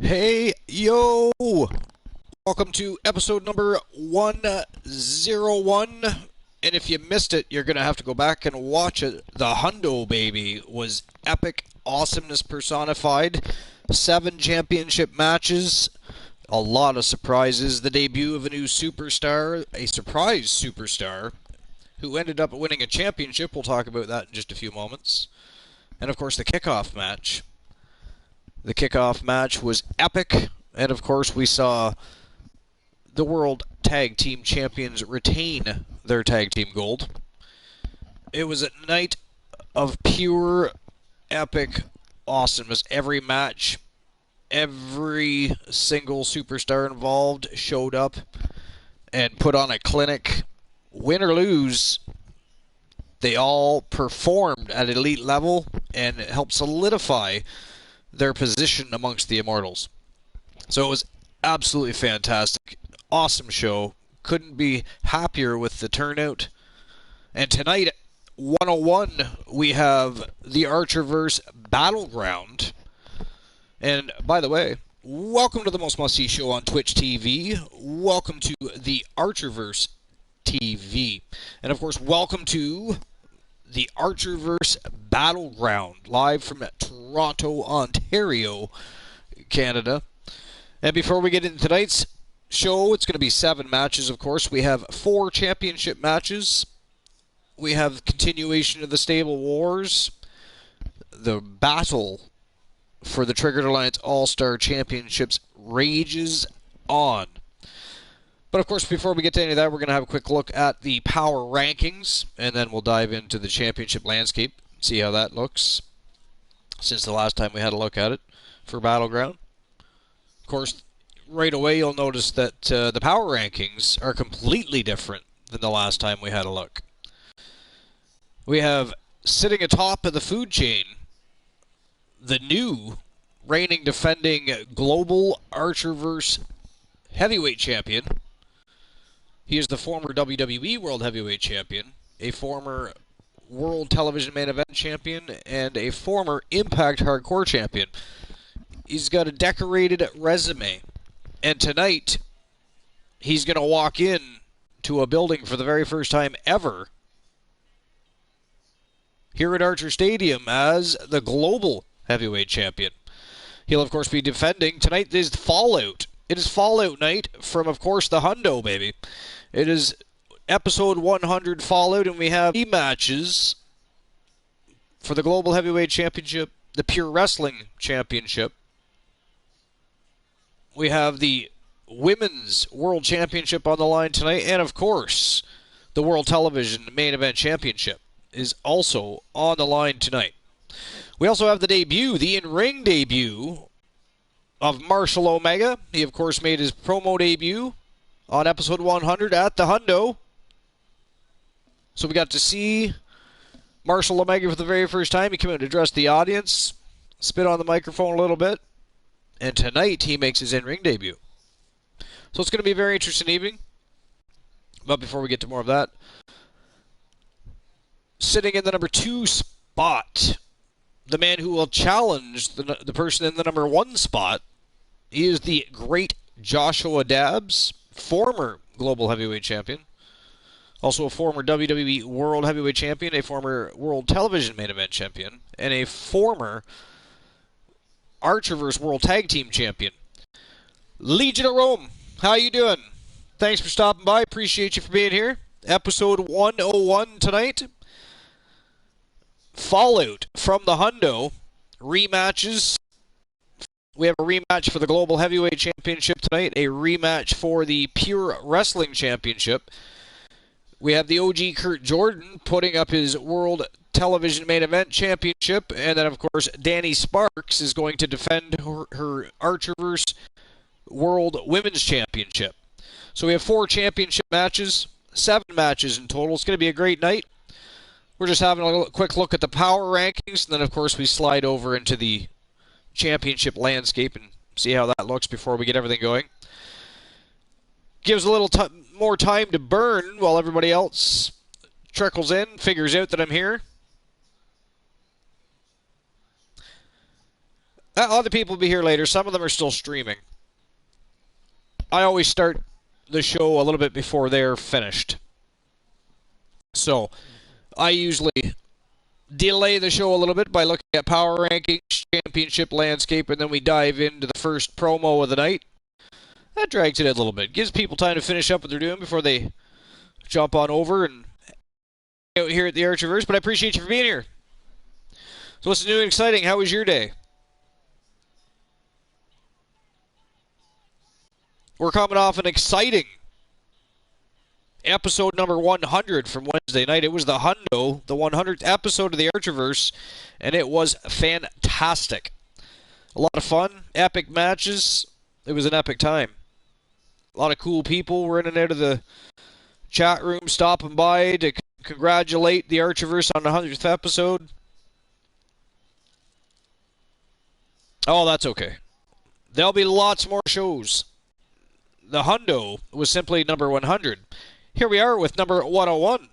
Hey, yo! Welcome to episode number 101. And if you missed it, you're going to have to go back and watch it. The Hundo, baby, was epic awesomeness personified. 7 championship matches, a lot of surprises. The debut of a new superstar, a surprise superstar, who ended up winning a championship. We'll talk about that in just a few moments. And of course, the kickoff match. The kickoff match was epic, and of course we saw the World Tag Team Champions retain their tag team gold. It was a night of pure epic awesomeness. Every match, every single superstar involved showed up and put on a clinic. Win or lose, they all performed at elite level and helped solidify their position amongst the Immortals. So it was absolutely fantastic. Awesome show. Couldn't be happier with the turnout. And tonight, 101, we have the Archerverse Battleground. And by the way, welcome to the most must-see show on Twitch TV. Welcome to the Archerverse TV. And of course, welcome to the Archerverse Battleground, live from Toronto, Ontario, Canada. And before we get into tonight's show, it's going to be 7 matches, of course. We have 4 championship matches. We have continuation of the Stablewars. The battle for the Triggered Alliance All-Star Championships rages on. But of course, before we get to any of that, we're going to have a quick look at the power rankings, and then we'll dive into the championship landscape, see how that looks since the last time we had a look at it for Battleground. Of course, right away you'll notice that the power rankings are completely different than the last time we had a look. We have sitting atop of the food chain, the new reigning defending Global Archerverse Heavyweight Champion. He is the former WWE World Heavyweight Champion, a former World Television Main Event Champion, and a former Impact Hardcore Champion. He's got a decorated resume, and tonight he's going to walk in to a building for the very first time ever here at Archer Stadium as the Global Heavyweight Champion. He'll, of course, be defending. Tonight is Fallout. It is Fallout night from, of course, the Hundo, baby. It is episode 100 Fallout, and we have 3 matches for the Global Heavyweight Championship, the Pure Wrestling Championship. We have the Women's World Championship on the line tonight, and, of course, the World Television Main Event Championship is also on the line tonight. We also have the debut, the in-ring debut of Marshall Omega. He, of course, made his promo debut on episode 100 at the Hundo. So we got to see Marshall Omega for the very first time. He came out to address the audience, spit on the microphone a little bit, and tonight he makes his in-ring debut. So it's going to be a very interesting evening. But before we get to more of that, sitting in the number 2 spot, the man who will challenge the person in the number 1 spot, he is the great Joshua Dabbs, former Global Heavyweight Champion, also a former WWE World Heavyweight Champion, a former World Television Main Event Champion, and a former Archerverse World Tag Team Champion. Legion of Rome, how you doing? Thanks for stopping by. Appreciate you for being here. Episode 101 tonight. Fallout from the Hundo. Rematches. We have a rematch for the Global Heavyweight Championship tonight. A rematch for the Pure Wrestling Championship. We have the OG Kurt Jordan putting up his World Television Main Event Championship. And then, of course, Danny Sparks is going to defend her Archerverse World Women's Championship. So we have 4 championship matches, 7 matches in total. It's going to be a great night. We're just having a quick look at the power rankings, and then, of course, we slide over into the championship landscape and see how that looks before we get everything going. Gives a little more time to burn while everybody else trickles in, figures out that I'm here. Other people will be here later. Some of them are still streaming. I always start the show a little bit before they're finished. So I usually delay the show a little bit by looking at power rankings, championship landscape, and then we dive into the first promo of the night. That drags it a little bit. Gives people time to finish up what they're doing before they jump on over and out here at the Archerverse. But I appreciate you for being here. So what's new and exciting? How was your day? We're coming off an exciting episode number 100 from Wednesday night. It was the Hundo, the 100th episode of the Archerverse, and it was fantastic. A lot of fun, epic matches. It was an epic time. A lot of cool people were in and out of the chat room stopping by to congratulate the Archerverse on the 100th episode. Oh, that's okay. There'll be lots more shows. The Hundo was simply number 100. Here we are with number 101.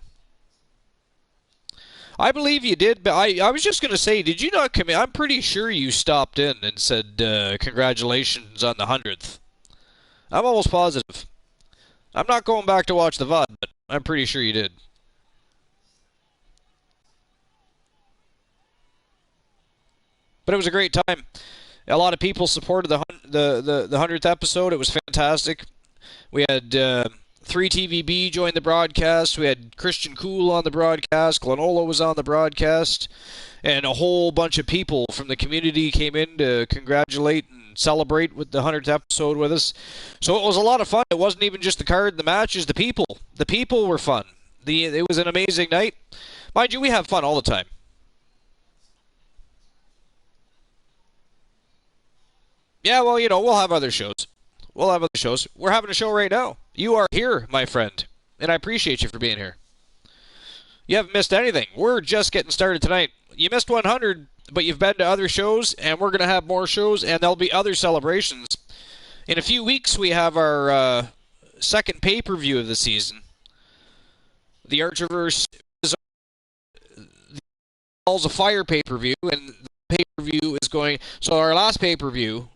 I believe you did, but I was just going to say, did you not come in? I'm pretty sure you stopped in and said congratulations on the 100th. I'm almost positive. I'm not going back to watch the VOD, but I'm pretty sure you did. But it was a great time. A lot of people supported the 100th episode. It was fantastic. We had 3TVB join the broadcast. We had Christian Cool on the broadcast. Glenola was on the broadcast. And a whole bunch of people from the community came in to congratulate and celebrate with the 100th episode with us. So it was a lot of fun. It wasn't even just the card and the matches. The people. The people were fun. It was an amazing night. Mind you, we have fun all the time. Yeah, well, we'll have other shows. We'll have other shows. We're having a show right now. You are here, my friend, and I appreciate you for being here. You haven't missed anything. We're just getting started tonight. You missed 100, but you've been to other shows, and we're going to have more shows, and there'll be other celebrations. In a few weeks, we have our second pay-per-view of the season. The Archerverse is the Balls of Fire pay-per-view, and the pay-per-view is going... So our last pay-per-view...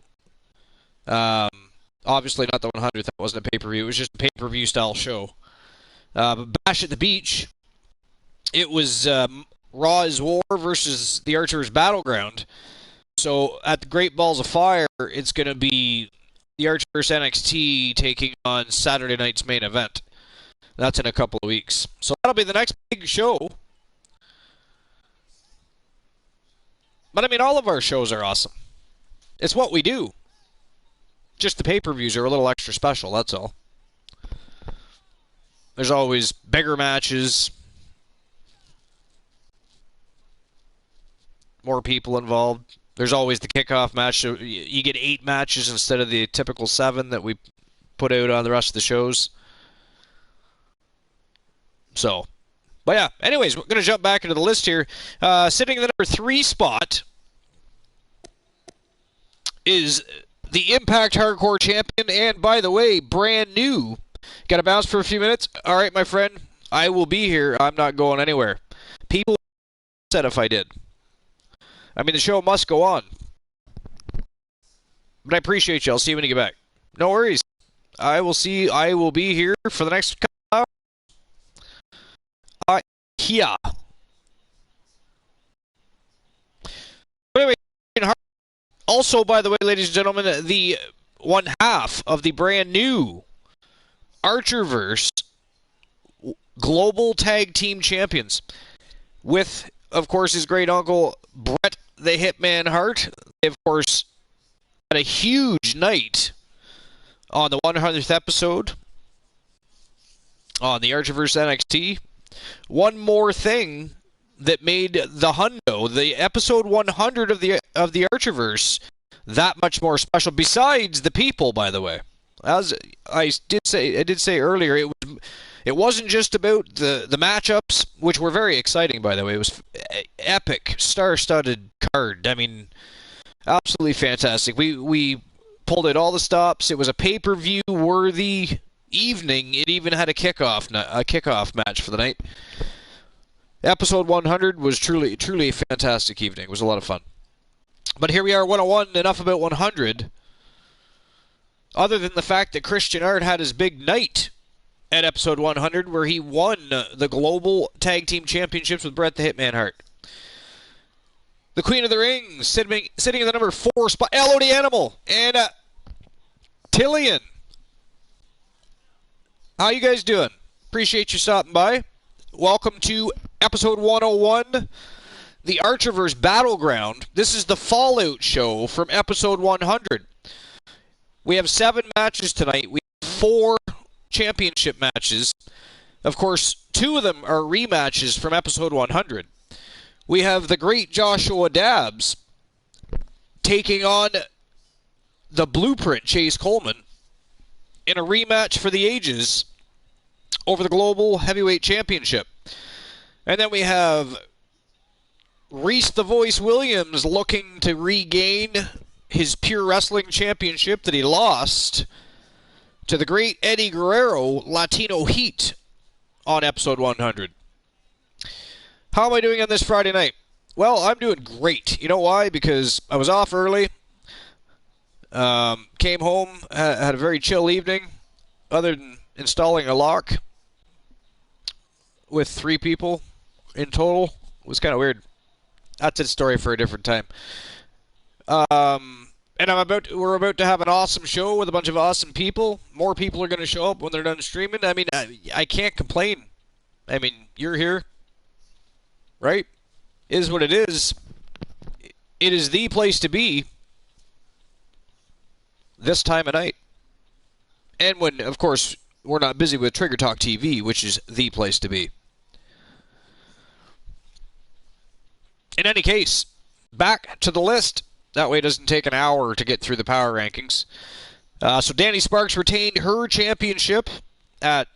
obviously not the 100th, that wasn't a pay-per-view, it was just a pay-per-view style show. But Bash at the Beach, it was Raw is War versus the Archer's Battleground. So at the Great Balls of Fire, it's going to be the Archer's NXT taking on Saturday night's main event. That's in a couple of weeks. So that'll be the next big show. But I mean, all of our shows are awesome. It's what we do. Just the pay-per-views are a little extra special, that's all. There's always bigger matches. More people involved. There's always the kickoff match. So you get 8 matches instead of the typical 7 that we put out on the rest of the shows. So, but yeah. Anyways, we're going to jump back into the list here. Sitting in the number 3 spot is... the Impact Hardcore Champion, and by the way, brand new. Got to bounce for a few minutes? All right, my friend, I will be here. I'm not going anywhere. People said if I did. I mean, the show must go on. But I appreciate you. I'll see you when you get back. No worries. I will be here for the next couple hours. Yeah. But anyway, also, by the way, ladies and gentlemen, the one half of the brand new Archerverse Global Tag Team Champions with, of course, his great uncle, Bret the Hitman Hart. They, of course, had a huge night on the 100th episode on the Archerverse NXT. One more thing that made the Hundo, the episode 100 of the Archerverse, that much more special. Besides the people, by the way, as I did say earlier, it wasn't just about the matchups, which were very exciting. By the way, it was epic, star-studded card. I mean, absolutely fantastic. We pulled out all the stops. It was a pay-per-view worthy evening. It even had a kickoff match for the night. Episode 100 was truly a fantastic evening. It was a lot of fun. But here we are, 101, enough about 100. Other than the fact that Christian Hart had his big night at episode 100 where he won the Global Tag Team Championships with Bret the Hitman Hart. The Queen of the Ring, sitting in the number 4 spot, LOD Animal, and Tillian. How you guys doing? Appreciate you stopping by. Welcome to episode 101, the Archerverse Battleground. This is the Fallout show from episode 100. We have 7 matches tonight. We have 4 championship matches. Of course, 2 of them are rematches from episode 100. We have the great Joshua Dabbs taking on the Blueprint, Chase Coleman, in a rematch for the ages over the Global Heavyweight Championship. And then we have Reese the Voice Williams looking to regain his Pure Wrestling Championship that he lost to the great Eddie Guerrero, Latino Heat, on episode 100. How am I doing on this Friday night? Well, I'm doing great. You know why? Because I was off early, came home, had a very chill evening, other than installing a lock with 3 people in total. It was kind of weird. That's a story for a different time. And we're about to have an awesome show with a bunch of awesome people. More people are going to show up when they're done streaming. I mean, I can't complain. I mean, you're here, right? It is what it is. It is the place to be this time of night. And when, of course, we're not busy with Trigger Talk TV, which is the place to be. In any case, back to the list. That way it doesn't take an hour to get through the power rankings. So Danny Sparks retained her championship at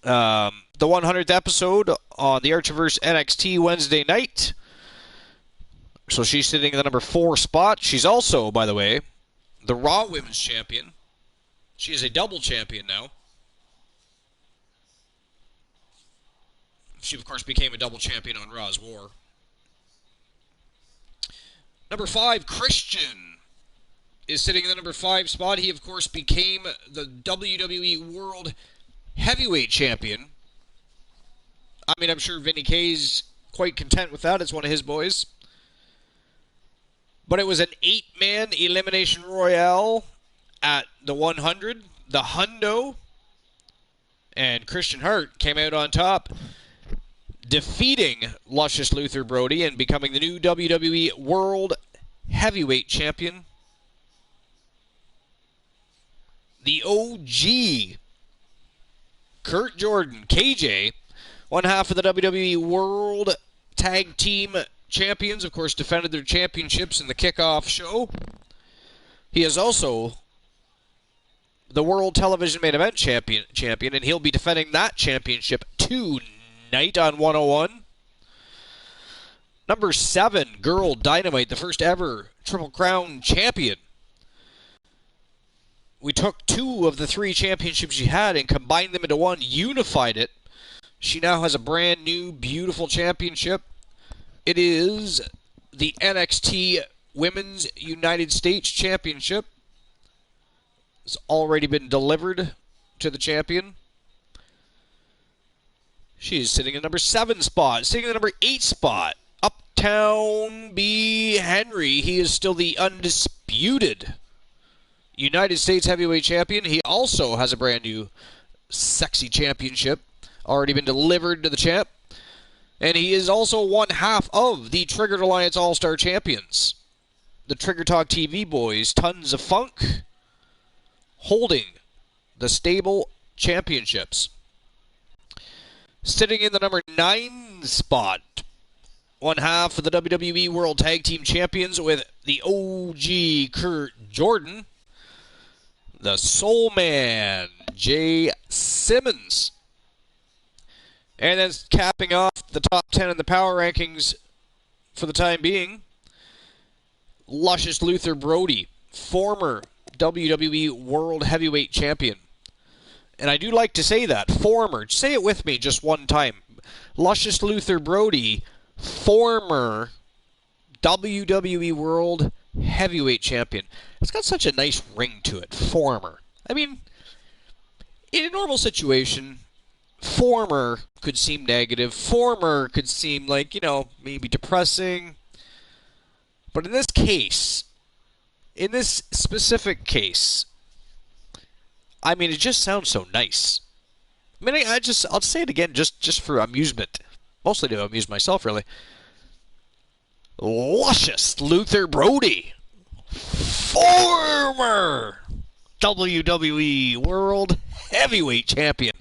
the 100th episode on the Archerverse NXT Wednesday night. So she's sitting in the number 4 spot. She's also, by the way, the Raw Women's Champion. She is a double champion now. She, of course, became a double champion on Raw's War. Number 5, Christian, is sitting in the number 5 spot. He, of course, became the WWE World Heavyweight Champion. I mean, I'm sure Vinny K's quite content with that. It's one of his boys. But it was an 8-man Elimination Royale at the 100. The Hundo and Christian Hart came out on top, defeating Luscious Luther Brody and becoming the new WWE World Heavyweight Champion. The OG, Kurt Jordan, KJ, one half of the WWE World Tag Team Champions, of course, defended their championships in the kickoff show. He is also the World Television Main Event Champion, and he'll be defending that championship tonight on 101. Number 7, Girl Dynamite, the first ever Triple Crown champion. We took 2 of the 3 championships she had and combined them into one, unified it. She now has a brand new, beautiful championship. It is the NXT Women's United States Championship. It's already been delivered to the champion. She is sitting in number 7 spot. Sitting in the number 8 spot, Uptown B. Henry. He is still the undisputed United States Heavyweight Champion. He also has a brand new sexy championship. Already been delivered to the champ. And he is also one half of the Triggered Alliance All-Star Champions. The Trigger Talk TV boys, Tons of Funk, holding the stable championships. Sitting in the number 9 spot, one half of the WWE World Tag Team Champions with the OG Kurt Jordan, the Soul Man, Jay Simmons. And then capping off the top 10 in the power rankings for the time being, Luscious Luther Brody, former WWE World Heavyweight Champion. And I do like to say that, former. Say it with me just one time. Luscious Luther Brody, former WWE World Heavyweight Champion. It's got such a nice ring to it. Former. I mean, in a normal situation, former could seem negative. Former could seem like, maybe depressing. But in this case, in this specific case, I mean, it just sounds so nice. I mean, I'll say it again just for amusement. Mostly to amuse myself, really. Luscious Luther Brody, former WWE World Heavyweight Champion.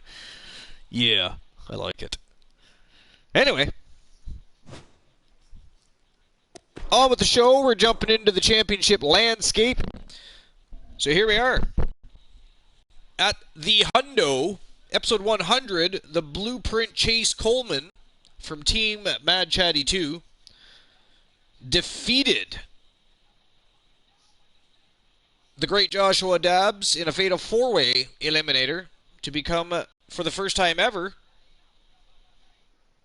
Yeah, I like it. Anyway, on with the show. We're jumping into the championship landscape. So here we are. At the Hundo, episode 100, the Blueprint Chase Coleman from Team Mad Chatty 2 defeated the great Joshua Dabbs in a fatal four-way eliminator to become, for the first time ever,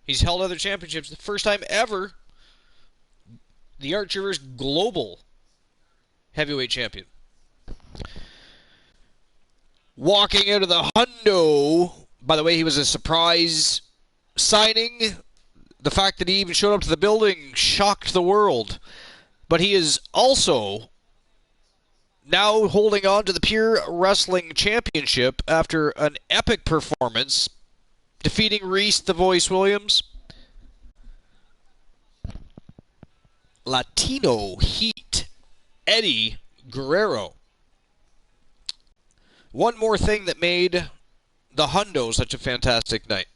he's held other championships, the first time ever, the Archerverse Global Heavyweight Champion. Walking out of the Hundo, by the way, he was a surprise signing. The fact that he even showed up to the building shocked the world. But he is also now holding on to the Pure Wrestling Championship after an epic performance, defeating Reese the Voice Williams. Latino Heat, Eddie Guerrero. One more thing that made the Hundo such a fantastic night.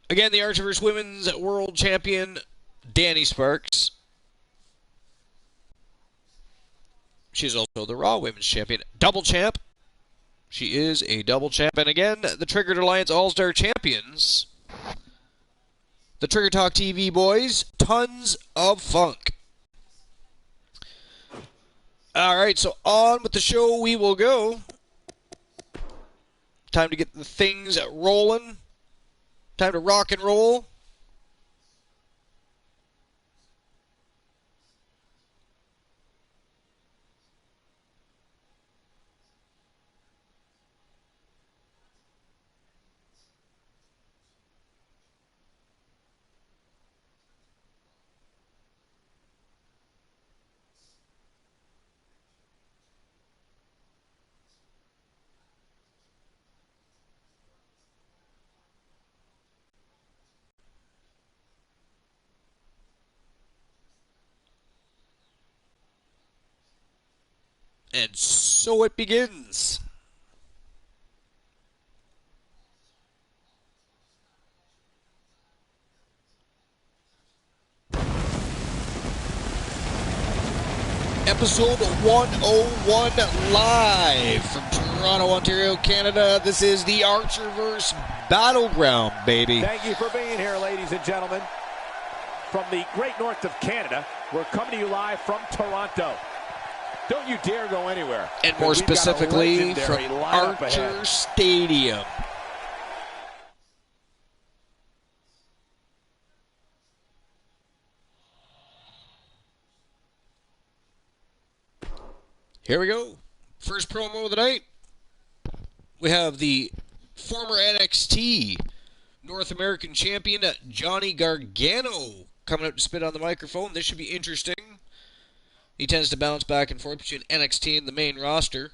Again, the Archerverse Women's World Champion, Danny Sparks. She's also the Raw Women's Champion. Double champ. She is a double champ. And again, the Triggered Alliance All-Star Champions. The Trigger Talk TV boys. Tons of funk. Alright, so on with the show we will go. Time to get the things rolling. Time to rock and roll. And so it begins. Episode 101 live from Toronto, Ontario, Canada. This is the Archerverse Battleground, baby. Thank you for being here, ladies and gentlemen. From the great north of Canada, we're coming to you live from Toronto. Don't you dare go anywhere. And more specifically from Archer Stadium. Here we go. First promo of the night. We have the former NXT North American Champion, Johnny Gargano, coming up to spit on the microphone. This should be interesting. He tends to bounce back and forth between NXT and the main roster.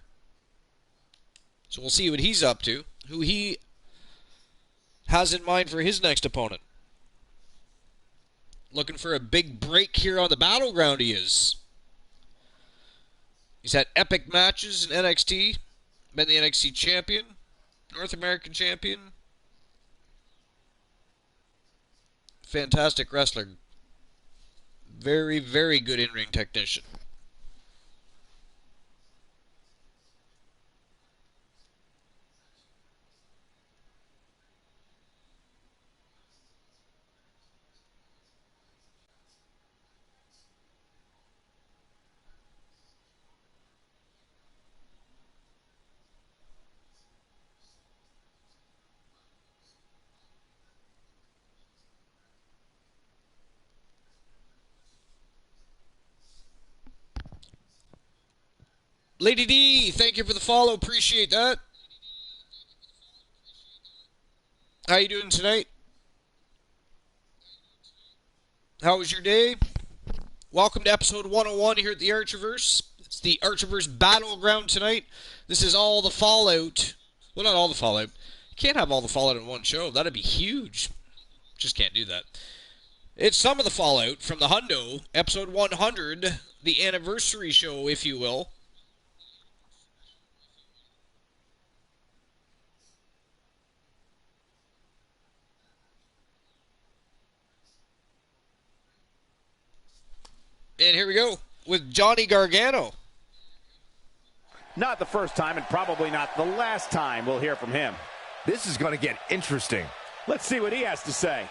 So we'll see what he's up to, who he has in mind for his next opponent. Looking for a big break here on the Battleground, he is. He's had epic matches in NXT, been the NXT champion, North American champion. Fantastic wrestler. Very, very good in-ring technician. Lady D, thank you for the follow. Appreciate that. How you doing tonight? How was your day? Welcome to episode 101 here at the Archiverse. It's the Archiverse Battleground tonight. This is all the Fallout. Well, not all the Fallout. You can't have all the Fallout in one show. That'd be huge. Just can't do that. It's some of the Fallout from the Hundo, episode 100, the anniversary show, if you will. And here we go with Johnny Gargano. Not the first time and probably not the last time we'll hear from him. This is going to get interesting. Let's see what he has to say.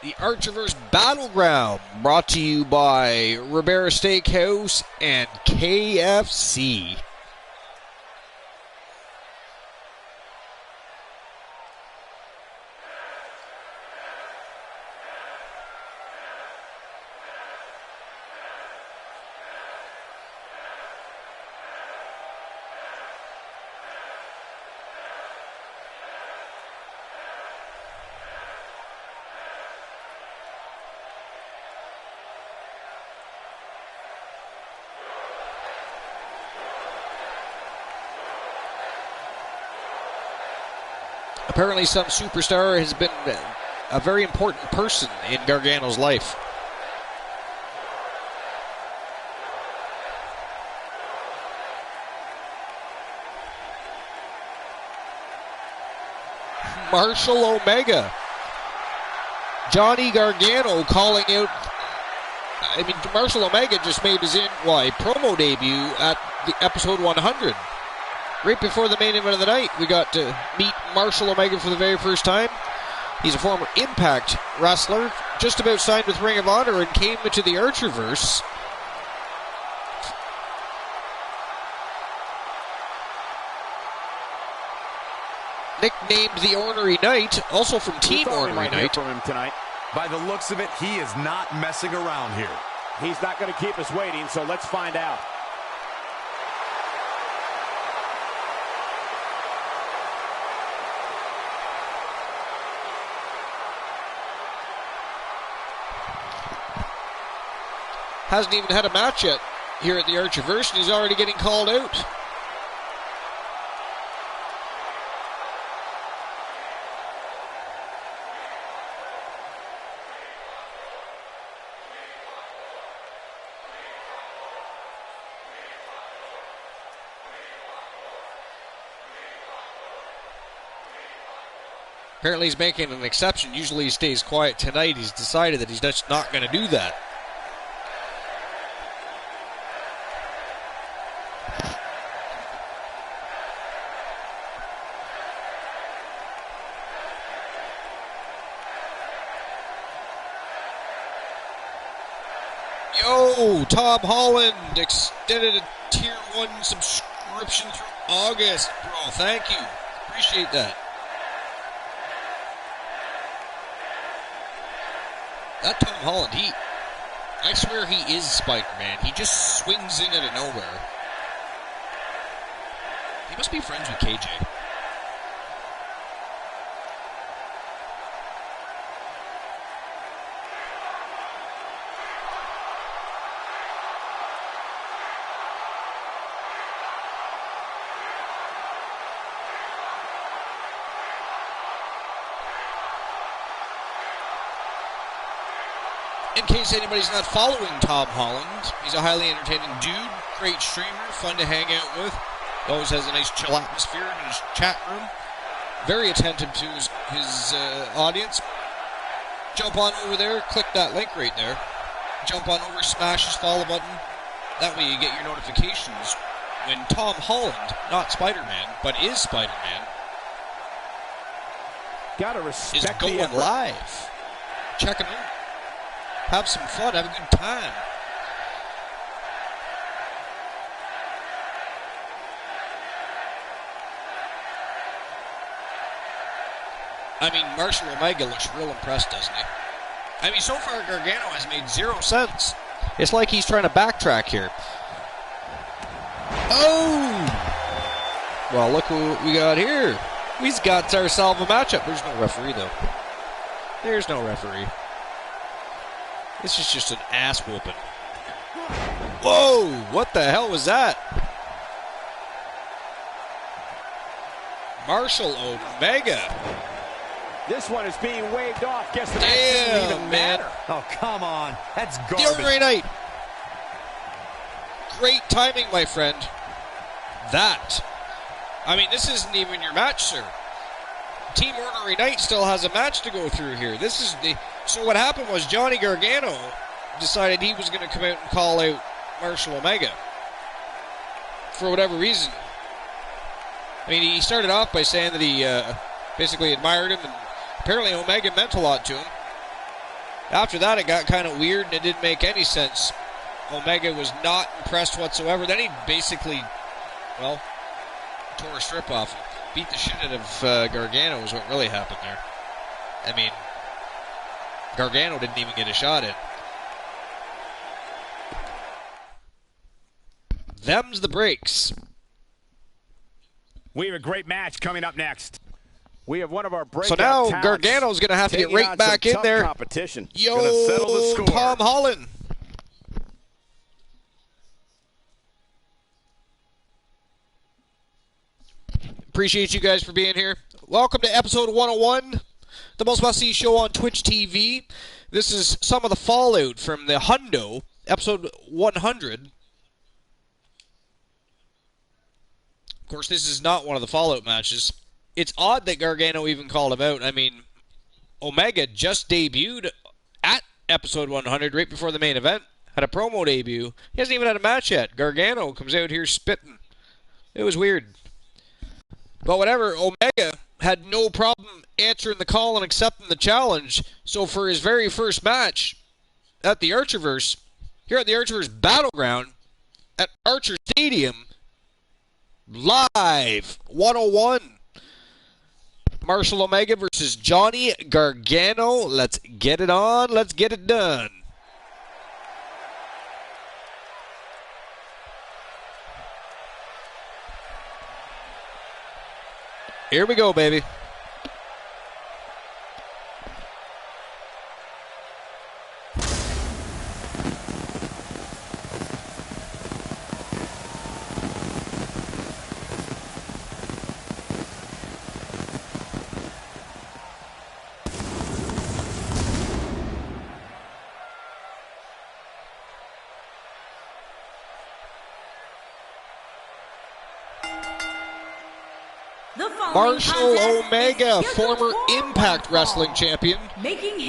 The Archiverse Battleground, brought to you by Ribera Steakhouse and KFC. Apparently some superstar has been a very important person in Gargano's life. Marshall Omega. Johnny Gargano calling out. I mean, Marshall Omega just made his promo debut at the episode 100. Right before the main event of the night, we got to meet Marshall Omega for the very first time. He's a former Impact wrestler, just about signed with Ring of Honor and came into the Archiverse. Nicknamed the Ornery Knight, also from Team Ornery Knight. From him tonight. By the looks of it, he is not messing around here. He's not going to keep us waiting, so let's find out. Hasn't even had a match yet here at the Archiverse, and he's already getting called out. Apparently he's making an exception. Usually he stays quiet. Tonight he's decided that he's just not going to do that. Yo, Tom Holland extended a Tier 1 subscription through August. Bro, thank you. Appreciate that. That Tom Holland, I swear he is Spider-Man. He just swings in out of nowhere. He must be friends with KJ. In case anybody's not following Tom Holland, he's a highly entertaining dude, great streamer, fun to hang out with. Always has a nice chill atmosphere in his chat room. Very attentive to his audience. Jump on over there, click that link right there. Jump on over, smash his follow button. That way you get your notifications when Tom Holland, not Spider-Man, but is Spider-Man, Gotta respect is going the effort. live. Check him out. Have some fun. Have a good time. I mean, Marshall Omega looks real impressed, doesn't he? I mean, so far Gargano has made 0 sense. It's like he's trying to backtrack here. Oh! Well, look who we got here. We've got ourselves a matchup. There's no referee, though. There's no referee. This is just an ass whooping. Whoa! What the hell was that? Marshall Omega. This one is being waved off. Guess the match Damn, didn't even man. matter. Oh, come on. That's The garbage. ordinary night. Great timing, my friend. That. I mean, this isn't even your match, sir. Team Ordinary Night still has a match to go through here. This is the. So what happened was Johnny Gargano decided he was going to come out and call out Marshall Omega for whatever reason. I mean, he started off by saying that he basically admired him, and apparently Omega meant a lot to him. After that, it got kind of weird, and it didn't make any sense. Omega was not impressed whatsoever. Then he basically, well, tore a strip off him. Beat the shit out of Gargano is what really happened there. I mean, Gargano didn't even get a shot in. Them's the breaks. We have a great match coming up next. We have one of our So breakout now talents Gargano's going to have to get taking right on back some in tough there. competition. Gonna settle the Yo, score. Tom Holland. Appreciate you guys for being here. Welcome to episode 101, the most must-see show on Twitch TV. This is some of the fallout from the Hundo, episode 100. Of course, this is not one of the fallout matches. It's odd that Gargano even called him out. I mean, Omega just debuted at episode 100 right before the main event. Had a promo debut. He hasn't even had a match yet. Gargano comes out here spitting. It was weird. But whatever, Omega had no problem answering the call and accepting the challenge. So for his very first match at the Archerverse, here at the Archerverse Battleground at Archer Stadium, live 101. Marshall Omega versus Johnny Gargano. Let's get it on. Let's get it done. Here we go, baby. Marshall Omega, former Impact Wrestling champion,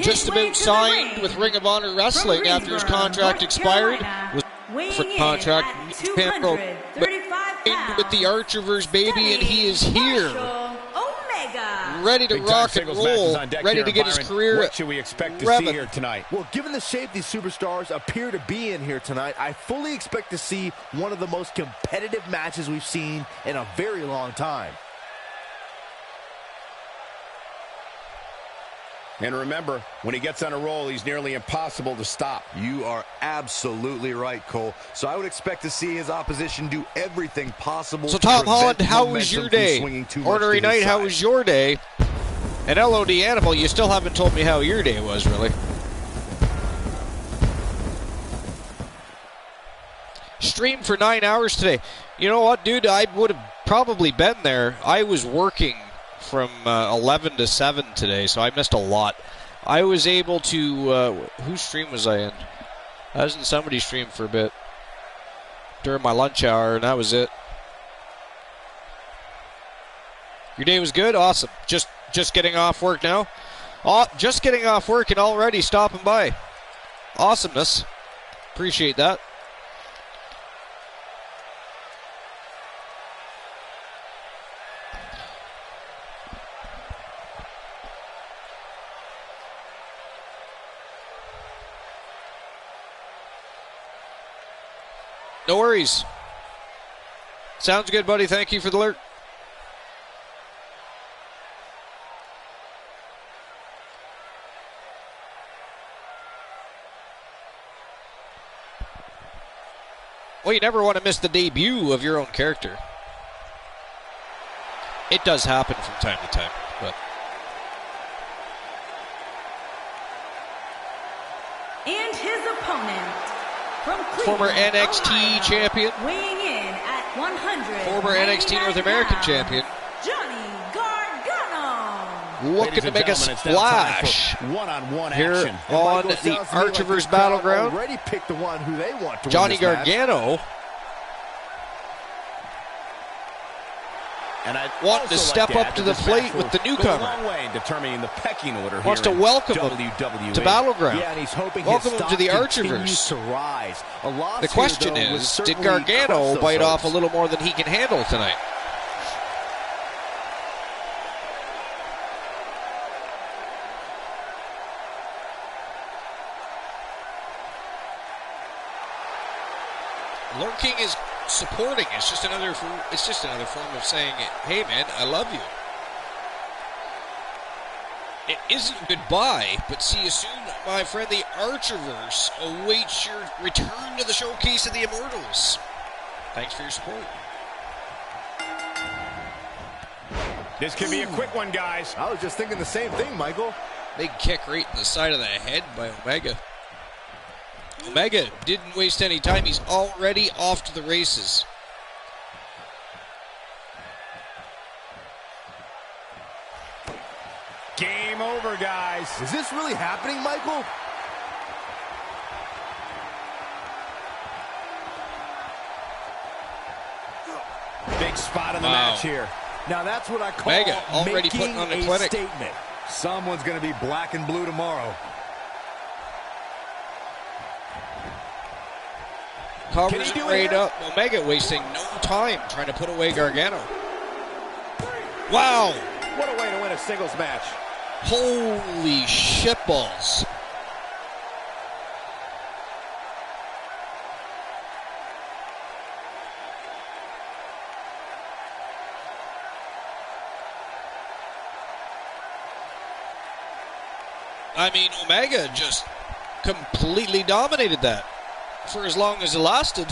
just about signed with Ring of Honor Wrestling after his contract expired. Was for contract with the Archerverse, baby, and he is here, ready to rock and roll, ready to get his career. What should we expect to see here tonight? Well, given the shape these superstars appear to be in here tonight, I fully expect to see one of the most competitive matches we've seen in a very long time. And remember, when he gets on a roll, he's nearly impossible to stop. You are absolutely right, Cole. So I would expect to see his opposition do everything possible. So to Tom prevent Holland, how was momentum your from day? swinging too much Ordinary to his Night, how side. was your day? And LOD Animal, you still haven't told me how your day was, really. Streamed for 9 hours today. You know what, dude? I would have probably been there. I was working from 11 to 7 today, so I missed a lot. I was able to... whose stream was I in? I was in somebody's stream for a bit during my lunch hour, and that was it. Your day was good? Awesome. Just getting off work now? Just getting off work and already stopping by. Awesomeness. Appreciate that. No worries. Sounds good, buddy. Thank you for the alert. Well, you never want to miss the debut of your own character. It does happen from time to time, but... And his opponent, from former Cleveland, NXT Ohio, champion, weighing in at 100, former NXT North American champion, Johnny Gargano. looking to make a splash one-on-one here action. on the Archiver's Battleground. Already picked the one who they want to Johnny win this match. Gargano And I wanting to step up to the plate with the newcomer. Go a long way in determining the pecking order. Wants to here welcome him WWE. to Battleground. Yeah, and he's hoping welcome his him to the stock Archiver's. continues to rise. A loss The question here, though, would is, did certainly Gargano crush those bite off a hopes. little more than he can handle tonight? Lurking is supporting. It's just another form of saying, "Hey, man, I love you." It isn't goodbye, but see you soon, my friend. The Archiverse awaits your return to the Showcase of the Immortals. Thanks for your support. This could be a quick one, guys. I was just thinking the same thing, Michael. Big kick right in the side of the head by Omega. Omega didn't waste any time. He's already off to the races. Game over, guys. Is this really happening, Michael? Big spot in the Wow. match here. Now that's what I call Omega already making putting on a a clinic. statement. Someone's going to be black and blue tomorrow. Covers do it it right here? up. Omega wasting no time trying to put away Gargano. Wow! What a way to win a singles match. Holy shitballs. I mean, Omega just completely dominated that for as long as it lasted.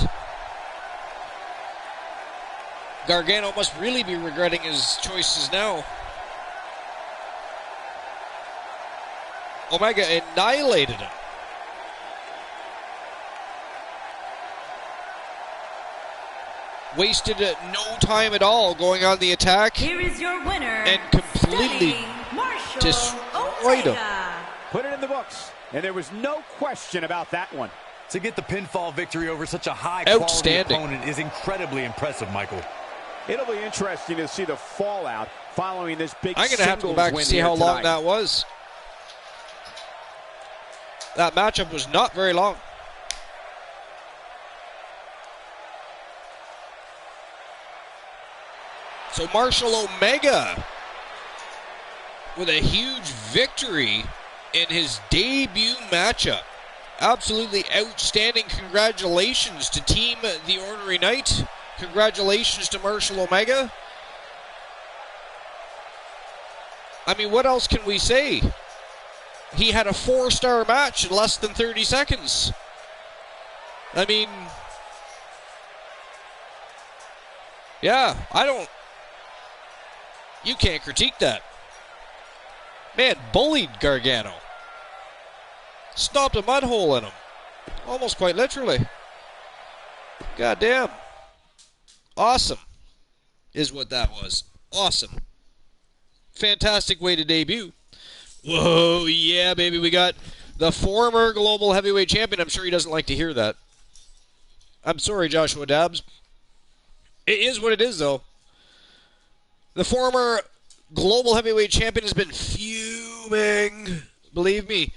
Gargano must really be regretting his choices now. Omega annihilated him. Wasted no time at all going on the attack Here is your winner, and completely Stunning Marshall destroyed him. Omega. Put it in the books. And there was no question about that one. To get the pinfall victory over such a high-quality Outstanding. opponent is incredibly impressive, Michael. It'll be interesting to see the fallout following this big I'm going to have to go back and see how long that was. That matchup was not very long. So Marshall Omega with a huge victory in his debut matchup. Absolutely outstanding. Congratulations to Team The Ornery Knight. Congratulations to Marshall Omega. I mean, what else can we say? He had a 4-star match in less than 30 seconds. I mean, yeah, you can't critique that. Man, bullied Gargano. Stomped a mud hole in him. Almost quite literally. God damn. Awesome is what that was. Awesome. Fantastic way to debut. Whoa, yeah, baby. We got the former global heavyweight champion. I'm sure he doesn't like to hear that. I'm sorry, Joshua Dabbs. It is what it is, though. The former global heavyweight champion has been fuming. Believe me.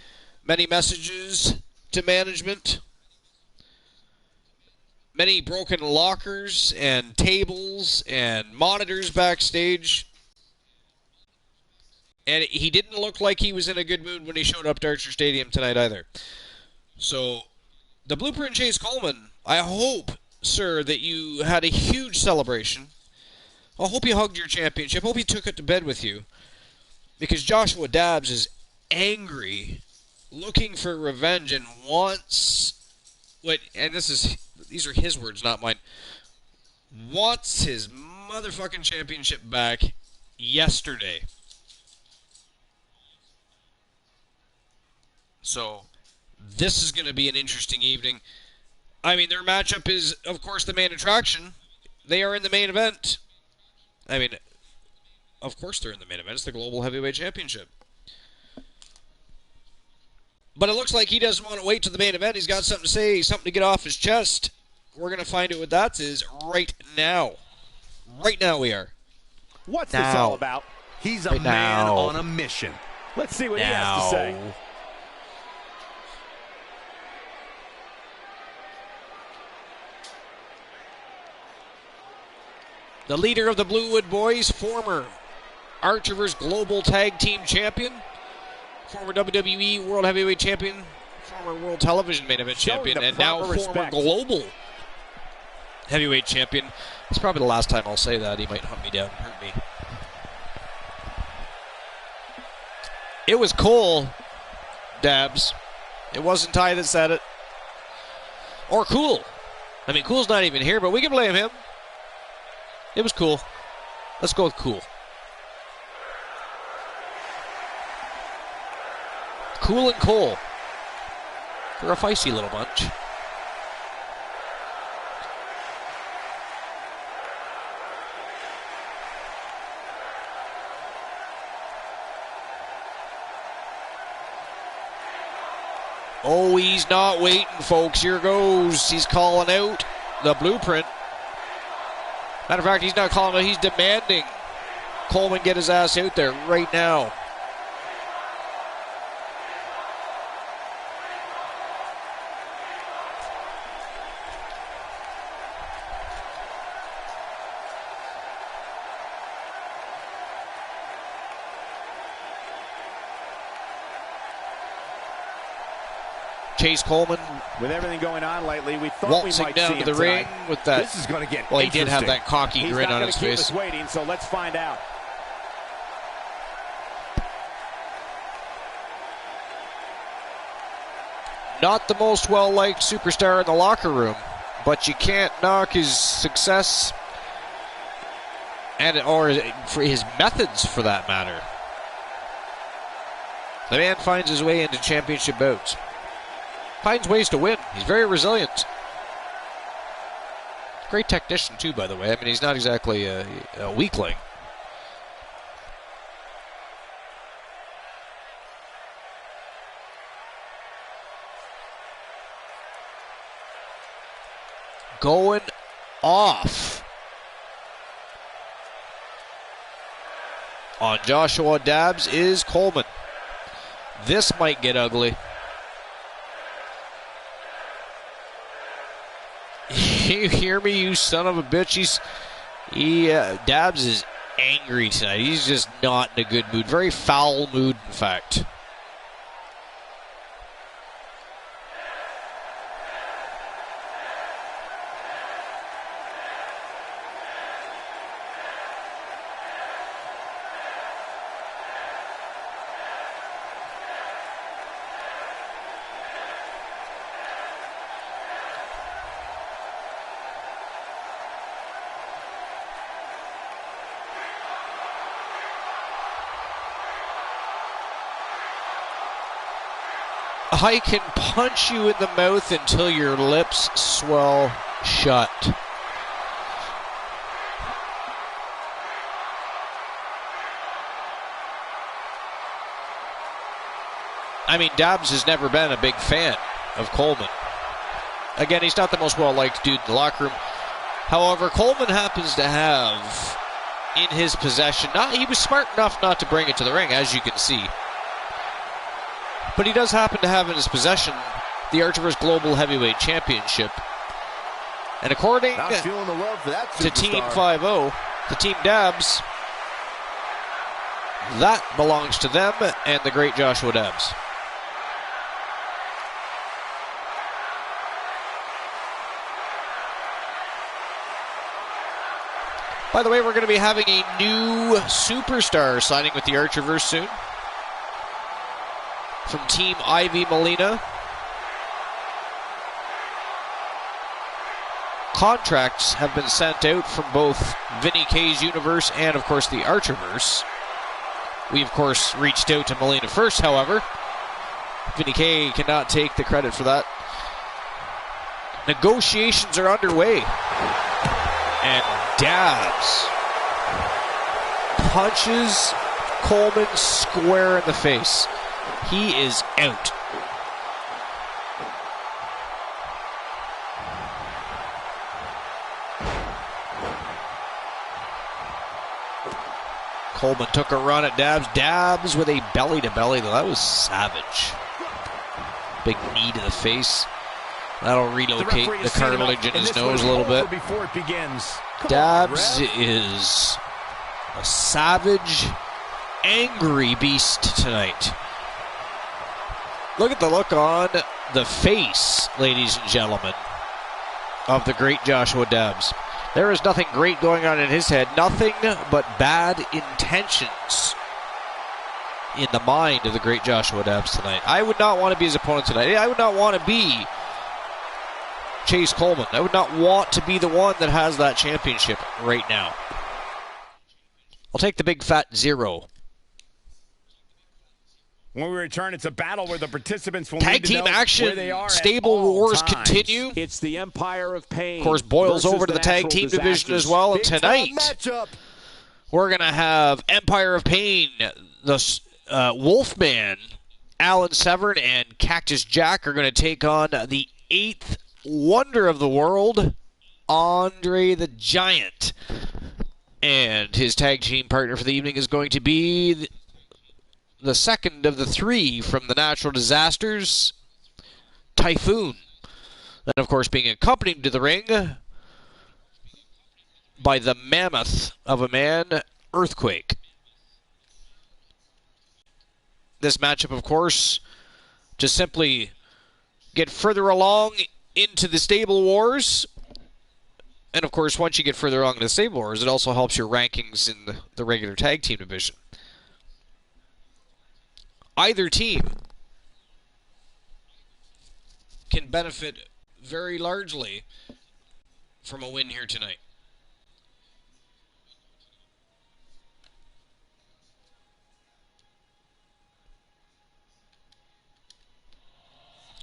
Many messages to management. Many broken lockers and tables and monitors backstage. And he didn't look like he was in a good mood when he showed up to Archer Stadium tonight either. So, the Blueprint Chase Coleman, I hope, sir, that you had a huge celebration. I hope you hugged your championship. I hope you took it to bed with you. Because Joshua Dabbs is angry, looking for revenge, and wants... and this is these are his words, not mine, wants his motherfucking championship back yesterday. So this is going to be an interesting evening. I mean, their matchup is, of course, the main attraction. They are in the main event. I mean, of course they're in the main event. It's the Global Heavyweight Championship. But it looks like he doesn't want to wait to the main event. He's got something to say, something to get off his chest. We're going to find out what that is right now. Right now we are. What's this all about? He's a man on a mission. Let's see what he has to say. The leader of the Bluewood Boys, former Archerverse Global Tag Team Champion, former WWE World Heavyweight Champion, former World Television Main Event Champion, and now former Global Heavyweight Champion. It's probably the last time I'll say that. He might hunt me down and hurt me. It was Cole, Dabs. It wasn't Ty that said it. Or Cool. I mean, Cool's not even here, but we can blame him. It was Cool. Let's go with Cool. Cool and Cole. They're a feisty little bunch. Oh, he's not waiting, folks. Here goes. He's calling out the blueprint. Matter of fact, he's not calling out. He's demanding Coleman get his ass out there right now. Chase Coleman, with everything going on lately, we thought we waltzing might down see to the him ring tonight. with that. This is going to get Well, he did have that cocky He's grin not on gonna his keep face. us waiting, so let's find out. Not the most well-liked superstar in the locker room, but you can't knock his success or for his methods, for that matter. The man finds his way into championship bouts. Finds ways to win. He's very resilient. Great technician, too, by the way. I mean, he's not exactly a weakling. Going off on Joshua Dabbs is Coleman. This might get ugly. You hear me, you son of a bitch? Dabbs is angry tonight. He's just not in a good mood. Very foul mood, in fact. I can punch you in the mouth until your lips swell shut. I mean, Dabbs has never been a big fan of Coleman. Again, he's not the most well-liked dude in the locker room. However, Coleman happens to have in his possession, he was smart enough not to bring it to the ring, as you can see. But he does happen to have in his possession the Archerverse Global Heavyweight Championship. And according feeling the love for that to Team superstar. 5-0, to Team Dabbs, that belongs to them and the great Joshua Dabbs. By the way, we're going to be having a new superstar signing with the Archerverse soon. From Team Ivy Molina. contracts have been sent out from both Vinny K's universe and, of course, the Archerverse. We, of course, reached out to Melina first, however. Vinny K cannot take the credit for that. Negotiations are underway. And Dabs punches Coleman square in the face. He is out. Coleman took a run at Dabs. Dabs with a belly-to-belly, though. That was savage. Big knee to the face. That'll relocate the cartilage in his nose a little bit. Before it begins. Dabs is a savage, angry beast tonight. Look at the look on the face, ladies and gentlemen, of the great Joshua Dabs. There is nothing great going on in his head. Nothing but bad intentions in the mind of the great Joshua Dabs tonight. I would not want to be his opponent tonight. I would not want to be Chase Coleman. I would not want to be the one that has that championship right now. I'll take the big fat 0. When we return, it's a battle where the participants will Tag need to team know action, where they are Stable Wars times. continue. It's the Empire of Pain. Of course, boils versus over to the tag team division as well. And tonight, we're going to have Empire of Pain, the Wolfman, Alan Severn, and Cactus Jack are going to take on the 8th wonder of the world, Andre the Giant. And his tag team partner for the evening is going to be the second of the 3 from the Natural Disasters, Typhoon. And, of course, being accompanied to the ring by the mammoth of a man, Earthquake. This matchup, of course, to simply get further along into the Stable Wars. And, of course, once you get further along in the Stable Wars, it also helps your rankings in the regular tag team division. Either team can benefit very largely from a win here tonight.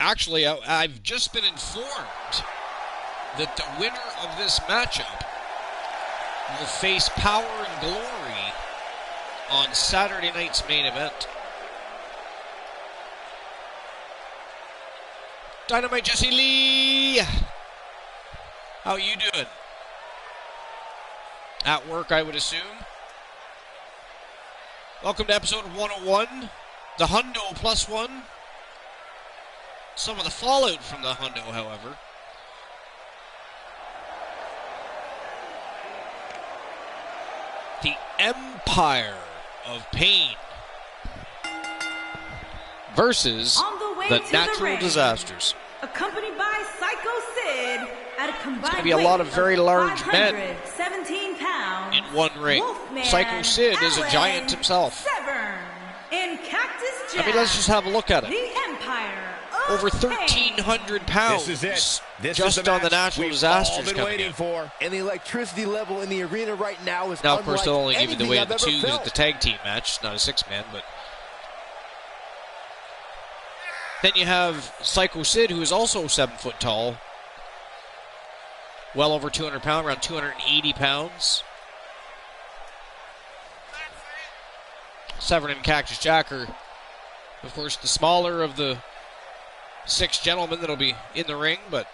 Actually, I've just been informed that the winner of this matchup will face Power and Glory on Saturday night's main event. Dynamite Jesse Lee! How you doing? At work, I would assume. Welcome to episode 101, the Hundo Plus One. Some of the fallout from the Hundo, however. The Empire of Pain versus the Natural Disasters. Accompanied by Psycho Sid at a combined It's going to be a lot of very large men 17 pounds. in one ring. Wolfman, Psycho Sid is a Alan giant himself. Severn in Cactus Jack. I mean, let's just have a look at it. The Empire of Over Pain. 1,300 pounds This is it. This just is the on the match Natural we've Disasters all been coming waiting in. for. And the electricity level in the arena right now is Now, of course, they'll only give you the anything weight I've of the ever 2 because felt. it's a tag team match, not a 6-man, but then you have Psycho Sid, who is also 7 foot tall. Well over 200 pounds, around 280 pounds. Severn and Cactus Jack are, of course, the smaller of the 6 gentlemen that'll be in the ring, but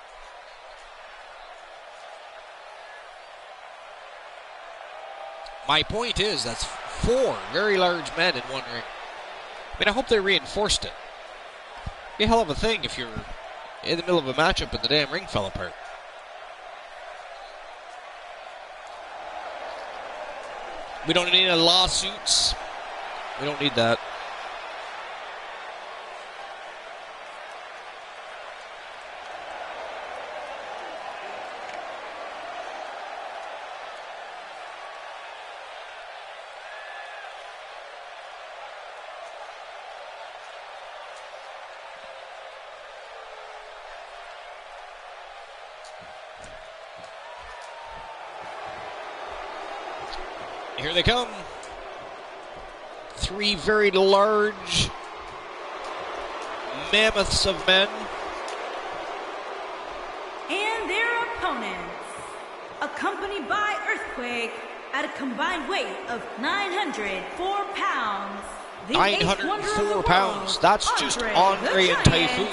my point is that's 4 very large men in one ring. I mean, I hope they reinforced it. Be a hell of a thing if you're in the middle of a matchup and the damn ring fell apart. We don't need any lawsuits. We don't need that. Here they come. 3 very large mammoths of men. And their opponents, accompanied by Earthquake at a combined weight of 904 pounds. The 904 pounds. That's just Andre and Typhoon.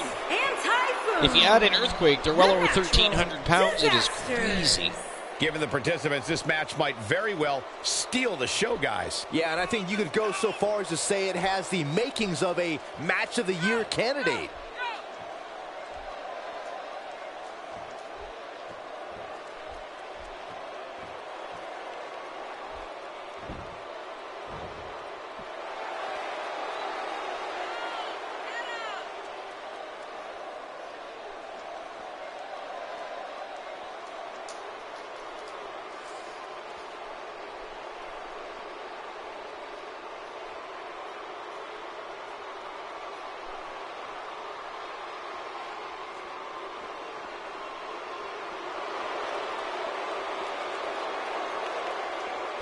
If you add in Earthquake, they're well over 1,300 pounds. It is crazy. Given the participants, this match might very well steal the show, guys. Yeah, and I think you could go so far as to say it has the makings of a match of the year candidate.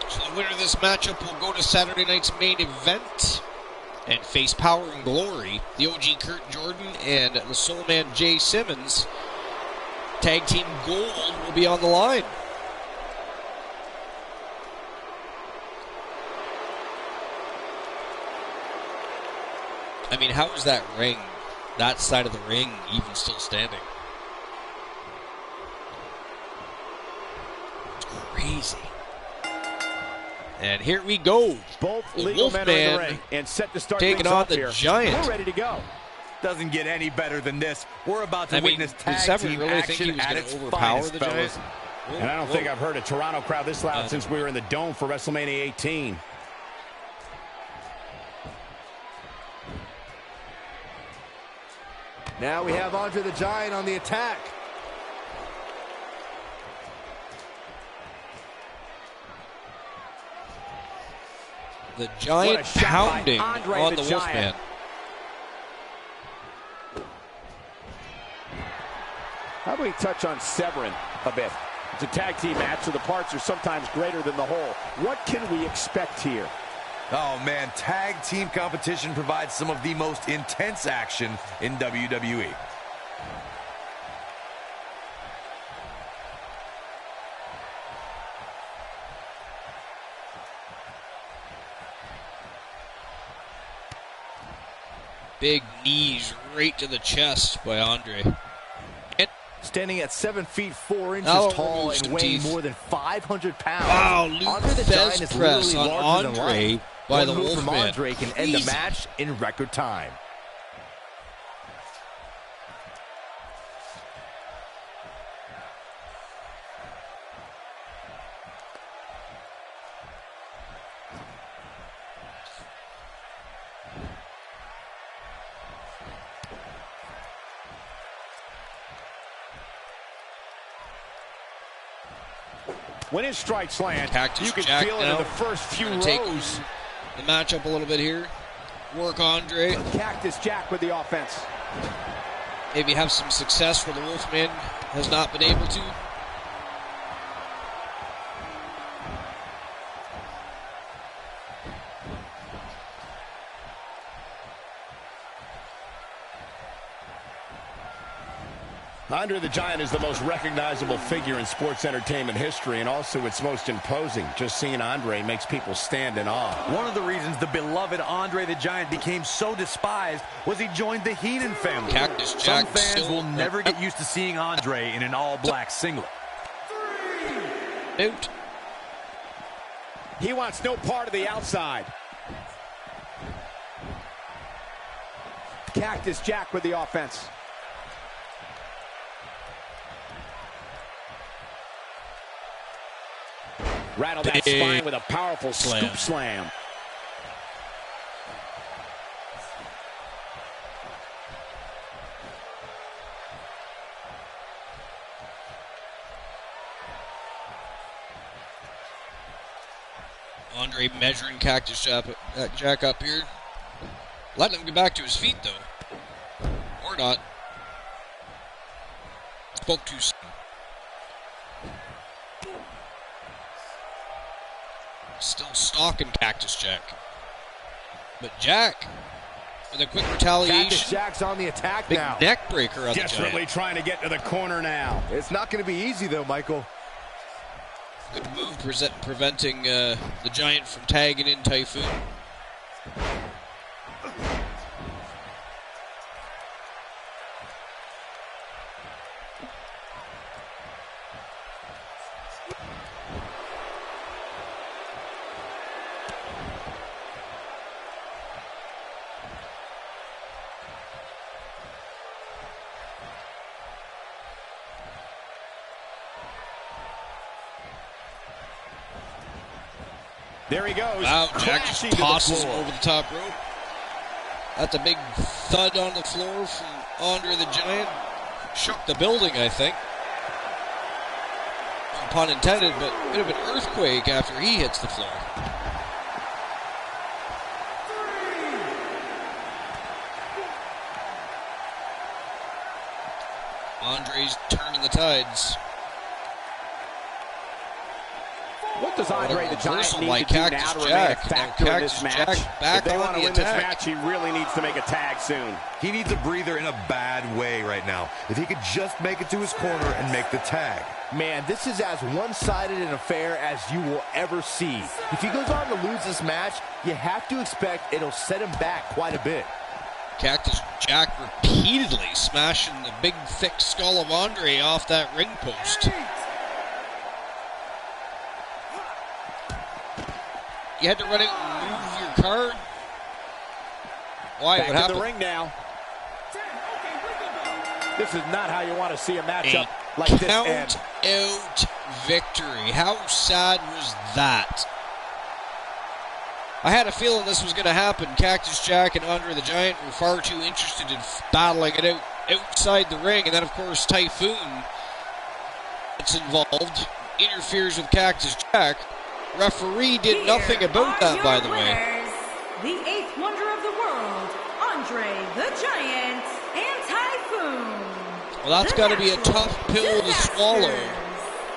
So the winner of this matchup will go to Saturday night's main event and face Power and Glory. The OG Kurt Jordan and the Soul Man Jay Simmons. Tag team gold will be on the line. I mean, how is that ring, that side of the ring, even still standing? It's crazy. And here we go. Both the legal men are in the Wolfman ring and set to start taking things on off the here. Giant. We're ready to go. Doesn't get any better than this. We're about to witness did tag Severin team really think he action was at going its to overpower finest, the fellas. Giant? And I don't think I've heard a Toronto crowd this loud since we were in the Dome for WrestleMania 18. Now we have Andre the Giant on the attack. The Giant pounding on the Wolfman. How about we touch on Severin a bit? It's a tag team match, so the parts are sometimes greater than the whole. What can we expect here? Oh, man, tag team competition provides some of the most intense action in WWE. Big knees right to the chest by Andre. Standing at 7 feet 4 inches Now tall removes and some weighing teeth. more than 500 pounds. Wow, Luke Andre the Fez Giant is press literally on larger than Andre life. by One the move from Wolfman. Andre can end the match in record time. When his strikes land, Cactus you can Jack feel it now. in the first few Gonna take rows. the matchup a little bit here. Work Andre. Cactus Jack with the offense. Maybe have some success where the Wolfman has not been able to. Andre the Giant is the most recognizable figure in sports entertainment history and also its most imposing. Just seeing Andre makes people stand in awe. One of the reasons the beloved Andre the Giant became so despised was he joined the Heenan family. Cactus Some Jack fans still- will never get used to seeing Andre in an all-black singlet. Out. He wants no part of the outside. Cactus Jack with the offense. Rattle that Big spine with a powerful slam. scoop slam. Andre measuring Cactus Jack up here. Letting him get back to his feet, though. Or not. Spoke too soon. Still stalking Cactus Jack. But Jack, with a quick retaliation. Cactus Jack's on the attack big now. neck breaker on the Desperately Giant. trying to get to the corner now. It's not going to be easy, though, Michael. Good move preventing the Giant from tagging in Typhoon. There he goes. Wow, Jack just crashing to the tosses him floor. over the top rope. That's a big thud on the floor from Andre the Giant. Shook the building, I think. No pun intended, but a bit of an earthquake after he hits the floor. Andre's turning the tides. What does Andre the Giant reversal need by to do now Cactus to remain a Jack. Now factor in Cactus this match? Jack back If they on want to the win this attack. match, he really needs to make a tag soon. He needs a breather in a bad way right now. If he could just make it to his corner and make the tag. Man, this is as one-sided an affair as you will ever see. If he goes on to lose this match, you have to expect it'll set him back quite a bit. Cactus Jack repeatedly smashing the big, thick skull of Andre off that ring post. You had to run out and move your card? Why? Back What in happened? the ring now. This is not how you want to see a matchup A like this end. count-out victory. How sad was that? I had a feeling this was going to happen. Cactus Jack and Andre the Giant were far too interested in battling it out outside the ring. And then, of course, Typhoon gets involved, interferes with Cactus Jack. Referee did nothing about that, by the way. The eighth wonder of the world, Andre the Giant and Typhoon. Well, that's got to be a tough pill to swallow.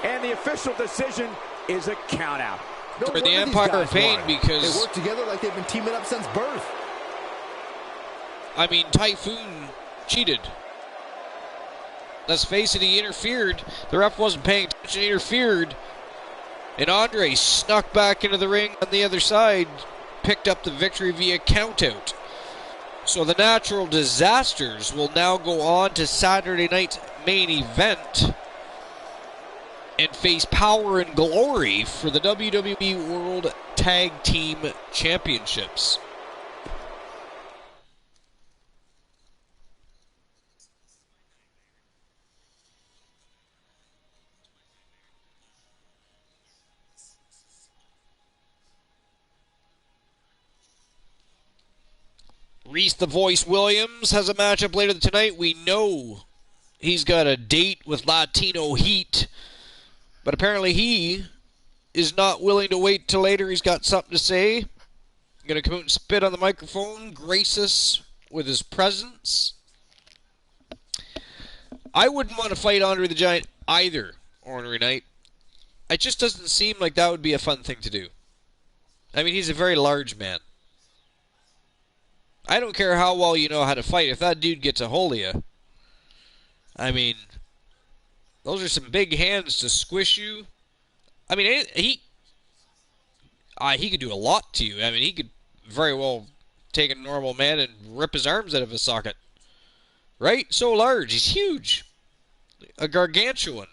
And the official decision is a countout. No For the wonder these Empire guys of Pain, won. because- they work together like they've been teaming up since birth. I mean, Typhoon cheated. Let's face it, he interfered. The ref wasn't paying attention, he interfered. And Andre snuck back into the ring on the other side, picked up the victory via countout. So the Natural Disasters will now go on to Saturday night's main event and face Power and Glory for the WWE World Tag Team Championships. Reese the Voice Williams has a matchup later tonight. We know he's got a date with Latino Heat, but apparently he is not willing to wait till later. He's got something to say. Going to come out and spit on the microphone, grace us with his presence. I wouldn't want to fight Andre the Giant either, ornery night. It just doesn't seem like that would be a fun thing to do. I mean, he's a very large man. I don't care how well you know how to fight. If that dude gets a hold of you, I mean, those are some big hands to squish you. I mean, he could do a lot to you. I mean, he could very well take a normal man and rip his arms out of his socket. Right? So large. He's huge. A gargantuan.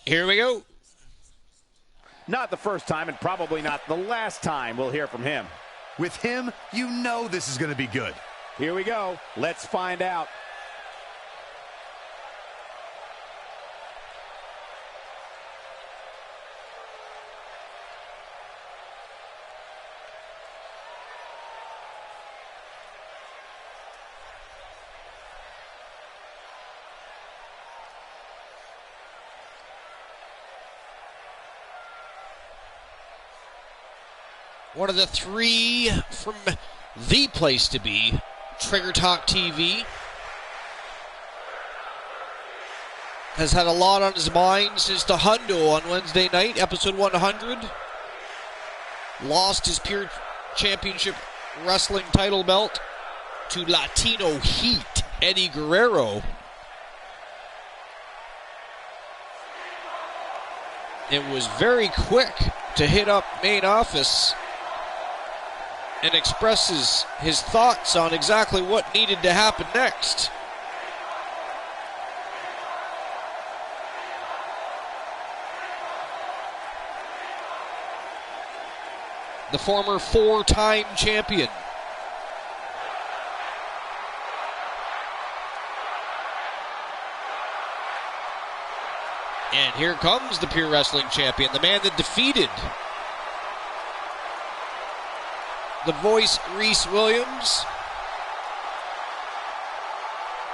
Here we go. Not the first time and probably not the last time we'll hear from him. With him, you know this is going to be good. Here we go. Let's find out. one of the three from the place to be, Trigger Talk TV. Has had a lot on his mind since the Hundo on Wednesday night, episode 100. Lost his Pure Championship Wrestling title belt to Latino Heat, Eddie Guerrero. It was very quick to hit up main office and expresses his thoughts on exactly what needed to happen next. The former four-time champion. And here comes the Pure Wrestling champion, the man that defeated the Voice Reese Williams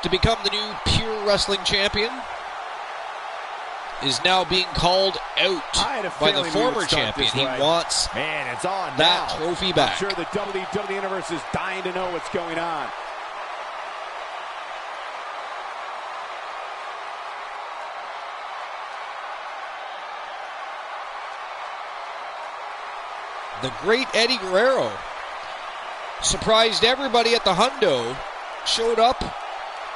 to become the new Pure Wrestling champion, is now being called out by the former champion. He wants it's on that now. trophy back. I'm sure the WWE Universe is dying to know what's going on. The great Eddie Guerrero surprised everybody at the Hundo, showed up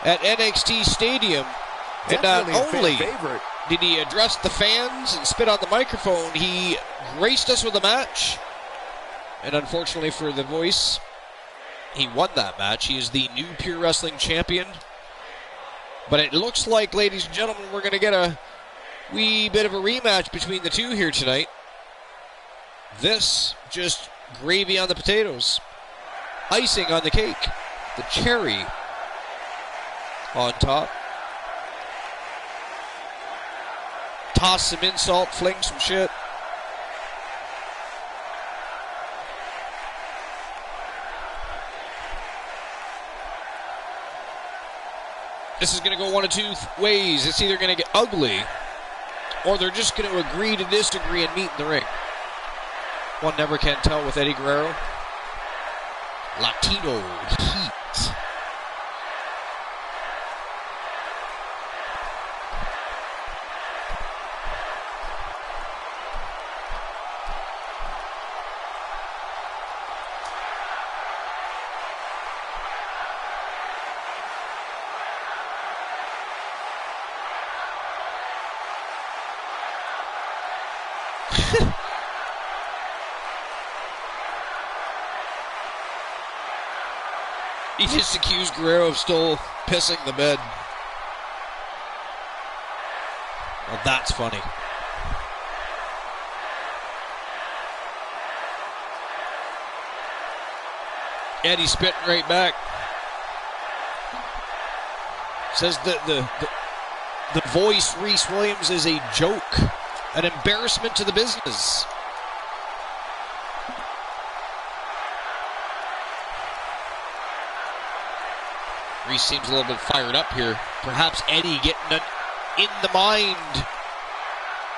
at NXT Stadium, and not only did he address the fans and spit on the microphone, he graced us with a match. And unfortunately for the Voice, he won that match. He is the new Pure Wrestling champion. But it looks like, ladies and gentlemen, we're going to get a wee bit of a rematch between the two here tonight. This, just gravy on the potatoes. Icing on the cake. The cherry on top. Toss some insult, fling some shit. This is going to go one of two ways. It's either going to get ugly, or they're just going to agree to disagree and meet in the ring. One never can tell with Eddie Guerrero. Latino Heat. He just accused Guerrero of still pissing the bed. Well, that's funny. Eddie spitting right back. Says that the Voice Reese Williams is a joke, an embarrassment to the business. Reese seems a little bit fired up here. Perhaps Eddie getting in the mind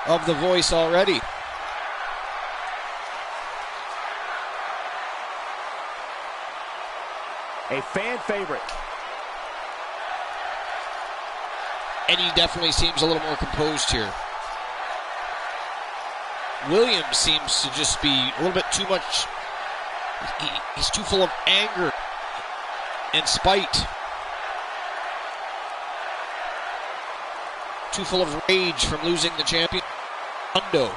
of the Voice already. A fan favorite. Eddie definitely seems a little more composed here. Williams seems to just be a little bit too much. He's too full of anger and spite. Too full of rage from losing the champion. Hundo.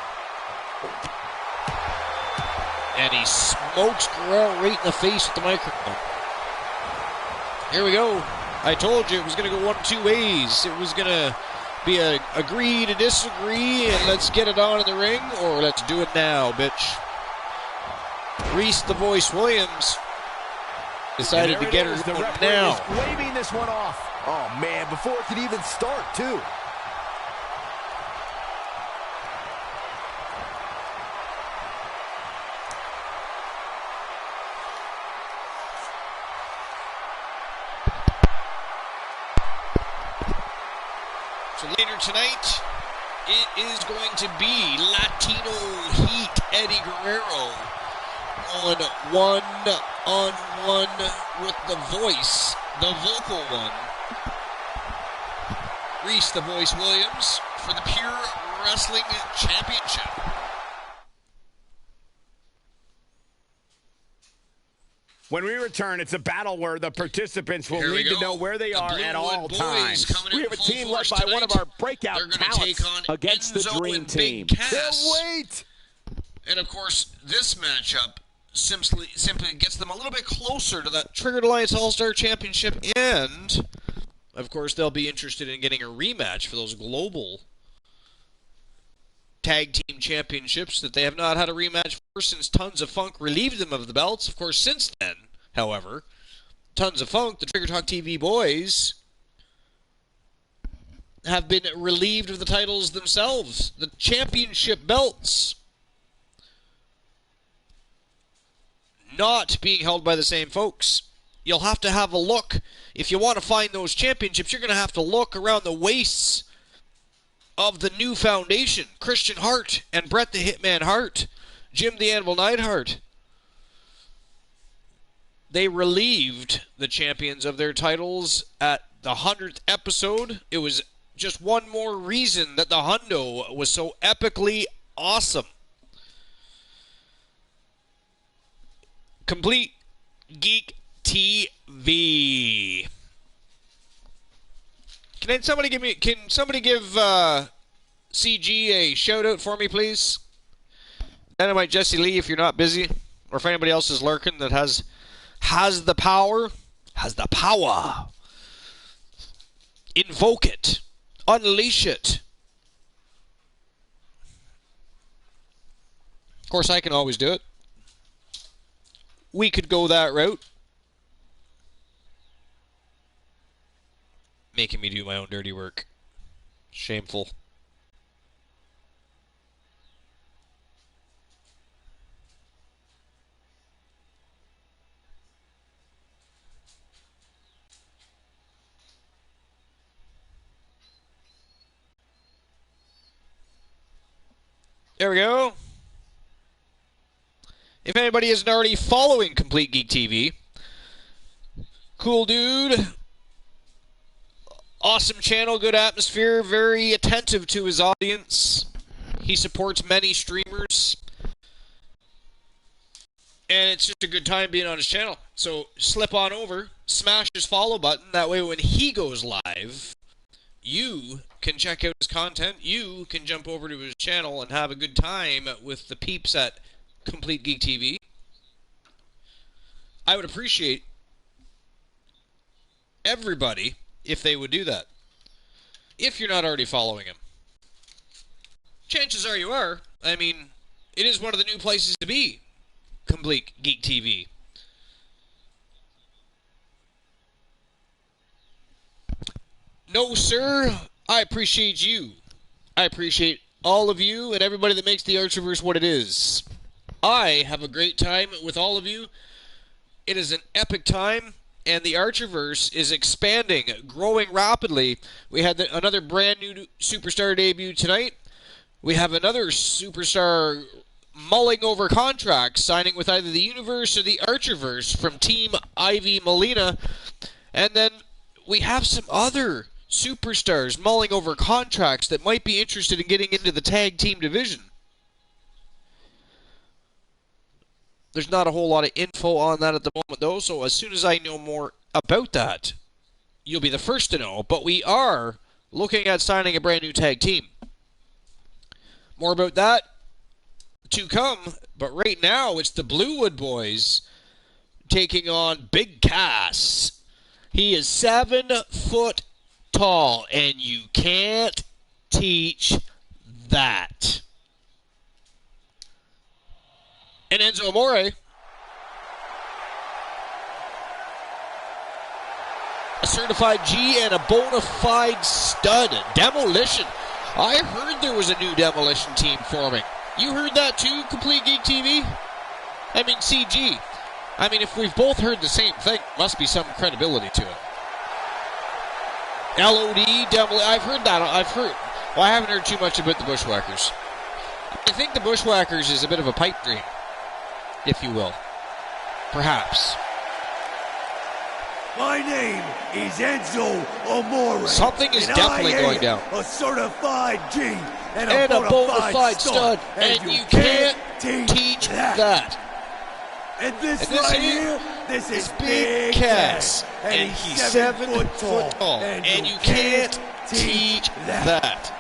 And he smokes Guerrero right in the face with the microphone. Here we go. I told you it was going to go one of two ways. It was going to be a agree to disagree and let's get it on in the ring, or let's do it now, bitch. Reese the Voice Williams decided to get her The going referee now. is waving this one off. Oh, man, before it could even start, too. So later tonight, it is going to be Latino Heat Eddie Guerrero Going one-on-one with the voice, the vocal one. Reese the Voice Williams for the Pure Wrestling Championship. When we return, it's a battle where the participants will need to know where they are at all times. We have a team led by one of our breakout talents against the Dream Team. Can't wait! And, of course, this matchup simply gets them a little bit closer to that Triggered Alliance All-Star Championship, and, of course, they'll be interested in getting a rematch for those global tag team championships that they have not had a rematch for since Tons of Funk relieved them of the belts. Of course, since then, however, Tons of Funk, the Trigger Talk TV boys, have been relieved of the titles themselves, the championship belts, not being held by the same folks. You'll have to have a look. If you want to find those championships, you're going to have to look around the waists of the new foundation, Christian Hart and Bret the Hitman Hart, Jim the Anvil Neidhart. They relieved the champions of their titles at the 100th episode. It was just one more reason that the Hundo was so epically awesome. Complete Geek TV. Can somebody give CG a shout out for me, please? Dynamite Jesse Lee, if you're not busy, or if anybody else is lurking that has the power, invoke it, unleash it. Of course, I can always do it. We could go that route. Making me do my own dirty work. Shameful. There we go. If anybody isn't already following Complete Geek TV, cool dude, awesome channel, good atmosphere, very attentive to his audience. He supports many streamers, and it's just a good time being on his channel. So slip on over, smash his follow button, that way when he goes live, you can check out his content, you can jump over to his channel and have a good time with the peeps at Complete Geek TV. I would appreciate everybody if they would do that. If you're not already following him. Chances are you are. I mean, it is one of the new places to be. Complete Geek TV. No, sir. I appreciate you. I appreciate all of you and everybody that makes the Archerverse what it is. I have a great time with all of you. It is an epic time, and the Archerverse is expanding, growing rapidly. We had another brand new superstar debut tonight. We have another superstar mulling over contracts, signing with either the Universe or the Archerverse from Team Ivy Molina. And then we have some other superstars mulling over contracts that might be interested in getting into the tag team division. There's not a whole lot of info on that at the moment, though, so as soon as I know more about that, you'll be the first to know. But we are looking at signing a brand new tag team. More about that to come, but right now it's the Bluewood Boys taking on Big Cass. He is 7 foot tall, and you can't teach that. And Enzo Amore, a certified G and a bona fide stud. Demolition. I heard there was a new Demolition team forming. You heard that too, Complete Geek TV? I mean, CG. I mean, if we've both heard the same thing, must be some credibility to it. LOD, I've heard that. Well, I haven't heard too much about the Bushwhackers. I think the Bushwhackers is a bit of a pipe dream. if you will. Perhaps. My name is Enzo Amore. Something is definitely going down. A certified G and a bona fide stud. And you can't teach that. And this right here, this is Big Cass. And he's 7 foot tall. And you can't teach that.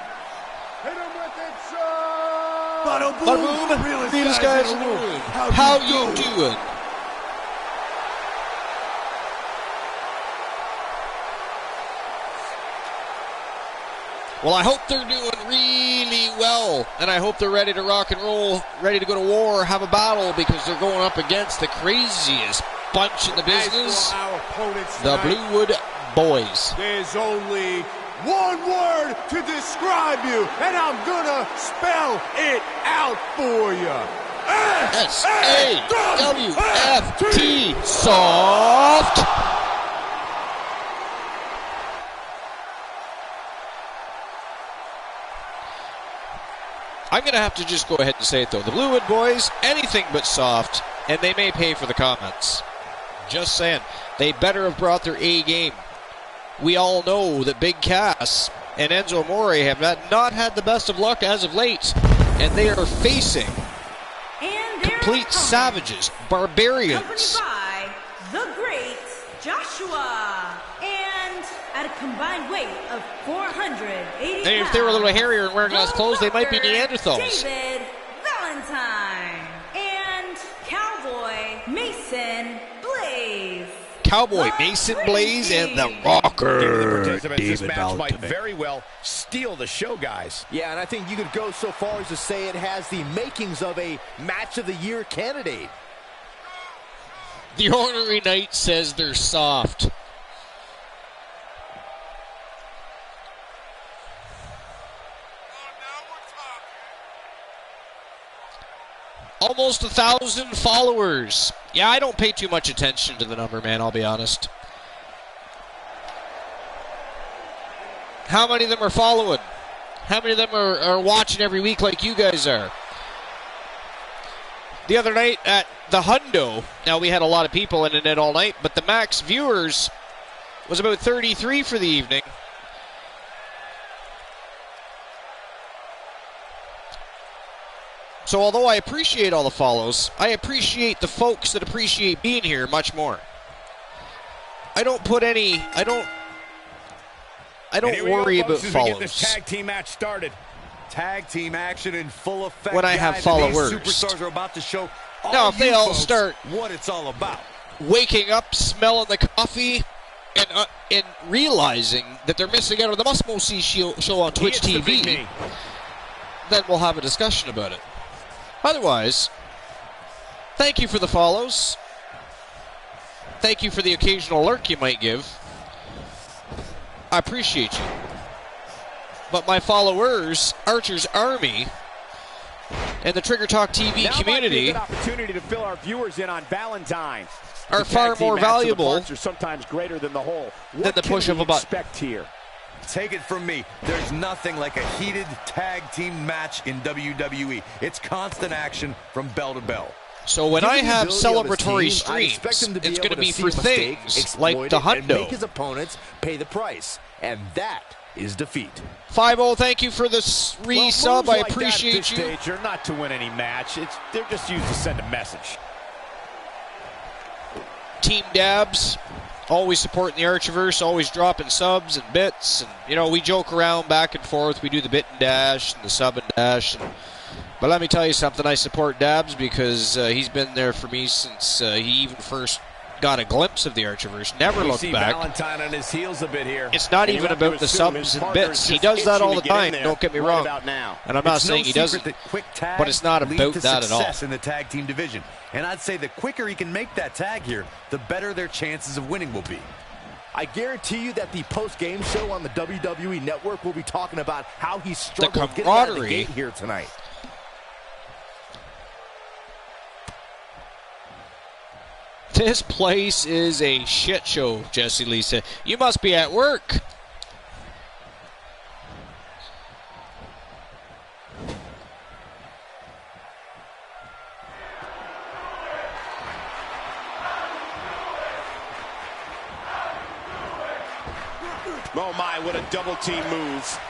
Hit him with it, son! Bada boom, realest guys in the room. How you doing? Well, I hope they're doing really well, and I hope they're ready to rock and roll, ready to go to war, have a battle, because they're going up against the craziest bunch in the business, the Bluewood Boys. There's only one word to describe you, and I'm gonna spell it out for you. S-A-W-F-T, soft. I'm going to have to just go ahead and say it, though. The Bluewood Boys, anything but soft, and they may pay for the comments. Just saying. They better have brought their A game. We all know that Big Cass and Enzo Amore have not had the best of luck as of late, and they are facing complete savages, barbarians. Accompanied by the great Joshua, and at a combined weight of 480 And if they were a little hairier and wearing less clothes, they might be Neanderthals. David Valentine and Cowboy Mason Blaze. Cowboy Mason Blaze and the Rocker This match Valentine. might very well steal the show, guys. Yeah, and I think you could go so far as to say it has the makings of a Match of the Year candidate. The Ornery Knight says they're soft. Almost 1,000 followers. Yeah, I don't pay too much attention to the number, man, I'll be honest. How many of them are following? How many of them are watching every week like you guys are? The other night at the Hundo, now we had a lot of people in it all night, but the max viewers was about 33 for the evening. So although I appreciate all the follows, I appreciate the folks that appreciate being here much more. I don't worry about follows. Get this tag team match started. Tag team action in full effect. When I have followers. These superstars are about to show now, if they all start what it's all about. Waking up, smelling the coffee, and realizing that they're missing out on the must-see show on Twitch TV, then we'll have a discussion about it. Otherwise, thank you for the follows. Thank you for the occasional lurk you might give. I appreciate you. But my followers, Archer's Army, and the Trigger Talk TV community might be a good opportunity to fill our viewers in on Valentine. are far more valuable are sometimes greater than the whole. Than the push of a button. Expect here? Take it from me, there's nothing like a heated tag team match in WWE. It's constant action from bell to bell. So when I have celebratory streams, it's going to be for things like the Hundo. Make his opponents pay the price, and that is defeat. 5-0, thank you for the resub. I appreciate you. Stage, you're not to win any match. They're just used to send a message. Team Dabs, always supporting the Archiverse, always dropping subs and bits. And, you know, we joke around back and forth. We do the bit and dash and the sub and dash. But let me tell you something. I support Dabs because he's been there for me since he even first got a glimpse of the Archiverse. Never looked back. Valentine on his heels a bit here. It's not even about the subs and bits. He does that all the time. Don't get me wrong. And I'm not saying he doesn't. But it's not about that at all. In the tag team division. And I'd say the quicker he can make that tag here, the better their chances of winning will be. I guarantee you that the post-game show on the WWE Network will be talking about how he struggled getting out of the gate here tonight. This place is a shit show, Jesse Lisa. You must be at work. Oh my, what a double team move.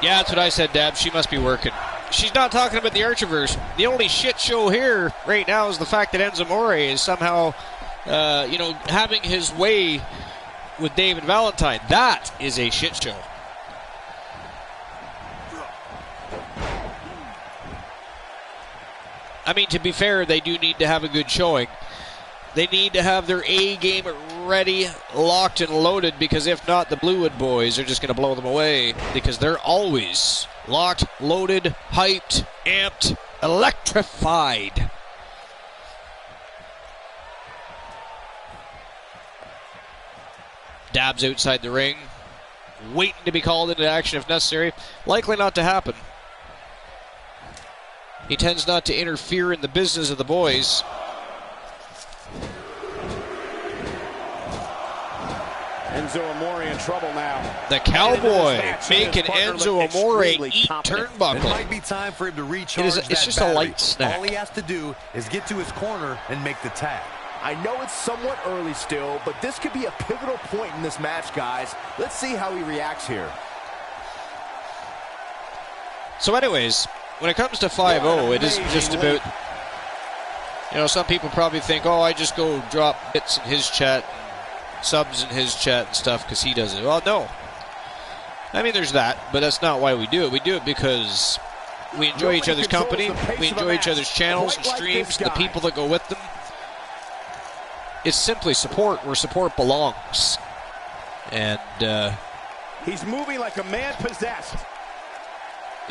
Yeah, that's what I said, Dab. She must be working. She's not talking about the Archerverse. The only shit show here right now is the fact that Enzo Amore is somehow, having his way with David Valentine. That is a shit show. I mean, to be fair, they do need to have a good showing. They need to have their A game ready, locked and loaded, because if not, the Bluewood boys are just going to blow them away, because they're always locked, loaded, hyped, amped, electrified. Dabs outside the ring, waiting to be called into action if necessary. Likely not to happen. He tends not to interfere in the business of the boys. Enzo Amore in trouble now. The Cowboy making Enzo Amore eat turnbuckle. It might be time for him to recharge It's just a light snack. All he has to do is get to his corner and make the tag. I know it's somewhat early still, but this could be a pivotal point in this match, guys. Let's see how he reacts here. So anyways, when it comes to 5-0, it isn't just about, some people probably think, oh, I just go drop bits in his chat, subs in his chat and stuff because he does it. Well, no. I mean, there's that, but that's not why we do it. We do it because we enjoy each other's company, we enjoy each other's channels and streams, the people that go with them. It's simply support where support belongs. And he's moving like a man possessed.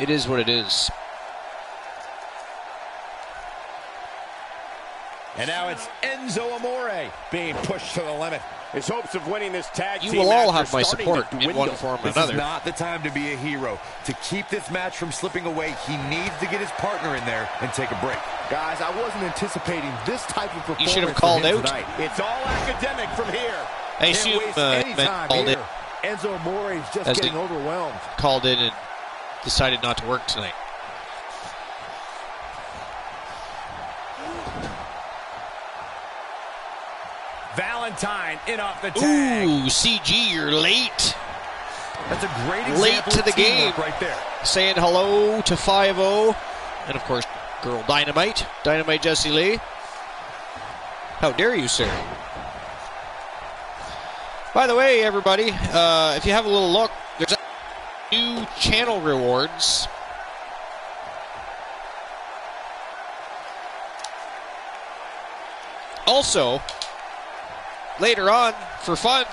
It is what it is. And now it's Enzo Amore being pushed to the limit. His hopes of winning this tag team You will all match have my support in one form or another. This is not the time to be a hero. To keep this match from slipping away, he needs to get his partner in there and take a break. Guys, I wasn't anticipating this type of performance. You should have called out. Tonight. It's all academic from here. I assume called in. Enzo Amore is just getting overwhelmed. Called in and decided not to work tonight. Valentine in off the tag. Ooh, CG, you're late. That's a great example late to the game right there. Saying hello to 5-0. And of course, girl Dynamite Jessie Lee. How dare you, sir? By the way, everybody, if you have a little look, there's new channel rewards. Also, later on, for fun,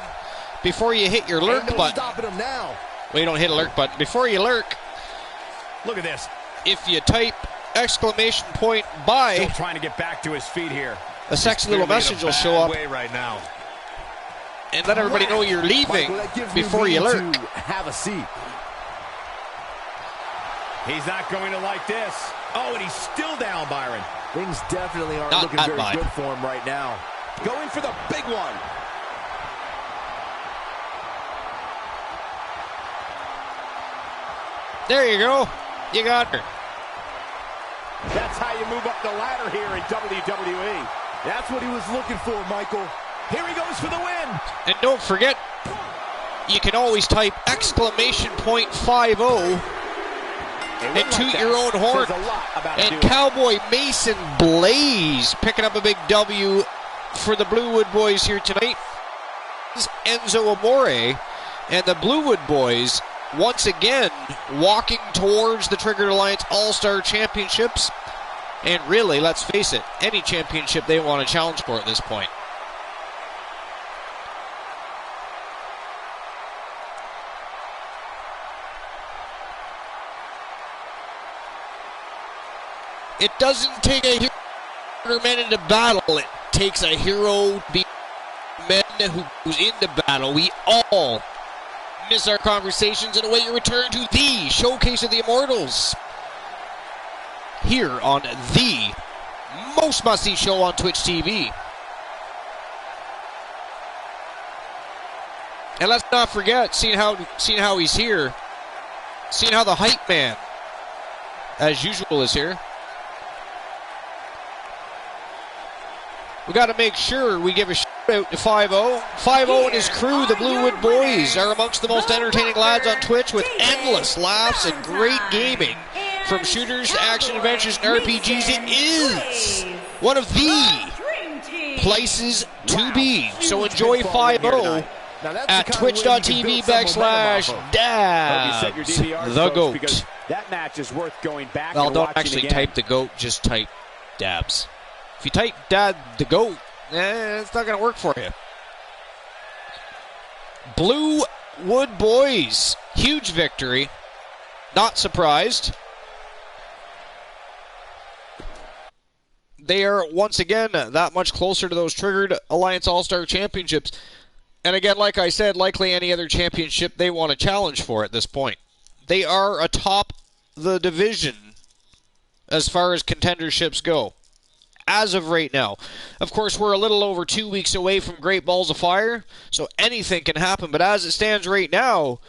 before you hit your lurk button. Stopping him now. Well, you don't hit a lurk button. Before you lurk, look at this. If you type exclamation point buy, still trying to get back to his feet here. A sexy little message will show up right now. And let everybody know you're leaving before you lurk. Have a seat. He's not going to like this. Oh, and he's still down, Byron. Things definitely aren't looking very good for him right now. Going for the big one. There you go. You got her. That's how you move up the ladder here in WWE. That's what he was looking for, Michael. Here he goes for the win. And don't forget, you can always type exclamation point 5-0 and toot your own horn. And Cowboy Mason Blaze picking up a big W for the Bluewood boys here tonight. Enzo Amore and the Bluewood boys once again walking towards the Triggered Alliance All-Star Championships. And really, let's face it, any championship they want to challenge for at this point. It doesn't take a hero to men into battle. It takes a hero to be men who's into battle. We all miss our conversations and await your return to the Showcase of the Immortals. Here on the most must-see show on Twitch TV. And let's not forget, seeing how he's here, seeing how the hype man, as usual, is here. We got to make sure we give a out to 5-0. 5-0 and his crew, the Bluewood Boys, are amongst the most entertaining lads on Twitch with endless laughs and great gaming. From shooters to action adventures and RPGs, it is one of the places to be. So enjoy 5-0 at twitch.tv/Dabs the GOAT. That match is worth going back well, and don't watching actually again. type the GOAT, just type Dabs. If you type the GOAT, it's not going to work for you. Bluewood Boys, huge victory. Not surprised. They are, once again, that much closer to those triggered Alliance All-Star Championships. And again, like I said, likely any other championship they want to challenge for at this point. They are atop the division as far as contenderships go, as of right now. Of course, we're a little over 2 weeks away from Great Balls of Fire, so anything can happen. But as it stands right now,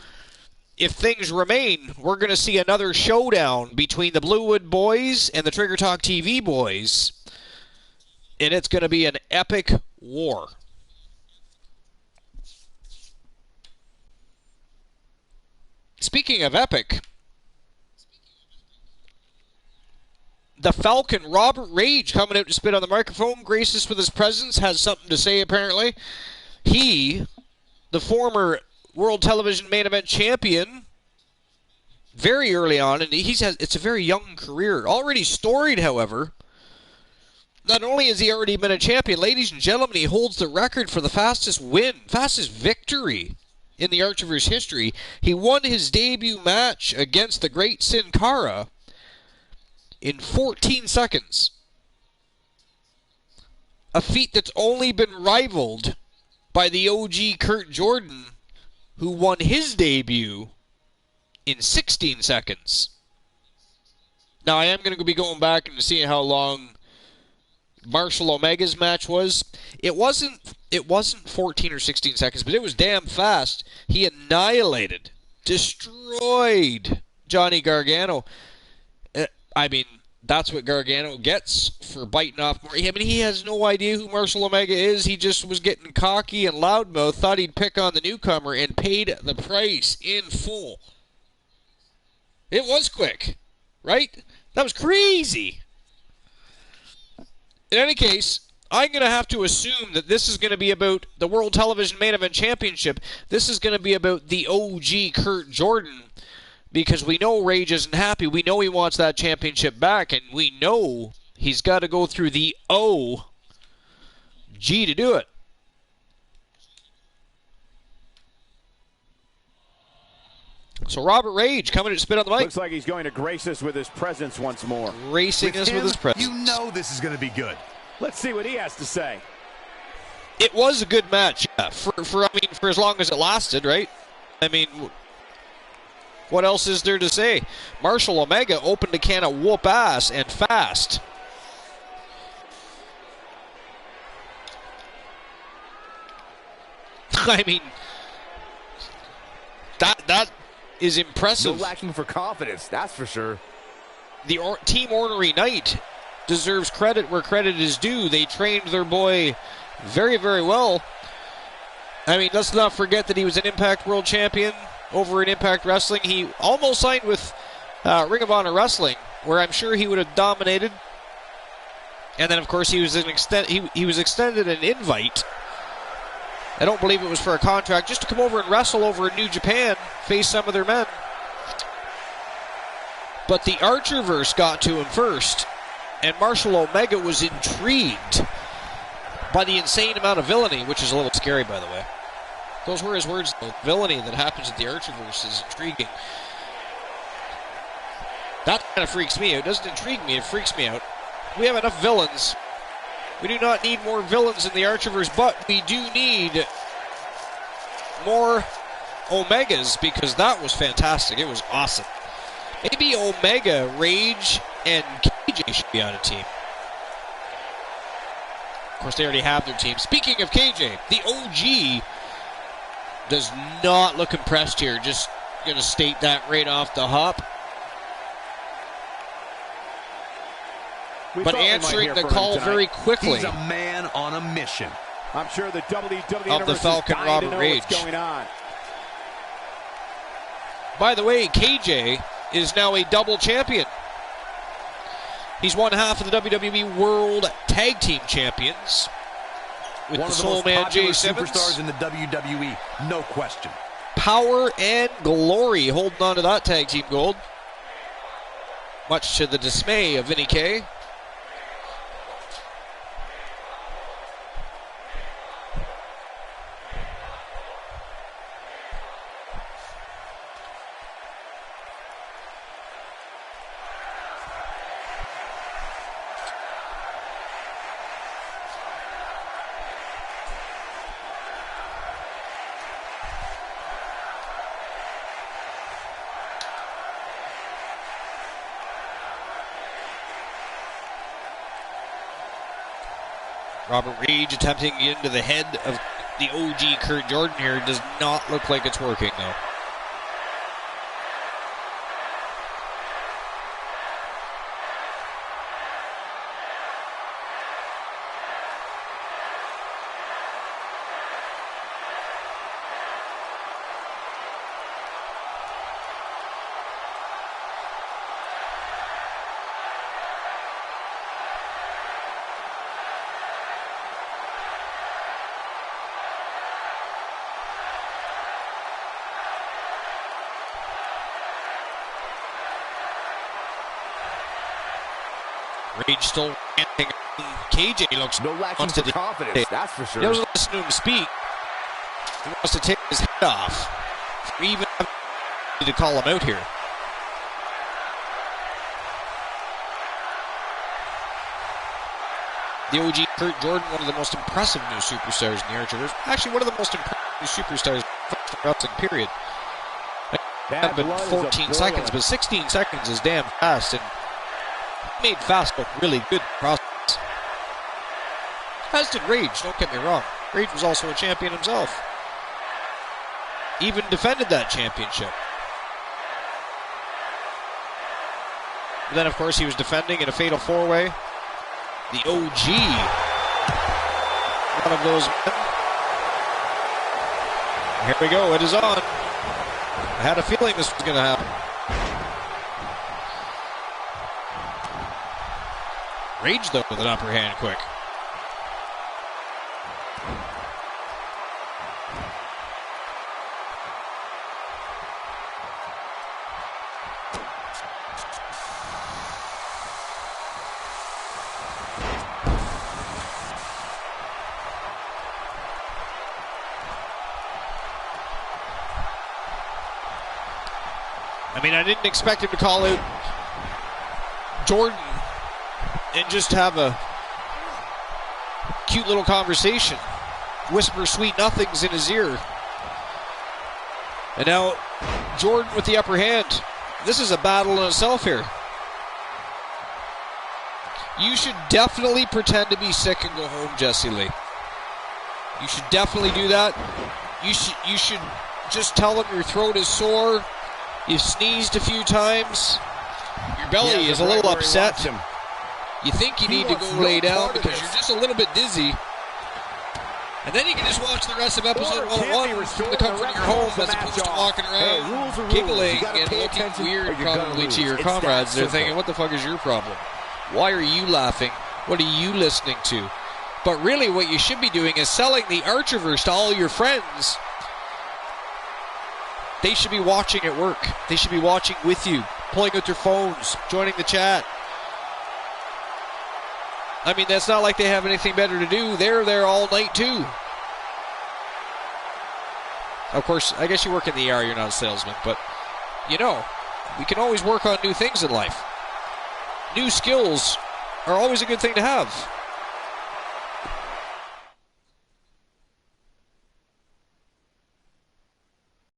if things remain, we're going to see another showdown between the Bluewood Boys and the Trigger Talk TV Boys. And it's going to be an epic war. Speaking of epic, the Falcon, Robert Rage, coming out to spit on the microphone, grace us with his presence, has something to say apparently. He, the former World Television Main Event Champion, very early on, and it's a very young career. Already storied, however. Not only has he already been a champion, ladies and gentlemen, he holds the record for the fastest victory in the Archerverse history. He won his debut match against the Great Sin Cara in 14 seconds. A feat that's only been rivaled by the OG Kurt Jordan, who won his debut in 16 seconds. Now, I am going to be going back and seeing how long Marshall Omega's match was. It wasn't 14 or 16 seconds, but it was damn fast. He annihilated, destroyed Johnny Gargano. I mean, that's what Gargano gets for biting off more. I mean, he has no idea who Marshall Omega is. He just was getting cocky and loudmouth, thought he'd pick on the newcomer, and paid the price in full. It was quick, right? That was crazy. In any case, I'm going to have to assume that this is going to be about the World Television Main Event Championship. This is going to be about the OG Kurt Jordan, because we know Rage isn't happy. We know he wants that championship back, and we know he's got to go through the OG to do it. So Robert Rage coming to spit on the mic. Looks like he's going to grace us with his presence once more. Gracing us with his presence. You know this is going to be good. Let's see what he has to say. It was a good match, yeah, for as long as it lasted, right? I mean, what else is there to say? Marshall Omega opened a can of whoop ass and fast. I mean, that is impressive. No lacking for confidence, that's for sure. The Team Ornery Knight deserves credit where credit is due. They trained their boy very, very well. I mean, let's not forget that he was an Impact World Champion over in Impact Wrestling. He almost signed with Ring of Honor Wrestling, where I'm sure he would have dominated. And then, of course, he was extended an invite. I don't believe it was for a contract, just to come over and wrestle over in New Japan, face some of their men. But the Archerverse got to him first, and Marshall Omega was intrigued by the insane amount of villainy, which is a little scary, by the way. Those were his words, though. Villainy that happens at the Archerverse is intriguing. That kind of freaks me out. It doesn't intrigue me, it freaks me out. We have enough villains. We do not need more villains in the Archerverse, but we do need more Omegas, because that was fantastic. It was awesome. Maybe Omega, Rage, and KJ should be on a team. Of course, they already have their team. Speaking of KJ, the OG does not look impressed here. Just going to state that right off the hop. But answering the call very quickly. He's a man on a mission. I'm sure the WWE of the Falcon, Robert Rage. What's going on. By the way, KJ is now a double champion. He's won half of the WWE World Tag Team Champions with one the of the Soul most Man popular Jay Simmons. superstars in the WWE, no question. Power and Glory holding on to that tag team gold, much to the dismay of Vinny K. Robert Rage attempting to get into the head of the OG Kurt Jordan here. Does not look like it's working, though. Rage still ranting. KJ looks no lacking for confidence, that's for sure. He doesn't listen to him speak. He wants to take his head off. We even have to call him out here. The OG Kurt Jordan, one of the most impressive new superstars in the Archers. Actually, one of the most impressive new superstars in the wrestling period. It been 14 seconds, but 16 seconds is damn fast, and made fast look really good process. As did Rage, don't get me wrong. Rage was also a champion himself. Even defended that championship. But then, of course, he was defending in a fatal four-way. The OG. One of those men. Here we go, it is on. I had a feeling this was going to happen. Rage, though, with an upper hand quick. I mean, I didn't expect him to call out Jordan and just have a cute little conversation. Whisper sweet nothings in his ear. And now Jordan with the upper hand. This is a battle in itself here. You should definitely pretend to be sick and go home, Jesse Lee. You should definitely do that. You should just tell him your throat is sore. You've sneezed a few times. Your belly is a little upset. You think you need to go lay down because you're just a little bit dizzy. And then you can just watch the rest of episode 101 from the comfort of your home as opposed to walking around giggling and looking weird probably to your comrades. They're thinking, what the fuck is your problem? Why are you laughing? What are you listening to? But really what you should be doing is selling the Archerverse to all your friends. They should be watching at work. They should be watching with you, pulling out their phones, joining the chat. I mean, that's not like they have anything better to do. They're there all night, too. Of course, I guess you work in the ER, you're not a salesman, but, you know, we can always work on new things in life. New skills are always a good thing to have.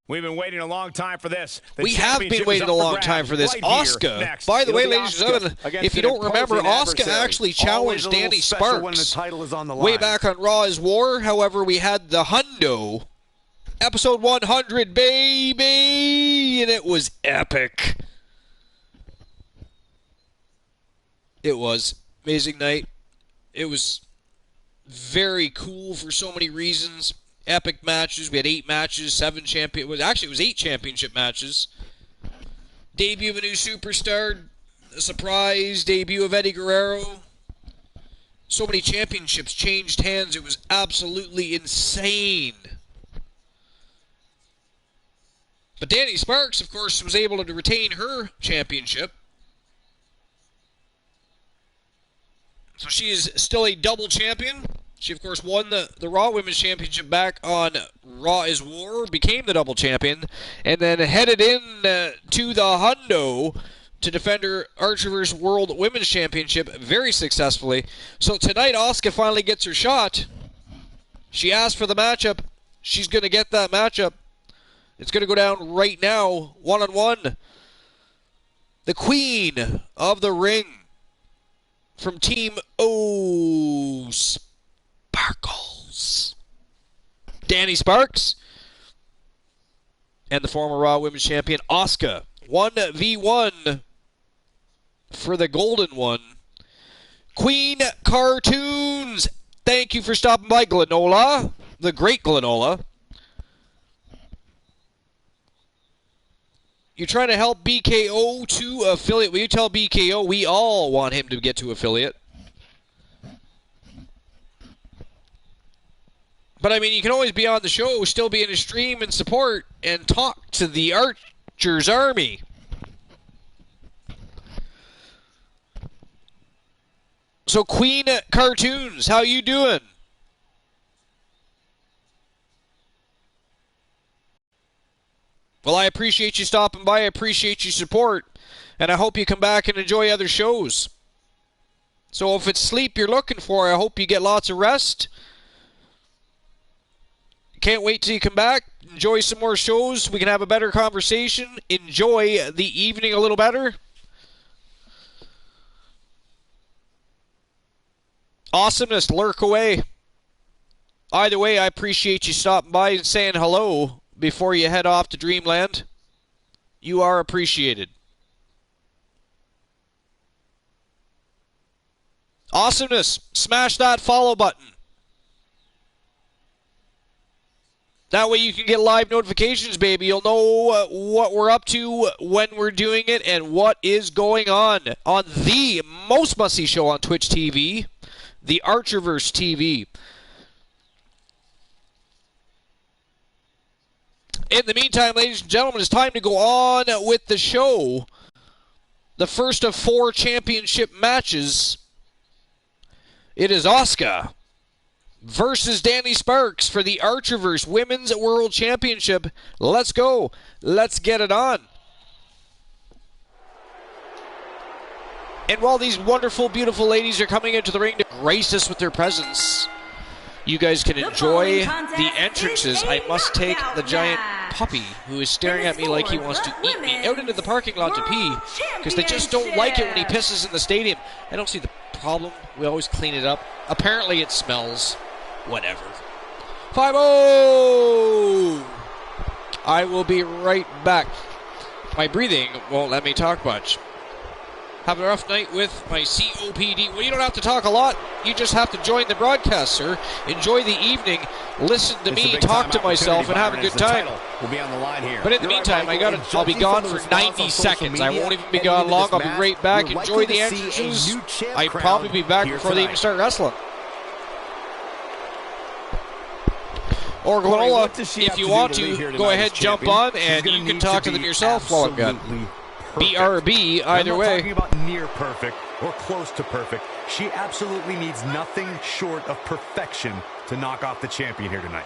We've been waiting a long time for this. We have been waiting a long time for this. Asuka, by the way, ladies and gentlemen, if you don't remember, Asuka actually challenged Danny Sparks way back on Raw is War. However, we had the Hundo, episode 100, baby, and it was epic. It was amazing night. It was very cool for so many reasons. Epic matches. We had 8 matches, 7 champion. Actually, it was 8 championship matches. Debut of a new superstar. A surprise debut of Eddie Guerrero. So many championships changed hands. It was absolutely insane. But Danny Sparks, of course, was able to retain her championship. So she is still a double champion. She, of course, won the Raw Women's Championship back on Raw is War, became the double champion, and then headed in to the Hundo to defend her Archerverse World Women's Championship very successfully. So tonight, Asuka finally gets her shot. She asked for the matchup. She's going to get that matchup. It's going to go down right now, one-on-one. The Queen of the Ring from Team O Sparkles. Danny Sparks and the former Raw Women's Champion, Asuka. 1v1 for the golden one. Queen Cartoons, thank you for stopping by, Glenola, the great Glenola. You're trying to help BKO to affiliate. Will you tell BKO we all want him to get to affiliate? But, I mean, you can always be on the show, still be in a stream and support, and talk to the Archer's Army. So, Queen Cartoons, how you doing? Well, I appreciate you stopping by. I appreciate your support. And I hope you come back and enjoy other shows. So if it's sleep you're looking for, I hope you get lots of rest. Can't wait till you come back. Enjoy some more shows. We can have a better conversation. Enjoy the evening a little better. Awesomeness, lurk away. Either way, I appreciate you stopping by and saying hello before you head off to Dreamland. You are appreciated. Awesomeness, smash that follow button. That way you can get live notifications, baby. You'll know what we're up to, when we're doing it, and what is going on the most must-see show on Twitch TV, the Archerverse TV. In the meantime, ladies and gentlemen, it's time to go on with the show. The first of 4 championship matches. It is Asuka versus Danny Sparks for the Archerverse Women's World Championship. Let's go. Let's get it on. And while these wonderful, beautiful ladies are coming into the ring to grace us with their presence, you guys can enjoy the entrances. I must take the giant puppy who is staring at me like he wants to eat me out into the parking lot to pee, because they just don't like it when he pisses in the stadium. I don't see the problem. We always clean it up. Apparently it smells. Whatever. 5-0! I will be right back. My breathing won't let me talk much. Have a rough night with my COPD. Well, you don't have to talk a lot. You just have to join the broadcast, sir. Enjoy the evening. Listen to me talk to myself and have a good time. We'll be on the line here. But in the meantime, I'll be gone for 90 seconds. I won't even be gone long. I'll be right back. Enjoy the entrances. I'll probably be back before they even start wrestling. Or Glenola, if you want to, go ahead, jump on, and you can talk to them yourself while I'm gone. BRB, either way. I'm not talking about near perfect or close to perfect. She absolutely needs nothing short of perfection to knock off the champion here tonight.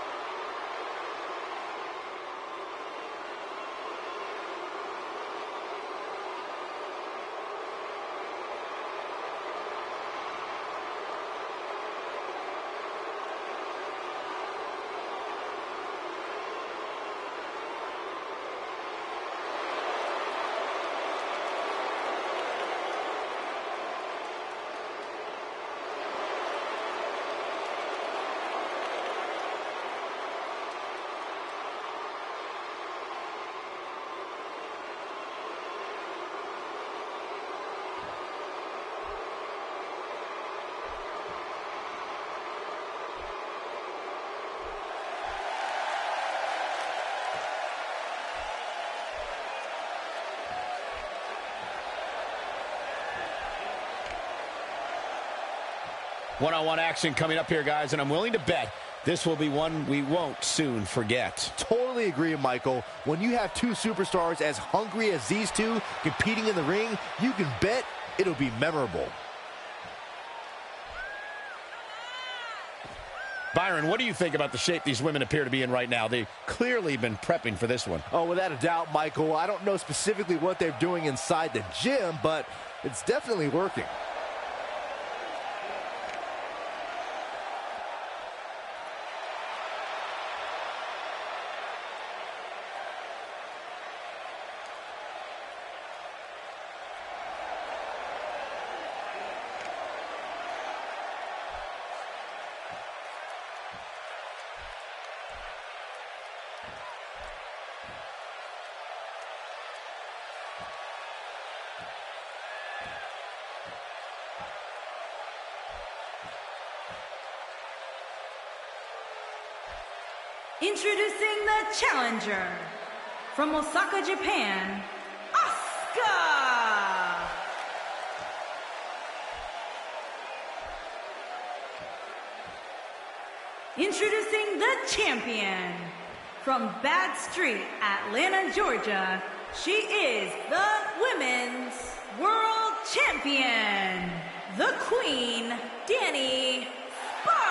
One-on-one action coming up here, guys, and I'm willing to bet this will be one we won't soon forget. Totally agree, Michael. When you have two superstars as hungry as these two competing in the ring, you can bet it'll be memorable. Byron, what do you think about the shape these women appear to be in right now? They've clearly been prepping for this one. Oh, without a doubt, Michael. I don't know specifically what they're doing inside the gym, but it's definitely working. Introducing the challenger from Osaka, Japan, Asuka. Introducing the champion from Bad Street, Atlanta, Georgia. She is the Women's World Champion, the Queen, Dani Sparks.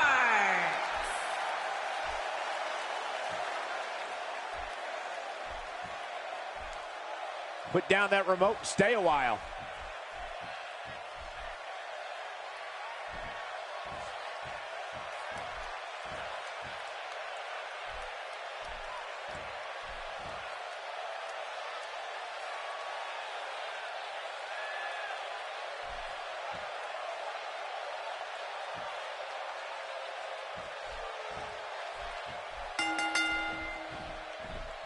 Put down that remote, stay a while.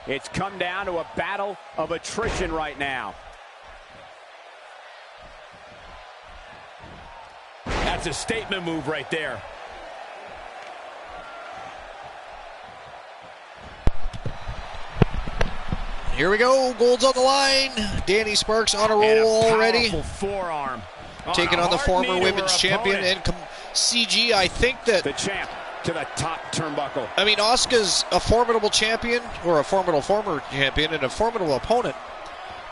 It's come down to a battle of attrition right now. That's a statement move right there. Here we go. Gold's on the line. Dani Sparks on a roll already. Forearm. Taking on the former women's champion and CG. I think that the champ to the top turnbuckle. I mean, Asuka's a formidable champion, or a formidable former champion, and a formidable opponent.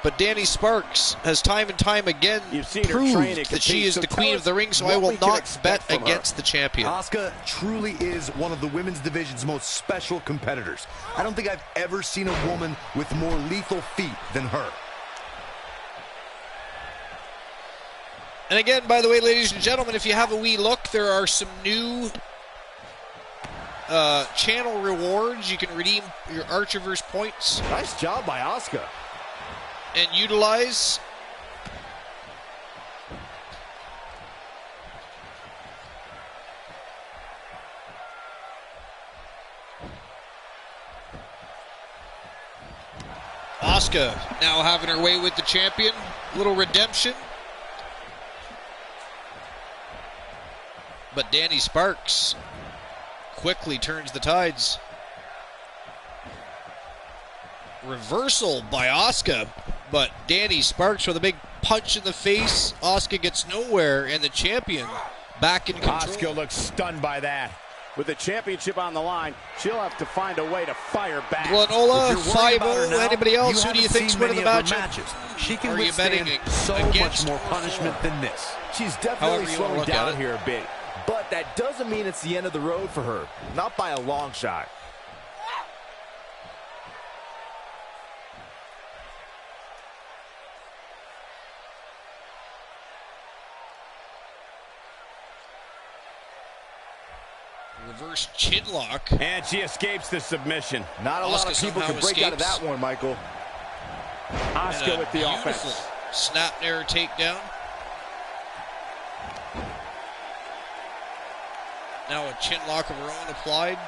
But Dani Sparks has time and time again proved that she is the queen of the ring, so I will not bet against the champion. Asuka truly is one of the women's division's most special competitors. I don't think I've ever seen a woman with more lethal feet than her. And again, by the way, ladies and gentlemen, if you have a wee look, there are some new channel rewards. You can redeem your Archiverse points. Nice job by Asuka. And utilize. Asuka now having her way with the champion. Little redemption. But Dani Sparks quickly turns the tides. Reversal by Asuka, but Dani Sparks with a big punch in the face. Asuka gets nowhere, and the champion back in control. Asuka looks stunned by that. With the championship on the line, she'll have to find a way to fire back. Glenola, 5-0. Anybody else? Who do you think's winning the matches? She can withstand so much more punishment than this. She's definitely slowing down here a bit, but that doesn't mean it's the end of the road for her. Not by a long shot. Reverse chin lock. And she escapes the submission. Not a lot of people can break out of that one, Michael. Asuka with the offense. Snap nair takedown. Now a chin lock of her own applied.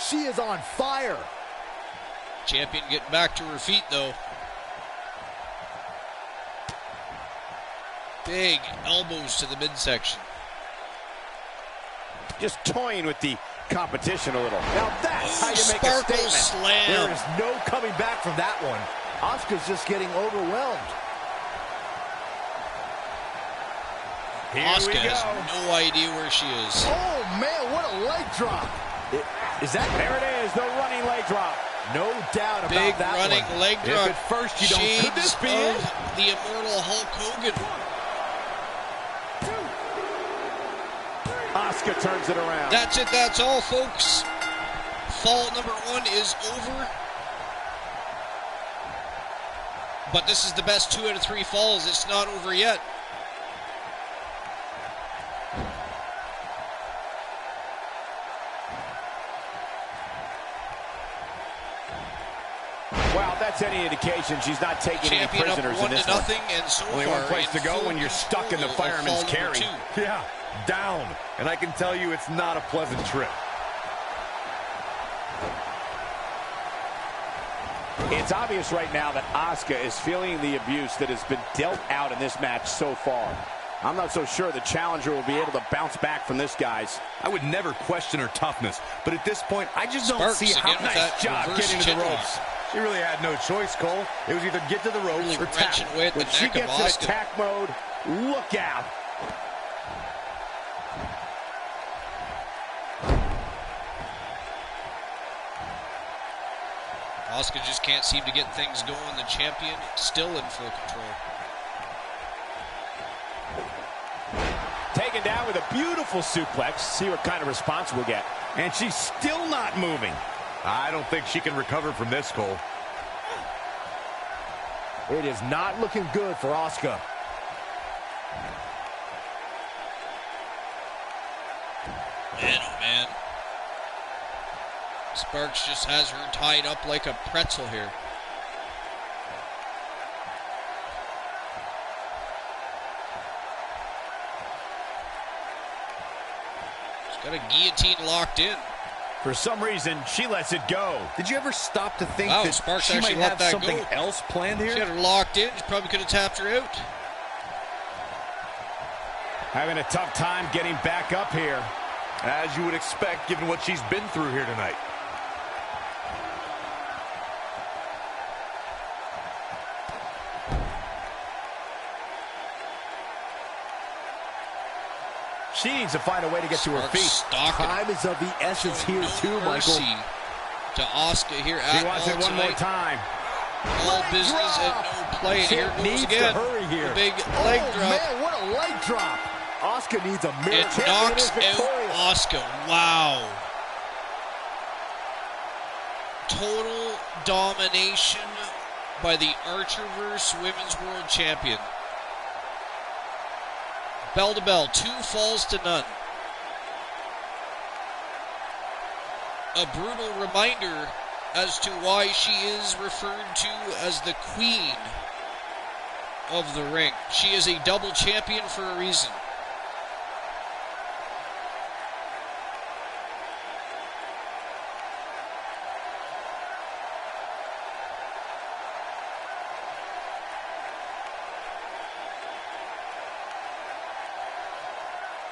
She is on fire. Champion getting back to her feet, though. Big elbows to the midsection. Just toying with the competition a little. Now that's how you make a statement. Slam. There is no coming back from that one. Asuka's just getting overwhelmed. Asuka has no idea where she is. Oh, man, what a leg drop. There it is, the running leg drop. No doubt about Big that running one. leg drop. If at first you don't... Shades Could this be of it? the immortal Hulk Hogan. Asuka turns it around. That's it. That's all, folks. Fall number 1 is over. But this is the best 2 out of 3 falls. It's not over yet. Well, that's any indication she's not taking Champion any prisoners up in this 1-0, one. and so Only far one place to go full when you're stuck in the control of fireman's fall number carry. 2. Yeah, down. And I can tell you it's not a pleasant trip. It's obvious right now that Asuka is feeling the abuse that has been dealt out in this match so far. I'm not so sure the challenger will be able to bounce back from this, guys. I would never question her toughness, but at this point, I just don't Sparks see how... again with that Nice job reverse getting to the chin lock. ropes. She really had no choice, Cole. It was either get to the ropes Really or tap. wrenching away at the When she neck of gets in Asuka. attack mode, look out. Asuka just can't seem to get things going. The champion still in full control. Taken down with a beautiful suplex. See what kind of response we'll get. And she's still not moving. I don't think she can recover from this, Cole. It is not looking good for Asuka. Man, oh man. Sparks just has her tied up like a pretzel here. She's got a guillotine locked in. For some reason, she lets it go. Did you ever stop to think Wow, that Sparks she might actually let have that something go. else planned here? She had her locked in. She probably could have tapped her out. Having a tough time getting back up here. As you would expect, given what she's been through here tonight. She needs to find a way to get to her feet. Stalking. Time is of the essence here too, Michael. To Asuka here at She wants it one more time. All business and no play. And here it goes again. Hurry here. The big leg drop. Man, what a leg drop. Asuka needs a miracle. It knocks out Asuka. Wow. Total domination by the Archerverse Women's World Champion. Bell to bell, 2 falls to none. A brutal reminder as to why she is referred to as the Queen of the Ring. She is a double champion for a reason.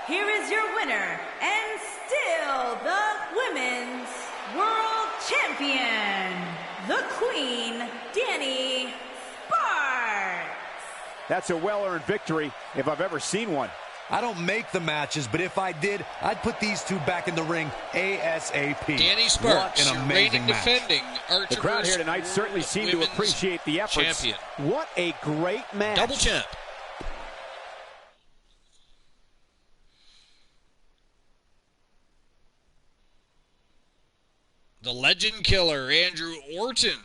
Here is your winner, and still the Women's World Champion, the Queen, Danny Sparks. That's a well-earned victory if I've ever seen one. I don't make the matches, but if I did, I'd put these two back in the ring ASAP. Danny Sparks, what an your amazing reigning match. defending Archerverse The crowd here tonight certainly seemed to Women's appreciate the efforts. Champion. What a great match. Double champ. The legend killer, Andrew Orton,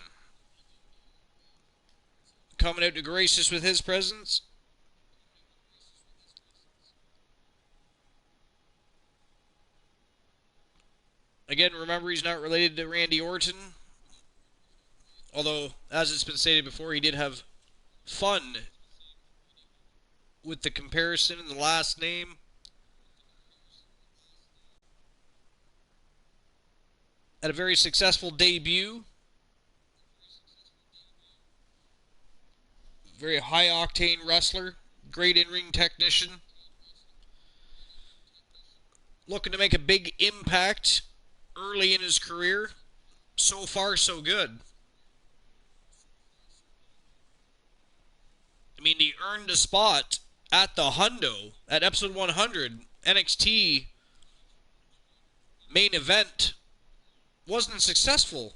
coming out to grace us with his presence. Again, remember, he's not related to Randy Orton. Although, as it's been stated before, he did have fun with the comparison in the last name. Had a very successful debut. Very high-octane wrestler. Great in-ring technician. Looking to make a big impact early in his career. So far, so good. I mean, he earned a spot at the Hundo, at episode 100, NXT main event wasn't successful.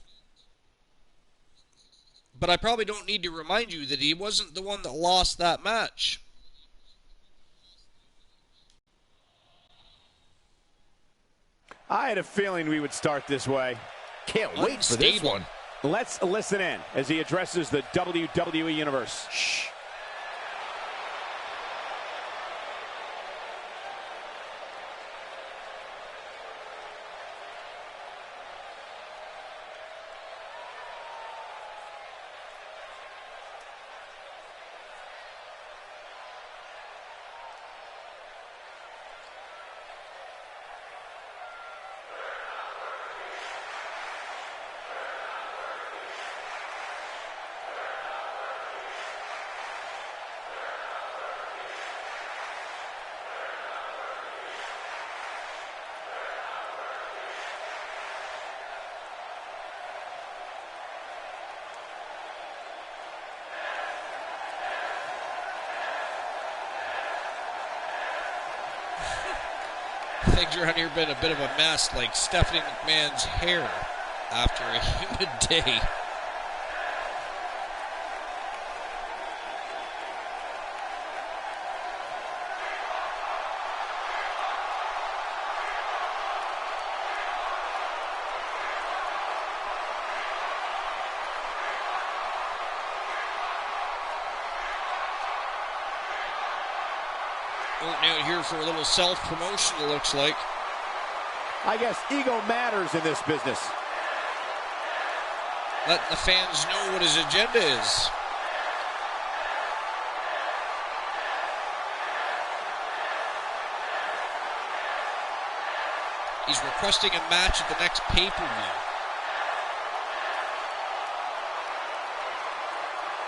But I probably don't need to remind you that he wasn't the one that lost that match. I had a feeling we would start this way. Can't wait for this one. Let's listen in as he addresses the WWE Universe. Shh. Things around here have been a bit of a mess, like Stephanie McMahon's hair after a humid day. Out here for a little self-promotion, it looks like. I guess ego matters in this business. Letting the fans know what his agenda is. He's requesting a match at the next pay-per-view.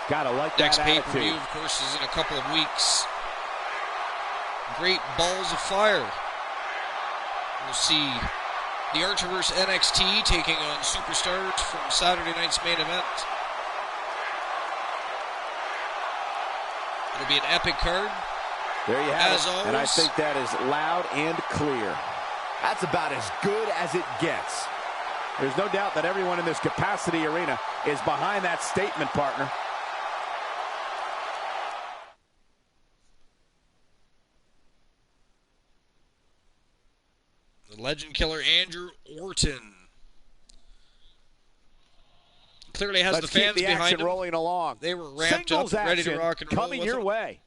Gotta like that attitude. Next pay-per-view, of course, is in a couple of weeks. Great balls of fire. We'll see the Archerverse NXT taking on Superstars from Saturday night's main event. It'll be an epic card. There you have as it. always. And I think that is loud and clear. That's about as good as it gets. There's no doubt that everyone in this capacity arena is behind that statement, partner. Legend killer Andrew Orton clearly has the fans keep the behind action him. rolling along. They were ramped Singles up, ready action to rock and roll coming with your him. way.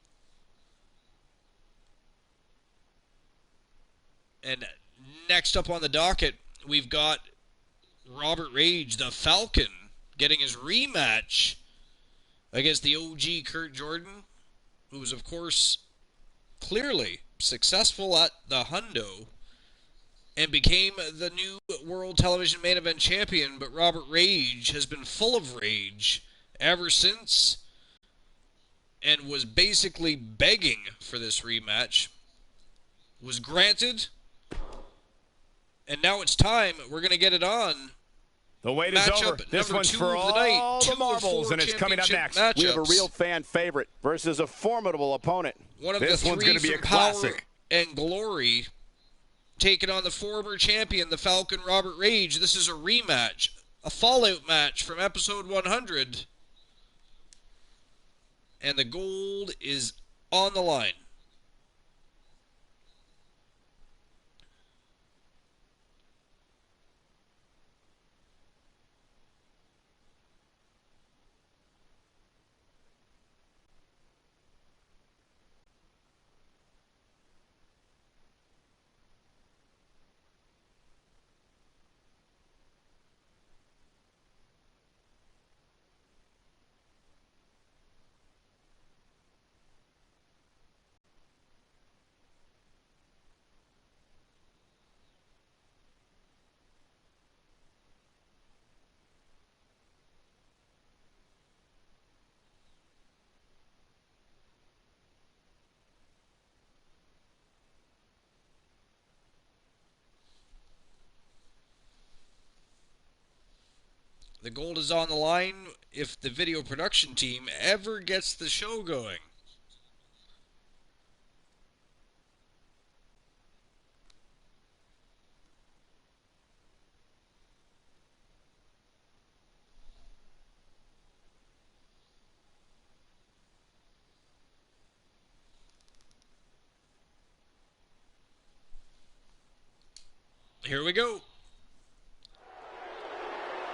And next up on the docket, we've got Robert Rage, the Falcon, getting his rematch against the OG Kurt Jordan, who was, of course, clearly successful at the Hundo and became the new World Television Main Event Champion. But Robert Rage has been full of rage ever since and was basically begging for this rematch. Was granted, and now it's time. We're going to get it on. The wait is over. This one's for all the marbles, and it's coming up next. Matchups. We have a real fan favorite versus a formidable opponent. One of This the one's three gonna be from a classic. Power and Glory taking on the former champion, the Falcon Robert Rage. This is a rematch, a fallout match from episode 100. And the gold is on the line. The gold is on the line if the video production team ever gets the show going. Here we go.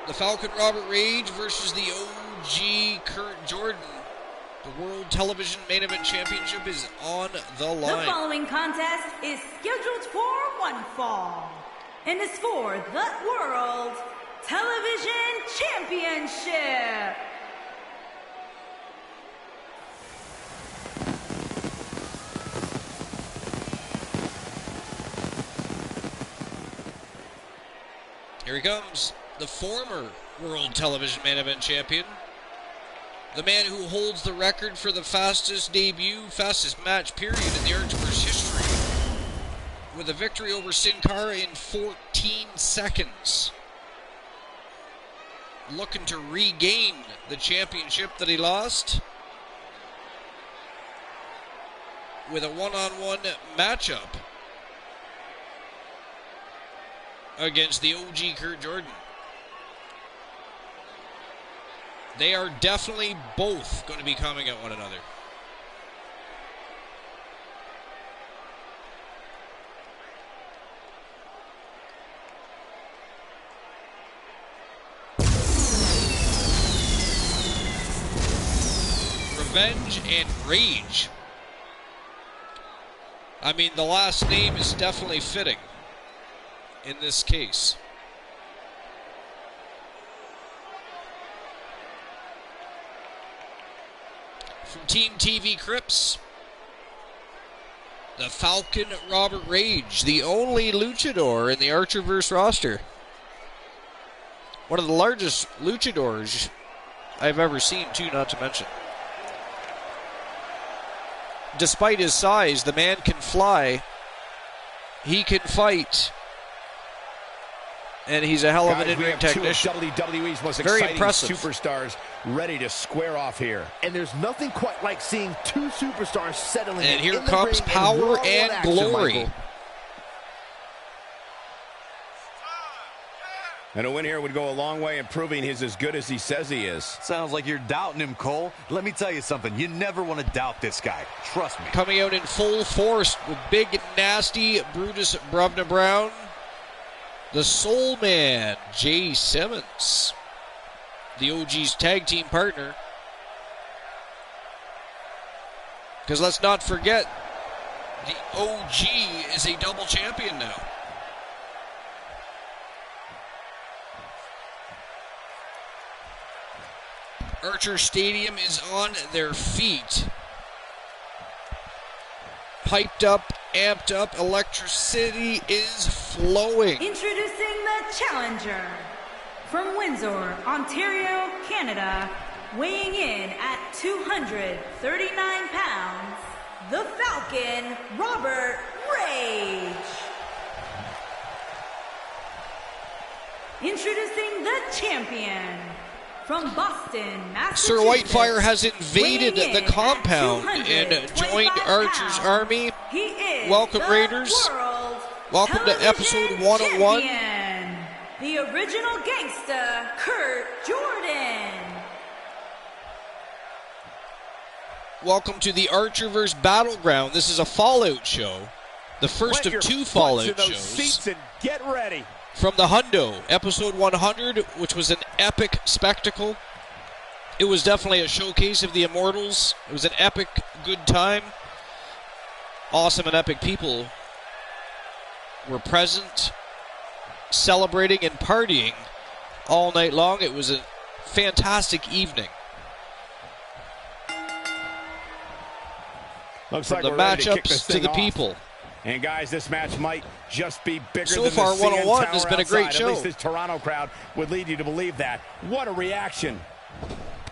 The Falcon Robert Rage versus the OG Kurt Jordan. The World Television Main Event Championship is on the line. The following contest is scheduled for one fall and is for the World Television Championship. Here he comes, the former World Television Main Event Champion. The man who holds the record for the fastest debut, fastest match period in the Archverse history. With a victory over Sin Cara in 14 seconds. Looking to regain the championship that he lost. With a one-on-one matchup against the OG Kurt Jordan. They are definitely both going to be coming at one another. Revenge and Rage. I mean, the last name is definitely fitting in this case. From Team TV Crips, the Falcon Robert Rage, the only luchador in the Archerverse roster. One of the largest luchadors I've ever seen, too, not to mention. Despite his size, the man can fly, he can fight, and he's a hell of an in-ring technician. Two of WWE's most Very exciting impressive superstars ready to square off here. And there's nothing quite like seeing two superstars settling and in here the comes ring power and and glory. Michael. And a win here would go a long way in proving he's as good as he says he is. Sounds like you're doubting him, Cole. Let me tell you something. You never want to doubt this guy. Trust me. Coming out in full force with big, nasty Brutus Bruvna Brown. The Soul Man, Jay Simmons. The OG's tag team partner. Because let's not forget, the OG is a double champion now. Archer Stadium is on their feet. Hyped up, amped up, electricity is flowing. Introducing the challenger from Windsor, Ontario, Canada, weighing in at 239 pounds, the Falcon, Robert Rage. Introducing the champion from Boston, Massachusetts. Sir Whitefire has invaded the compound and joined Archer's army. He is Welcome, Raiders. Welcome to episode 101. Champion, the original gangster, Kurt Jordan. Welcome to the Archerverse Battleground. This is a Fallout show. The first of two Fallout shows. Seats and get ready. From the Hundo, episode 100, which was an epic spectacle. It was definitely a showcase of the Immortals. It was an epic, good time. Awesome and epic people were present, celebrating and partying all night long. It was a fantastic evening. Looks From like the we're ready to kick matchups this to thing the off. people. And guys, this match might just be bigger So than far, the CN 101 Tower has been a great outside. show. At least this Toronto crowd would lead you to believe that. What a reaction.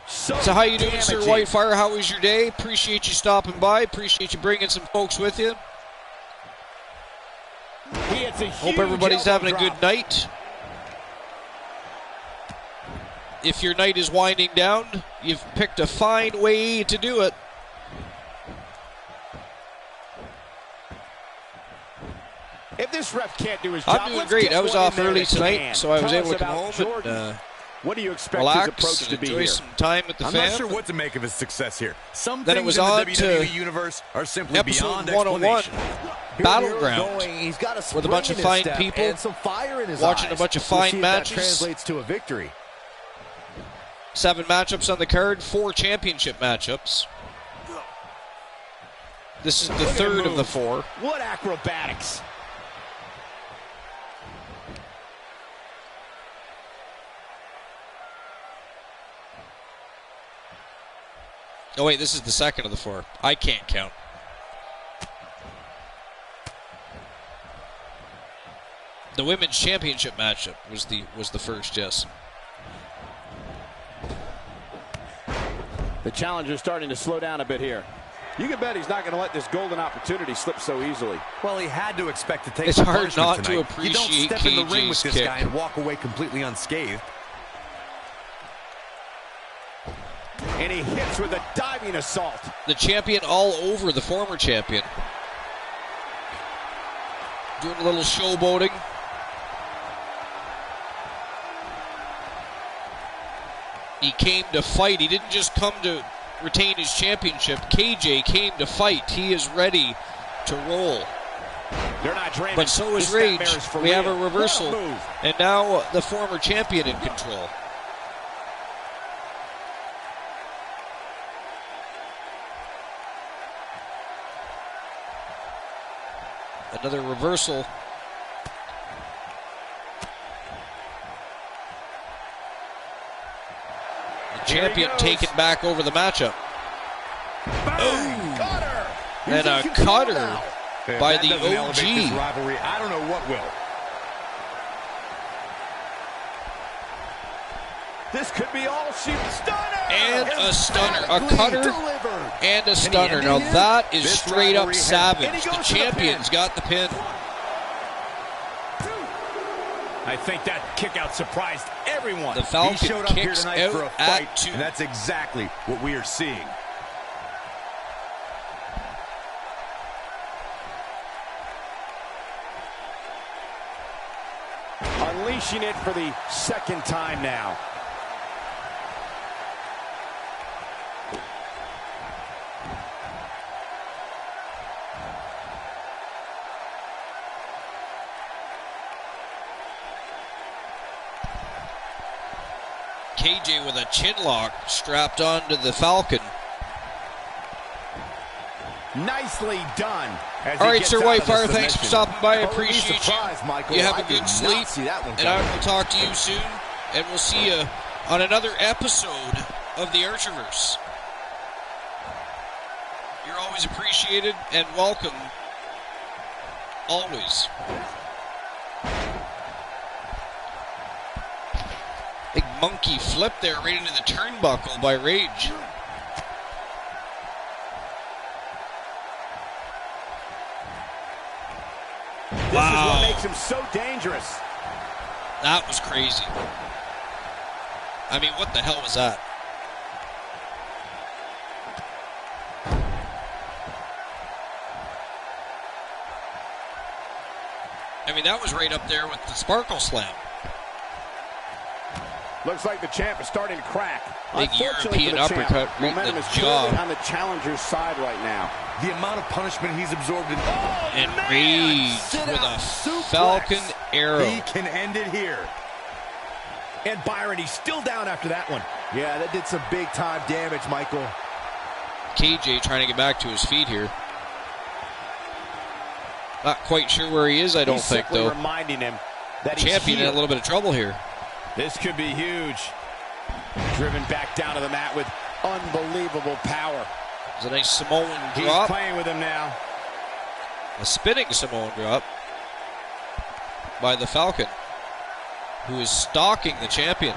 So how you doing, Sir Whitefire? How was your day? Appreciate you stopping by. Appreciate you bringing some folks with you. Hope everybody's having a good night. If your night is winding down, you've picked a fine way to do it. If this ref can't do his job, I'm doing great. I was off early tonight, so I was able to come home and what do you expect relax his approach and to be enjoy here? some time with the I'm fam. not sure what to make of his success here. Some Then it things was in the on WWE to universe are simply episode beyond 101. explanation. Battleground He's got a with a bunch of fine people and some fire in his watching eyes. a bunch of We'll fine see if matches. that translates to a victory. 7 matchups on the card, 4 championship matchups. This is the third of the 4. What acrobatics! Oh wait, this is the second of the 4. I can't count. The women's championship matchup was the first, yes. The challenger's starting to slow down a bit here. You can bet he's not going to let this golden opportunity slip so easily. Well, he had to expect to take It's some hard not punishment to tonight. appreciate You don't step in the ring with KJ's this kick. guy and walk away completely unscathed. And he hits with a diving assault. The champion all over the former champion. Doing a little showboating. He came to fight. He didn't just come to retain his championship. KJ came to fight. He is ready to roll. They're not dreaming. But so is Rage. We have a reversal. And now the former champion in control. Another reversal. The champion taken back over the matchup. Bang! Cutter! And a cutter by the OG. This rivalry. I don't know what will. This could be all she stunner! And a stunner. A cutter and a stunner. Now that is straight up savage. The champion's got the pin. I think that kick out surprised everyone. The Falcon He showed up here kicks tonight out for a fight, at 2. and that's exactly what we are seeing. Unleashing it for the second time now. KJ with a chin lock strapped onto the Falcon. Nicely done. All right, Sir Whitefire, thanks for stopping by. I appreciate you. Michael. You have I a good did sleep, not see that one and I coming. will talk to you soon, and we'll see you on another episode of the Archerverse. You're always appreciated and welcome, always. Big monkey flip there right into the turnbuckle by Rage. This is what makes him so dangerous. That was crazy. I mean, what the hell was that? I mean, that was right up there with the Sparkle Slam. Looks like the champ is starting to crack. Big Unfortunately European for the champ, uppercut right in momentum the is jaw. clearly on the challenger's side right now. The amount of punishment he's absorbed in. And Rage with a Falcon arrow. He can end it here. And Byron, he's still down after that one. Yeah, that did some big-time damage, Michael. KJ trying to get back to his feet here. Not quite sure where he is, I don't think, though. Reminding him that Champion in a little bit of trouble here. This could be huge. Driven back down to the mat with unbelievable power. It's a nice Samoan He's drop. playing with him now. A spinning Samoan drop by the Falcon, who is stalking the champion.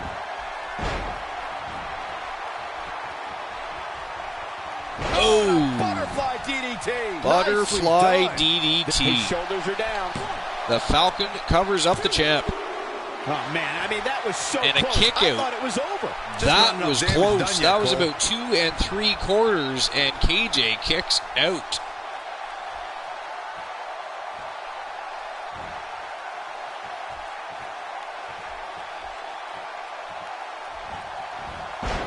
Oh! Butterfly DDT. Butterfly DDT. His shoulders are down. The Falcon covers up the champ. Oh, man, I mean, that was so And a close. kick I out. thought it was over. That was close. That was Cole. about 2 3/4, and KJ kicks out.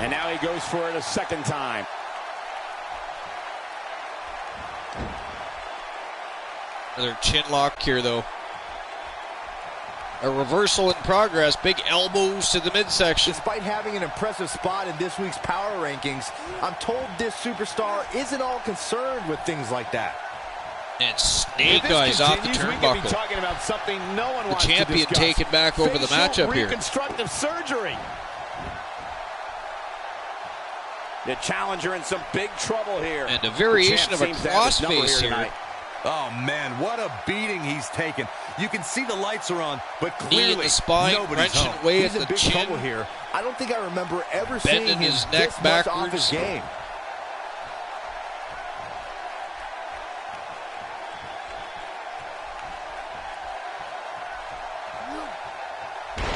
And now he goes for it a second time. Another chin lock here, though. A reversal in progress. Big elbows to the midsection. Despite having an impressive spot in this week's power rankings, I'm told this superstar isn't all concerned with things like that. And snake eyes off the turnbuckle. Talking about something no one the wants champion to discuss. taken back over the matchup here. Reconstructive surgery. The challenger in some big trouble here. And a variation of a crossface here. Oh, man, what a beating he's taken. You can see the lights are on, but Knee clearly in the spine, nobody's wrenching home. away He's at in the big chin. trouble here. I don't think I remember ever Bending seeing his him neck this much off backwards. his game.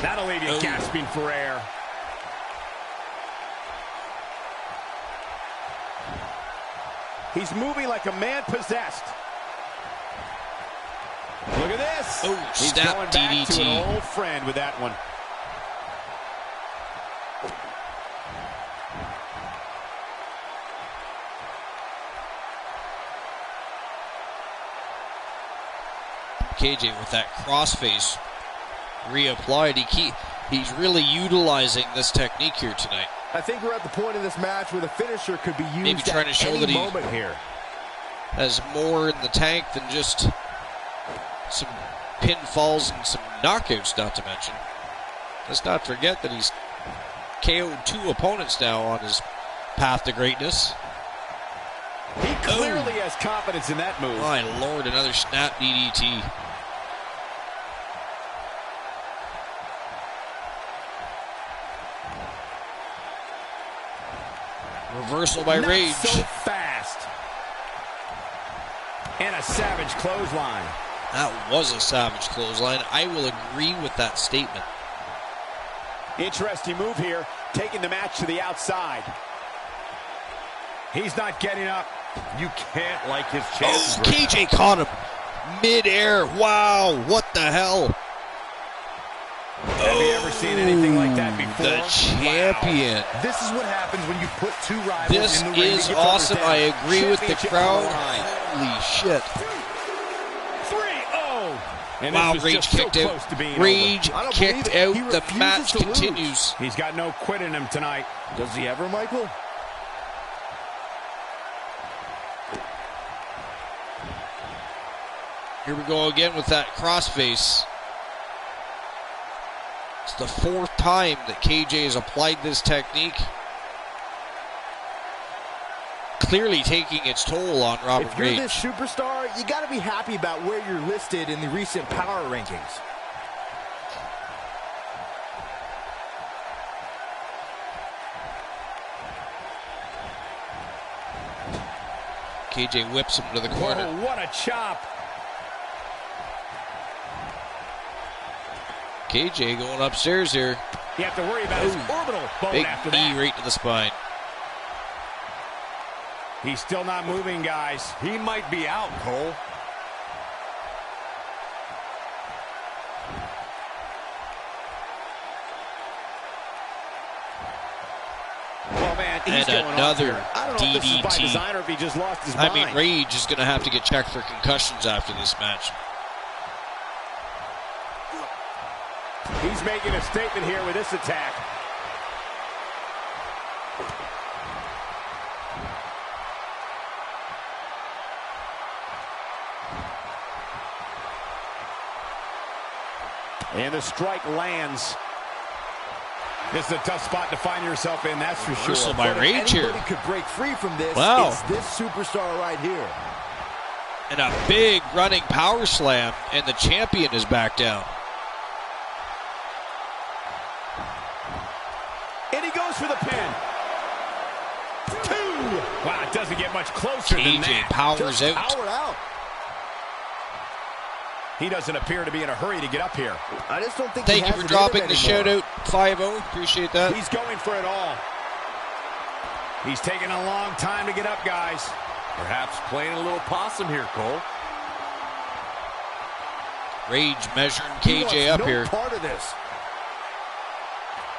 That'll leave you gasping for air. He's moving like a man possessed. Look at this. Oh, He's snap going back DDT. to an old friend with that one. KJ with that crossface reapplied. He's really utilizing this technique here tonight. I think we're at the point in this match where the finisher could be used Maybe trying to show at that any he moment here. has more in the tank than just some pinfalls and some knockouts, not to mention. Let's not forget that he's KO'd 2 opponents now on his path to greatness. He clearly has confidence in that move. My Lord, another snap DDT. Reversal by Rage. So fast. And a savage clothesline. That was a savage clothesline. I will agree with that statement. Interesting move here, taking the match to the outside. He's not getting up. You can't like his chances. Oh, KJ caught him mid-air. Wow, what the hell? Have you ever seen anything like that before? The champion. Wow. This is what happens when you put 2 rivals This in the ring. is awesome. I agree with the crowd. Holy shit. 3-0. And wow, this was Rage just kicked so out. close to being Rage over. kicked out. He The match refuses to lose. continues. He's got no quit in him tonight. Does he ever, Michael? Here we go again with that crossface. It's the 4th time that KJ has applied this technique. Clearly taking its toll on Robert If you're Rage. this superstar, you got to be happy about where you're listed in the recent power rankings. KJ whips him to the corner. Oh, what a chop. KJ going upstairs here. You have to worry about his orbital bone Big after knee that. right to the spine. He's still not moving, guys. He might be out, Cole. Well, man, he's And going another off here. I don't know if this is by DDT. design or if he just lost his I mind. mean, Rage is going to have to get checked for concussions after this match. He's making a statement here with this attack. And the strike lands. This is a tough spot to find yourself in, that's for sure. Reversal by But if Rage here. anybody could break free from this, Wow. it's this superstar right here. And a big running power slam, and the champion is back down. And he goes for the pin. 2. Wow, it doesn't get much closer than KJ that. powers Just out. powered out. He doesn't appear to be in a hurry to get up here. I just don't think Thank he you has for it in him dropping the anymore. shout out 5-0. Appreciate that. He's going for it all. He's taking a long time to get up, guys. Perhaps playing a little possum here, Cole. Rage measuring He KJ wants up no here. part of this.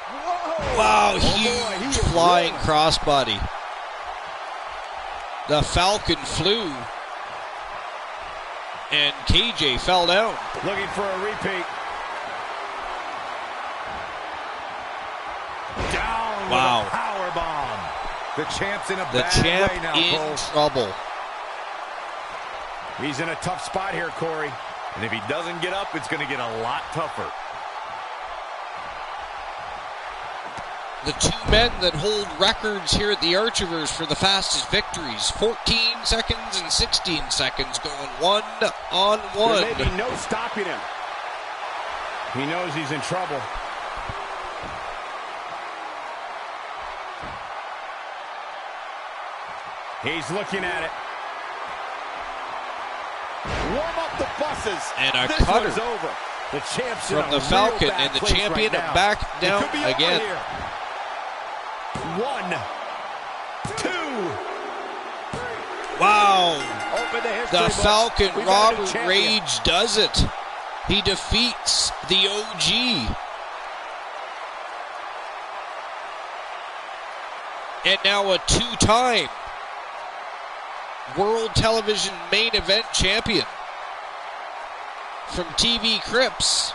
Whoa. Wow, Oh, boy, he huge is flying rolling. crossbody. The Falcon flew. And KJ fell down. Looking for a repeat. Down with a power bomb. The champ's in a bad way now, in trouble. He's in a tough spot here, Corey. And if he doesn't get up, it's going to get a lot tougher. The two men that hold records here at the Archiverse for the fastest victories. 14 seconds and 16 seconds going 1-on-1. There may be no stopping him. He knows he's in trouble. He's looking at it. Warm up the buses. And a this cutter one's over. The champ's from the Falcon, and the champion back down again. Here. 1, 2. Wow. The books. Falcon, Robert Rage, does it. He defeats the OG. And now a two-time World Television Main Event champion from TV Crips.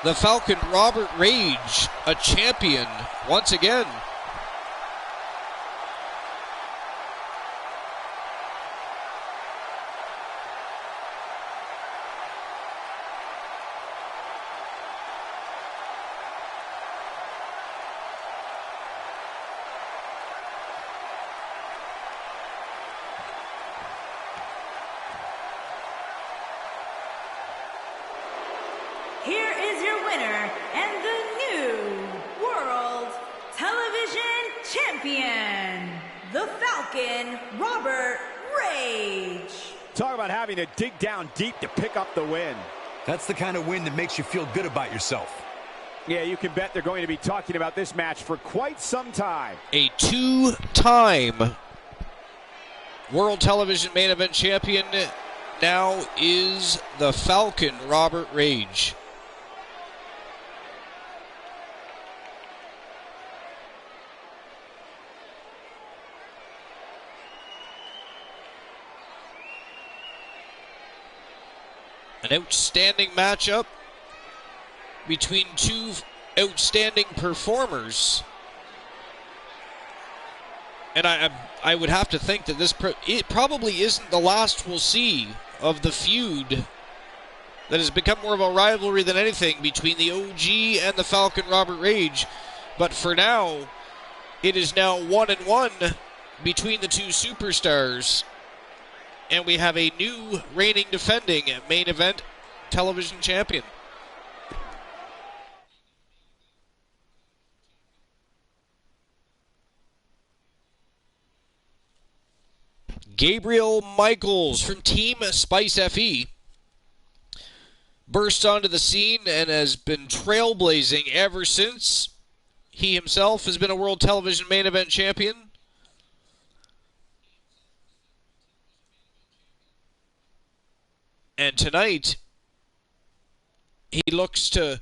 The Falcon, Robert Rage, a champion once again. Here is your winner and the new World Television Champion, the Falcon, Robert Rage. Talk about having to dig down deep to pick up the win. That's the kind of win that makes you feel good about yourself. Yeah, you can bet they're going to be talking about this match for quite some time. A two-time World Television Main Event champion now is the Falcon, Robert Rage. An outstanding matchup between two outstanding performers. And I would have to think that it probably isn't the last we'll see of the feud that has become more of a rivalry than anything between the OG and the Falcon, Robert Rage. But for now, it is now 1-1 between the two superstars. And we have a new reigning defending main event television champion. Gabriel Michaels from Team Spice FE burst onto the scene and has been trailblazing ever since. He himself has been a World Television Main Event champion. And tonight, he looks to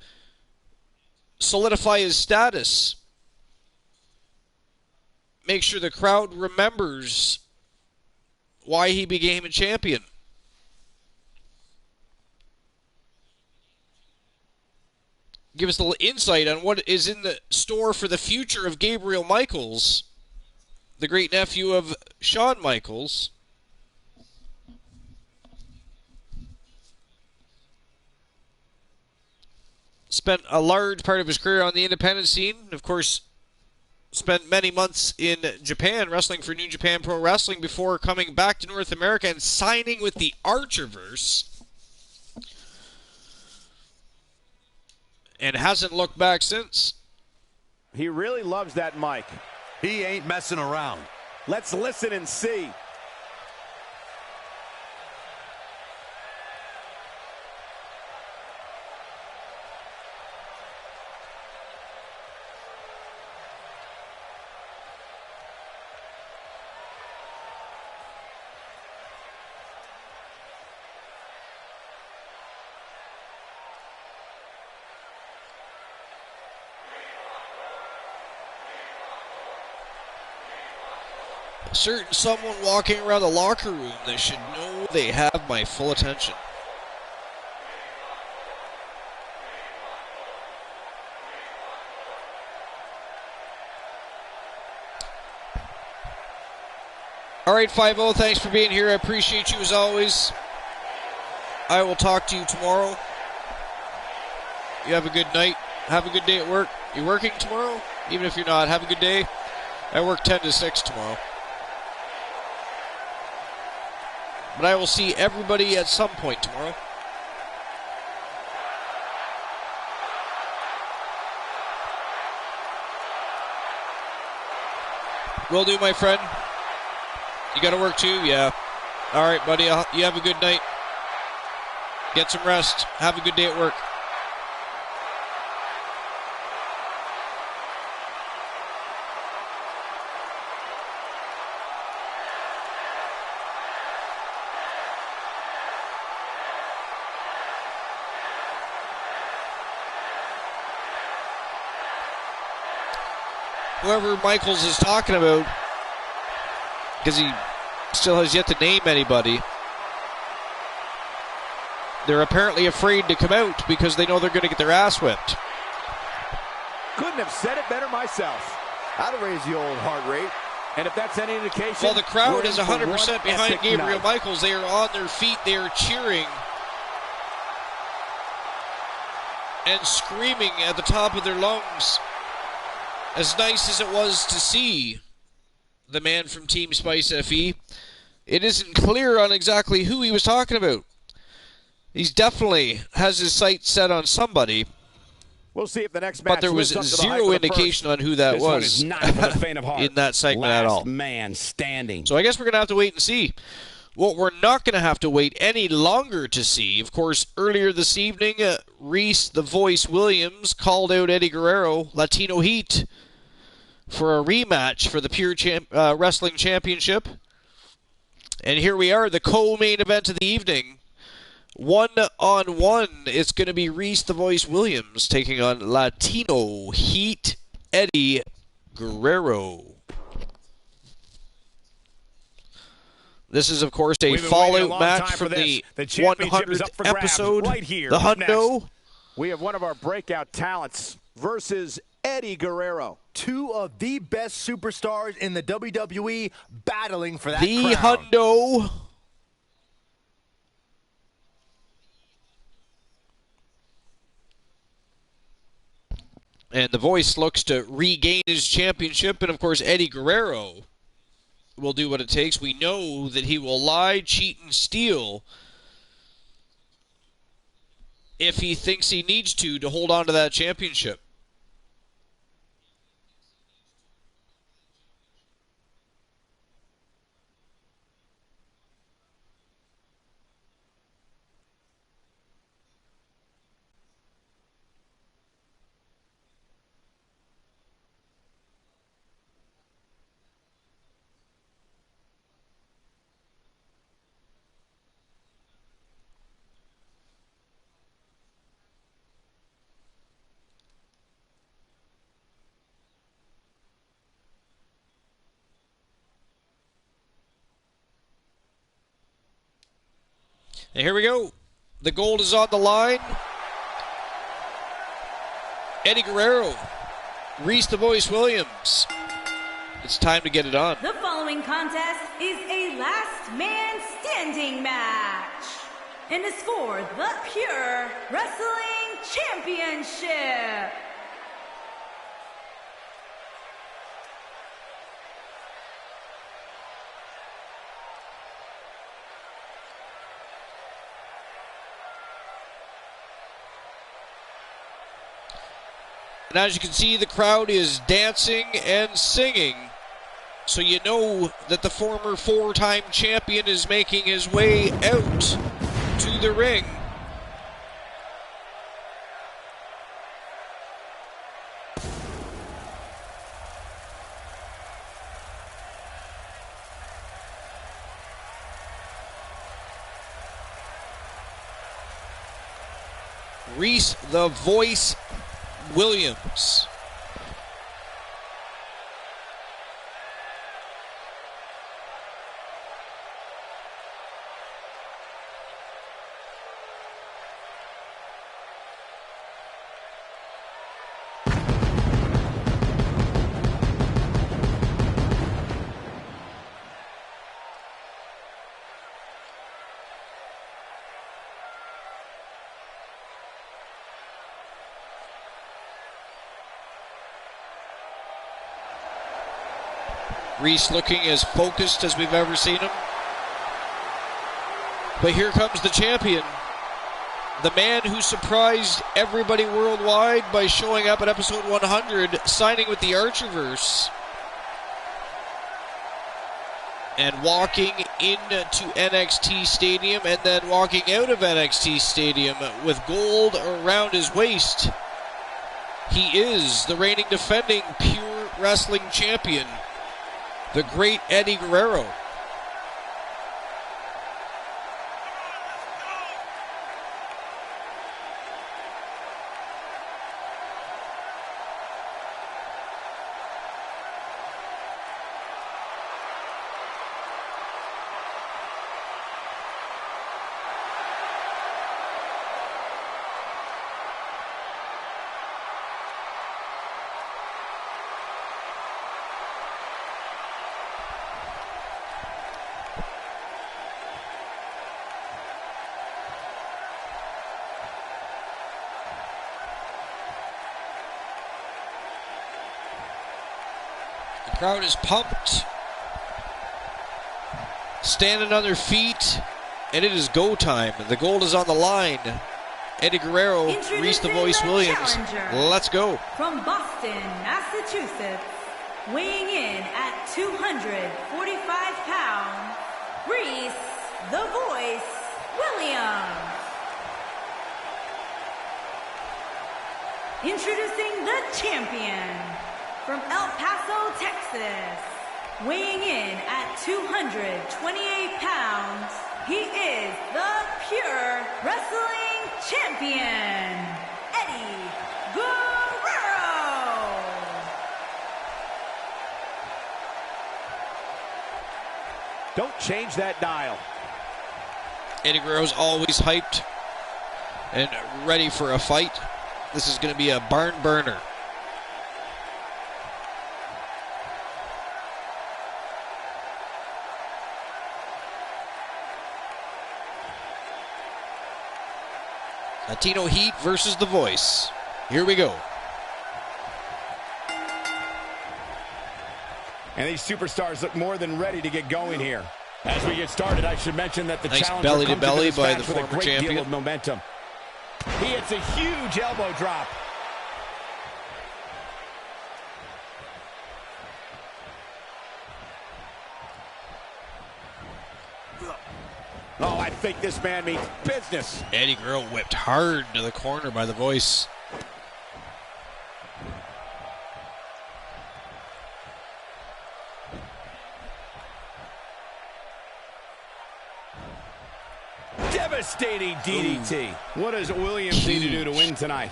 solidify his status. Make sure the crowd remembers why he became a champion. Give us a little insight on what is in the store for the future of Gabriel Michaels, the great nephew of Shawn Michaels. Spent a large part of his career on the independent scene. Of course, spent many months in Japan wrestling for New Japan Pro Wrestling before coming back to North America and signing with the Archiverse. And hasn't looked back since. He really loves that mic. He ain't messing around. Let's listen and see. Certain someone walking around the locker room that should know they have my full attention. All right, 5-0, thanks for being here. I appreciate you as always. I will talk to you tomorrow. You have a good night. Have a good day at work. You working tomorrow? Even if you're not, have a good day. I work 10 to 6 tomorrow. But I will see everybody at some point tomorrow. Will do, my friend. You got to work too? Yeah. All right, buddy. You have a good night. Get some rest. Have a good day at work. Whoever Michaels is talking about, because he still has yet to name anybody, they're apparently afraid to come out because they know they're going to get their ass whipped. Couldn't have said it better myself. That'll raise the old heart rate. And if that's any indication... Well, the crowd is 100% behind Gabriel Michaels. They are on their feet. They are cheering and screaming at the top of their lungs. As nice as it was to see the man from Team Spice FE, it isn't clear on exactly who he was talking about. He's definitely has his sights set on somebody. We'll see if the next match, but there was zero indication on who that was not for the faint of heart. In that segment at all. Last man standing. So I guess we're going to have to wait and see. What we're not going to have to wait any longer to see, of course, earlier this evening, Reese the Voice Williams called out Eddie Guerrero, Latino Heat, for a rematch for the Pure Wrestling Championship. And here we are, the co-main event of the evening. 1-on-1, it's going to be Reese the Voice Williams taking on Latino Heat Eddie Guerrero. This is, of course, a fallout match from the 100th episode, right here, the Hundo. We have one of our breakout talents versus Eddie Guerrero. Two of the best superstars in the WWE battling for that the crown. Hundo. And the Voice looks to regain his championship, and of course Eddie Guerrero will do what it takes. We know that he will lie, cheat, and steal if he thinks he needs to hold on to that championship. And here we go. The gold is on the line. Eddie Guerrero, Reese the Voice Williams. It's time to get it on. The following contest is a last man standing match. And is for the Pure Wrestling Championship. And as you can see, the crowd is dancing and singing. So you know that the former four-time champion is making his way out to the ring. Reese the Voice Williams. Reese looking as focused as we've ever seen him. But here comes the champion. The man who surprised everybody worldwide by showing up at episode 100, signing with the Archerverse, and walking into NXT Stadium and then walking out of NXT Stadium with gold around his waist. He is the reigning defending Pure Wrestling Champion, the great Eddie Guerrero. The crowd is pumped, standing on their feet, and it is go time. The gold is on the line. Eddie Guerrero, Reese the Voice Williams. Let's go. From Boston, Massachusetts, weighing in at 245 pounds, Reese the Voice Williams. Introducing the champion from El Paso, Texas, weighing in at 228 pounds, he is the Pure Wrestling Champion, Eddie Guerrero. Don't change that dial. Eddie Guerrero's always hyped and ready for a fight. This is going to be a barn burner. Latino Heat versus The Voice. Here we go. And these superstars look more than ready to get going here. As we get started, I should mention that the nice challenger belly to comes into belly this by match the with a former great champion. deal of momentum. He hits a huge elbow drop. Oh, I think this man means business. Eddie Guerrero whipped hard to the corner by The Voice. Devastating DDT. What does Williams need to do to win tonight?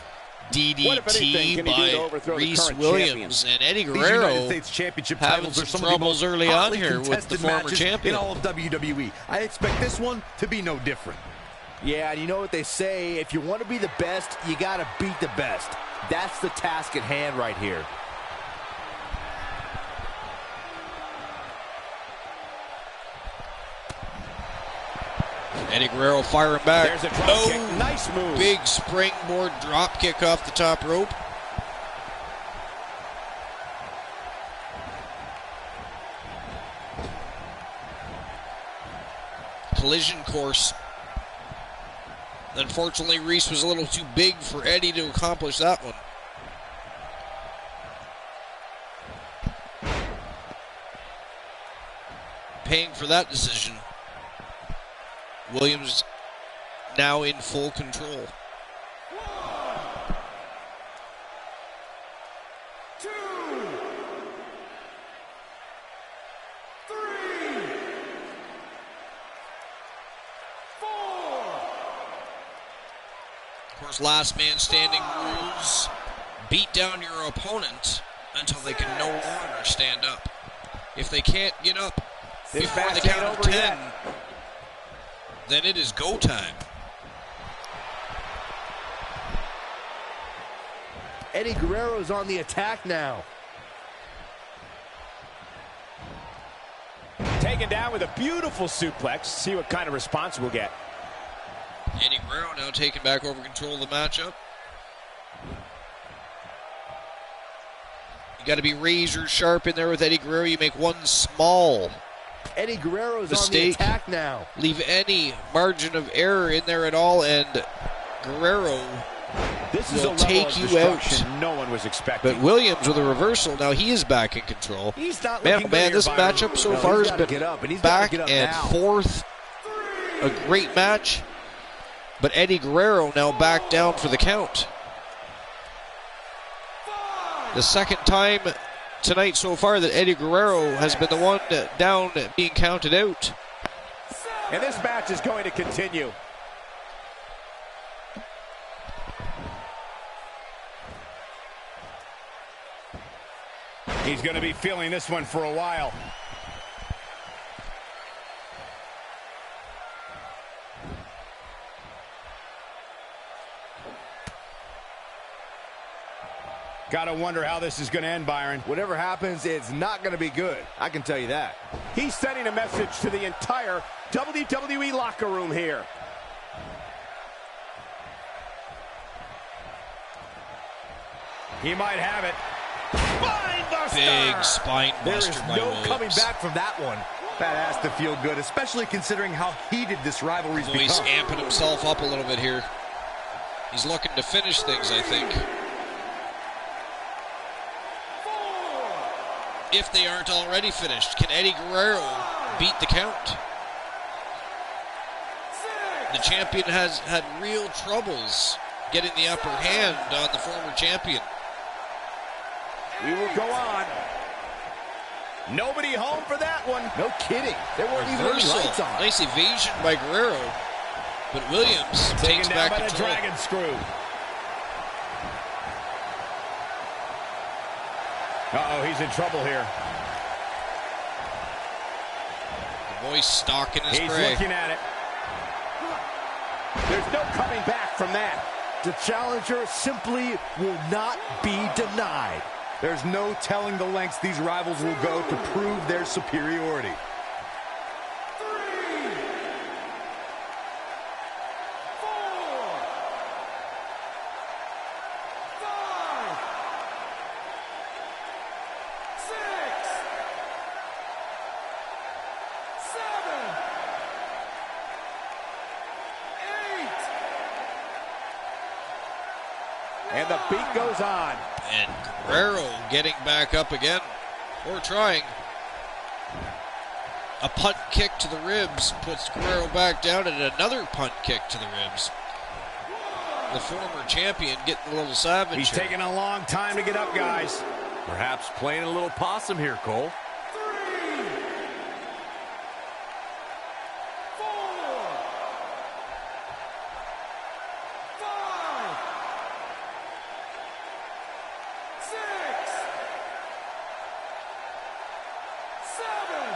DDT by Reese Williams, and Eddie Guerrero United States Championship having titles are some some of the troubles most early on hotly here with the contested former matches champion. in all of WWE. I expect this one to be no different. Yeah, and you know what they say, if you want to be the best, you got to beat the best. That's the task at hand right here. Eddie Guerrero firing back. There's a drop kick. Nice move. Big springboard drop kick off the top rope. Collision course. Unfortunately, Reese was a little too big for Eddie to accomplish that one. Paying for that decision. Williams now in full control. 1, 2, 3, 4. Of course, last man standing rules. Beat down your opponent until they can no longer stand up. If they can't get up before the count of 10, then it is go time. Eddie Guerrero's on the attack now. Taken down with a beautiful suplex. See what kind of response we'll get. Eddie Guerrero now taking back over control of the matchup. You got to be razor sharp in there with Eddie Guerrero. You make one small Eddie Guerrero's mistake, on the attack now. Leave any margin of error in there at all, and Guerrero will take you out. No one was expecting. But Williams with a reversal. Now he is back in control. He's not man, looking this matchup so far has been back and forth. A great match. But Eddie Guerrero now back down for the count. The second time tonight so far that Eddie Guerrero has been the one down being counted out. And this match is going to continue. He's going to be feeling this one for a while. Gotta wonder how this is going to end, Byron. Whatever happens, it's not going to be good. I can tell you that. He's sending a message to the entire WWE locker room here. He might have it. Big spine buster by There is no Williams. coming back from that one. That has to feel good, especially considering how heated this rivalry's become. He's amping himself up a little bit here. He's looking to finish things, I think. If they aren't already finished, can Eddie Guerrero beat the count? The champion has had real troubles getting the upper hand on the former champion. We will go on. Nobody home for that one. No kidding. There weren't even any lights on. Nice evasion by Guerrero, but Williams takes back by the control. dragon screw. Uh-oh, he's in trouble here. The voice stalking his He's prey. looking at it. There's no coming back from that. The challenger simply will not be denied. There's no telling the lengths these rivals will go to prove their superiority. 3, 4, 5, 6, 7, 8. And the beat goes on. And Guerrero getting back up again, or trying. A punt kick to the ribs puts Guerrero back down, and another punt kick to the ribs. The former champion getting a little savage. He's here. taking a long time to get up, guys. Perhaps playing a little possum here, Cole. 3, 4, 5, 6, 7,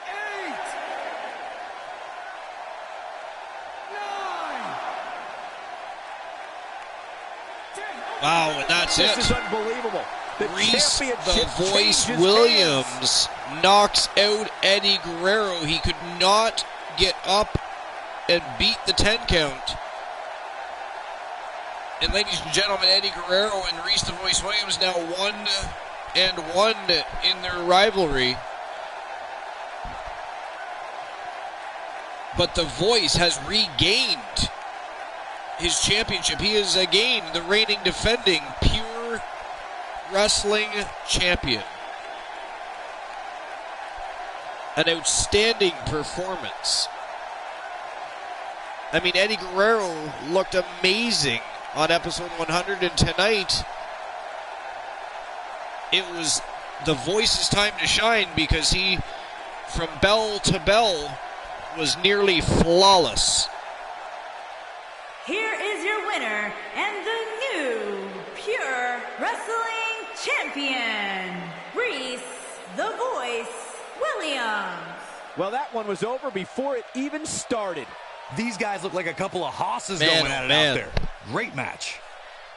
8, 9, 10. Wow, and that's This is it. unbelievable. The Reese championship the Voice changes Williams knocks out Eddie Guerrero. He could not get up and beat the 10 count. And ladies and gentlemen, Eddie Guerrero and Reese the Voice Williams now 1-1 in their rivalry. But the Voice has regained his championship. He is again the reigning defending pure wrestling champion. An outstanding performance. I mean, Eddie Guerrero looked amazing on episode 100, and tonight it was the Voice's time to shine because he, from bell to bell, was nearly flawless. Here is your winner and the new Pure Wrestling Champion, Reese the Voice Williams. Well, that one was over before it even started. These guys look like a couple of hosses Man, going at it man. out there. Great match.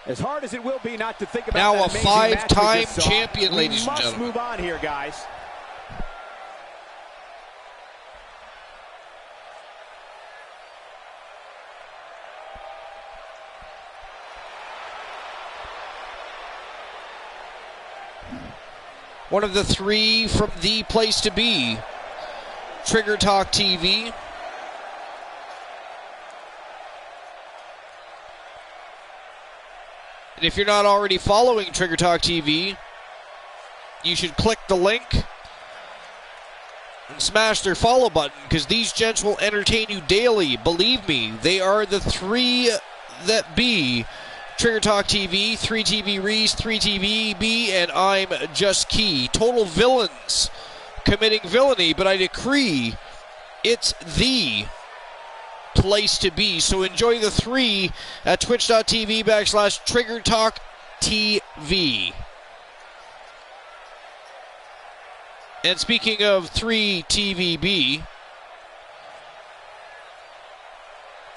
As hard as it will be not to think about Now that a amazing match we five-time just saw, champion, ladies and We must gentlemen. move on here, guys. one of the three from the place to be, Trigger Talk TV. And if you're not already following Trigger Talk TV, you should click the link and smash their follow button, because these gents will entertain you daily. Believe me, they are the three that be. Trigger Talk TV, 3TV Reese, 3TV B, and I'm Just Key. Total villains committing villainy, but I decree it's the place to be. So enjoy the three at twitch.tv/Trigger Talk TV. And speaking of 3TVB,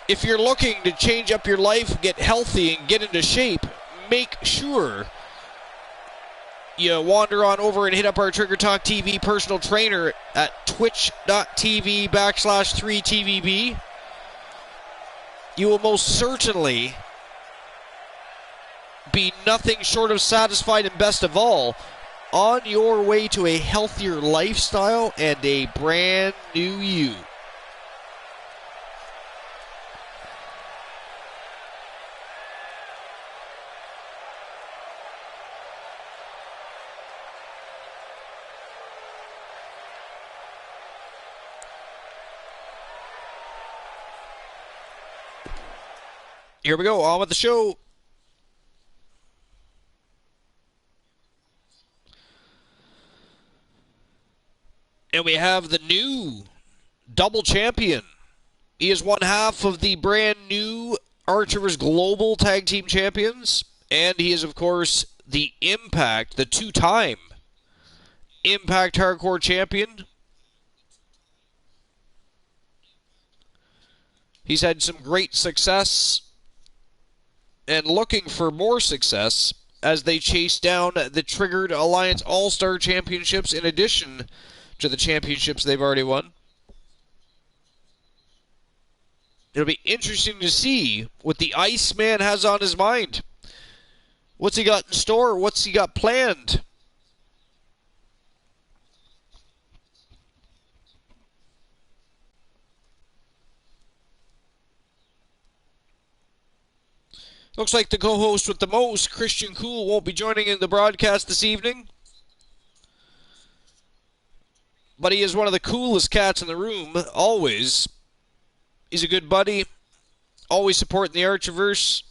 if you're looking to change up your life, get healthy, and get into shape, make sure you wander on over and hit up our Trigger Talk TV personal trainer at twitch.tv/3TVB. You will most certainly be nothing short of satisfied, and best of all, on your way to a healthier lifestyle and a brand new you. Here we go, on with the show. And we have the new double champion. He is one half of the brand new Archerverse Global Tag Team Champions. And he is, of course, the Impact, the two-time Impact Hardcore Champion. He's had some great success and looking for more success as they chase down the Triggered Alliance All-Star Championships in addition to the championships they've already won. It'll be interesting to see what the Iceman has on his mind. What's he got in store? What's he got planned? Looks like the co-host with the most, Christian Cool, won't be joining in the broadcast this evening. But he is one of the coolest cats in the room, always. He's a good buddy, always supporting the Archerverse.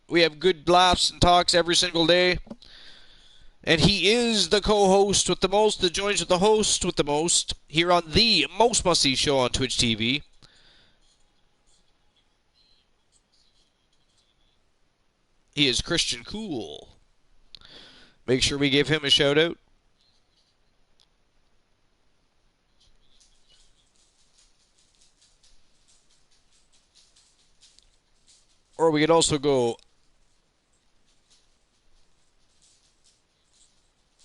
We have good laughs and talks every single day. And he is the co-host with the most, that joins with the host with the most, here on the Most Must See Show on Twitch TV. He is Christian Cool. Make sure we give him a shout out. Or we could also go,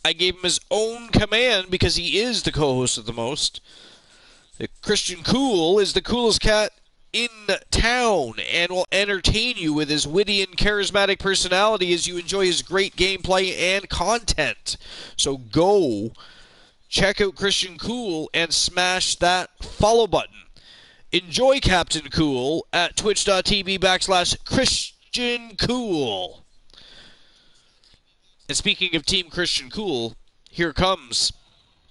I gave him his own command because he is the co-host of the most. Christian Cool is the coolest cat in town and will entertain you with his witty and charismatic personality as you enjoy his great gameplay and content. So go check out Christian Cool and smash that follow button. Enjoy Captain Cool at twitch.tv/Christian Cool. And speaking of Team Christian Cool, here comes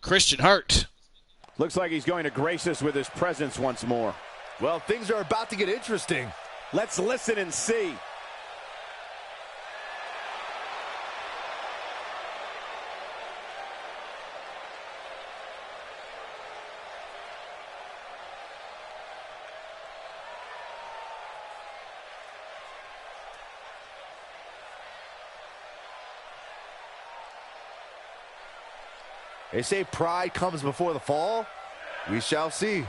Christian Hart. Looks like he's going to grace us with his presence once more. Well, things are about to get interesting. Let's listen and see. They say pride comes before the fall. We shall see.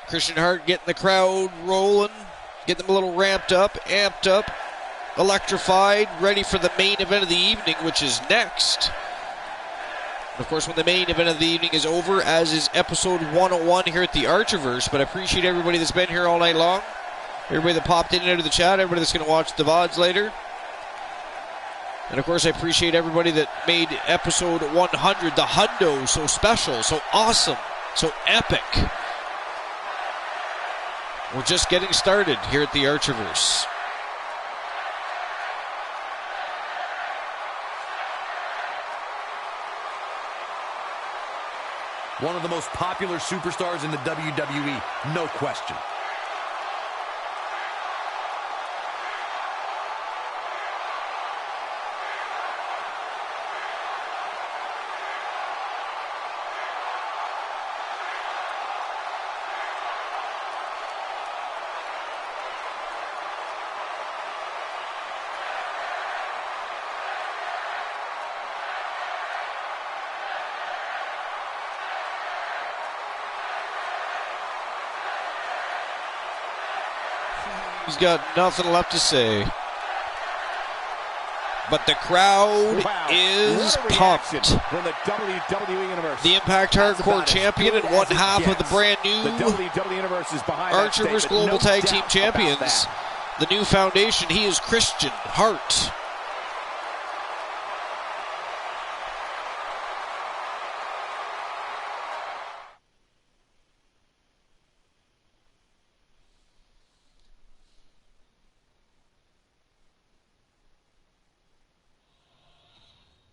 Christian Hart getting the crowd rolling, getting them a little ramped up, amped up, electrified, ready for the main event of the evening, which is next. And of course, when the main event of the evening is over, as is episode 101 here at the Archerverse. But I appreciate everybody that's been here all night long. Everybody that popped in and out of the chat. Everybody that's going to watch the VODs later. And of course, I appreciate everybody that made episode 100, the Hundo, so special, so awesome, so epic. We're just getting started here at the Archerverse. One of the most popular superstars in the WWE, no question. He's got nothing left to say. But the crowd is pumped. From the WWE Universe. The Impact Hardcore Champion and one half of the brand new the WWE Universe is behind Archerverse Global Tag Team Champions. The new foundation, he is Christian Hart.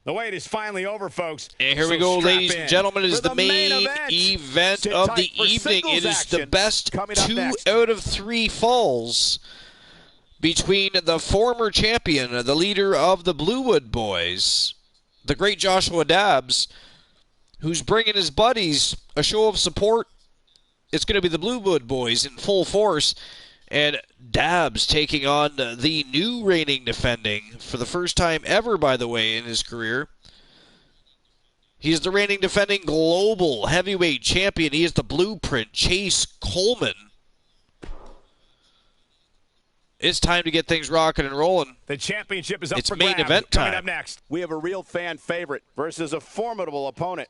The wait is finally over, folks. And here we go, ladies and gentlemen. It is the main event of the evening. It is the best 2 out of 3 falls between the former champion, the leader of the Bluewood Boys, the great Joshua Dabbs, who's bringing his buddies a show of support. It's going to be the Bluewood Boys in full force. And Dabbs taking on the new reigning defending, for the first time ever, by the way, in his career. He's the reigning defending global heavyweight champion. He is the Blueprint, Chase Coleman. It's time to get things rocking and rolling. The championship is up it's for main grabs. Event time. Coming up next, we have a real fan favorite versus a formidable opponent.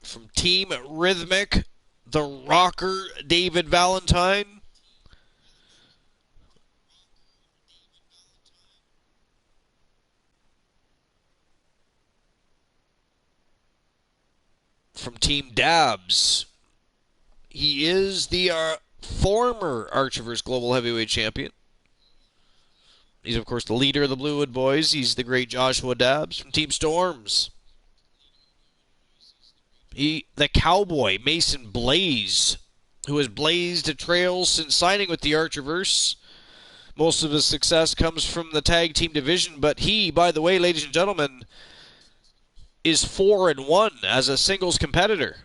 From Team Rhythmic, the Rocker, David Valentine. From Team Dabbs, he is the former Archerverse Global Heavyweight Champion. He's, of course, the leader of the Bluewood Boys. He's the great Joshua Dabbs. From Team Storms, the Cowboy, Mason Blaze, who has blazed a trail since signing with the Archerverse. Most of his success comes from the tag team division, but he, by the way, ladies and gentlemen, is 4-1 as a singles competitor.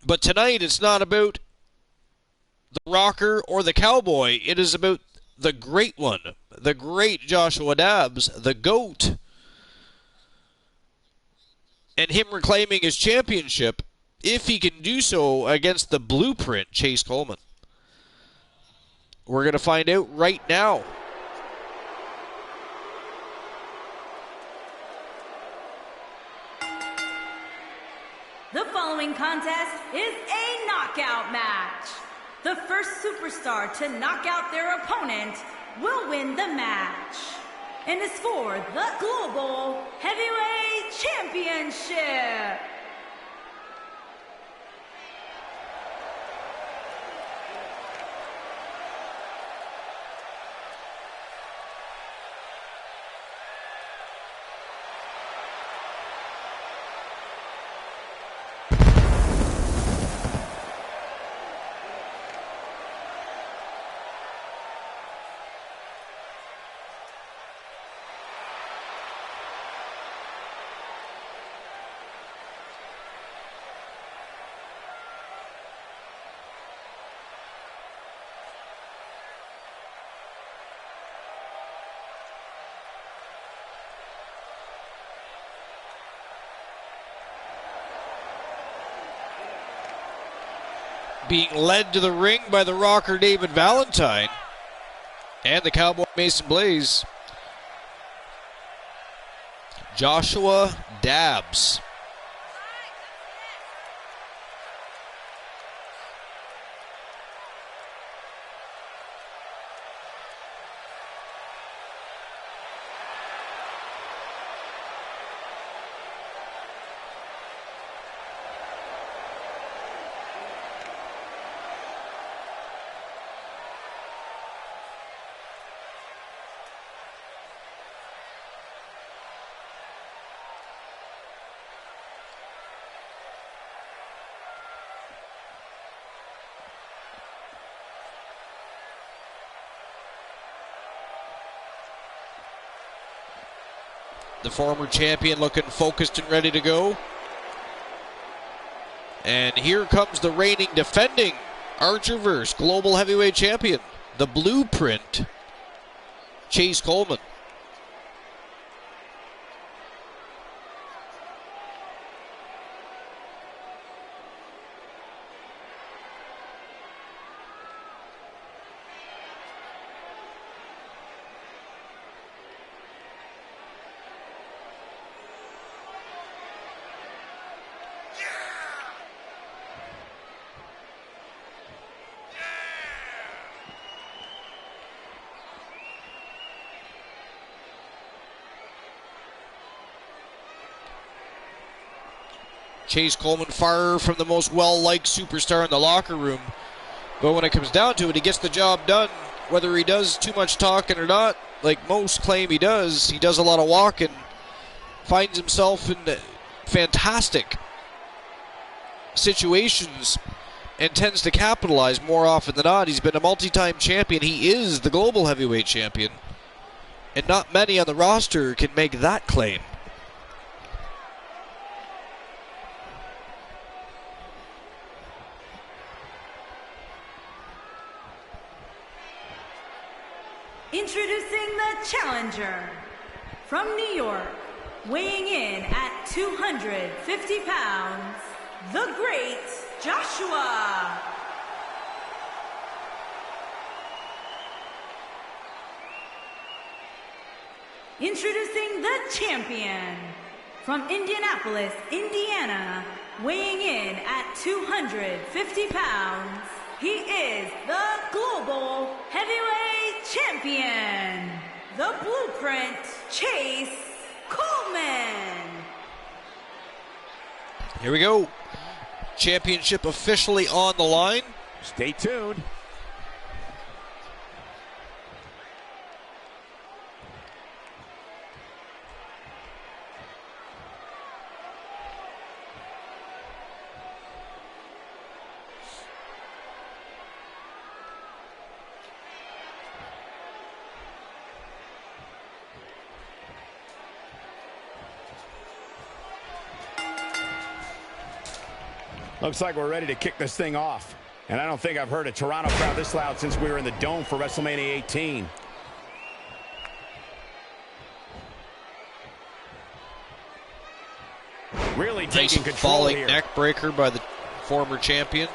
But tonight it's not about the Rocker or the Cowboy. It is about the great one, the great Joshua Dabbs, the GOAT, and him reclaiming his championship, if he can do so against the Blueprint, Chase Coleman. We're going to find out right now. The following contest is a knockout match. The first superstar to knock out their opponent will win the match, and is for the Global Heavyweight Championship. being led to the ring by the Rocker David Valentine and the Cowboy Mason Blaze. Joshua Dabbs. The former champion looking focused and ready to go. And here comes the reigning, defending Archerverse Global Heavyweight Champion, the Blueprint, Chase Coleman. Chase Coleman, far from the most well-liked superstar in the locker room. But when it comes down to it, he gets the job done. Whether he does too much talking or not, like most claim he does a lot of walking. Finds himself in fantastic situations and tends to capitalize more often than not. He's been a multi-time champion. He is the global heavyweight champion. And not many on the roster can make that claim. Introducing the challenger from New York, weighing in at 250 pounds, the Great Joshua. Introducing the champion from Indianapolis, Indiana, weighing in at 250 pounds, he is the Global Heavyweight Champion, the Blueprint, Chase Coleman. Here we go. Championship officially on the line. Stay tuned. Looks like we're ready to kick this thing off. And I don't think I've heard a Toronto crowd this loud since we were in the Dome for WrestleMania 18. Really taking control falling here. Neck breaker by the former champion.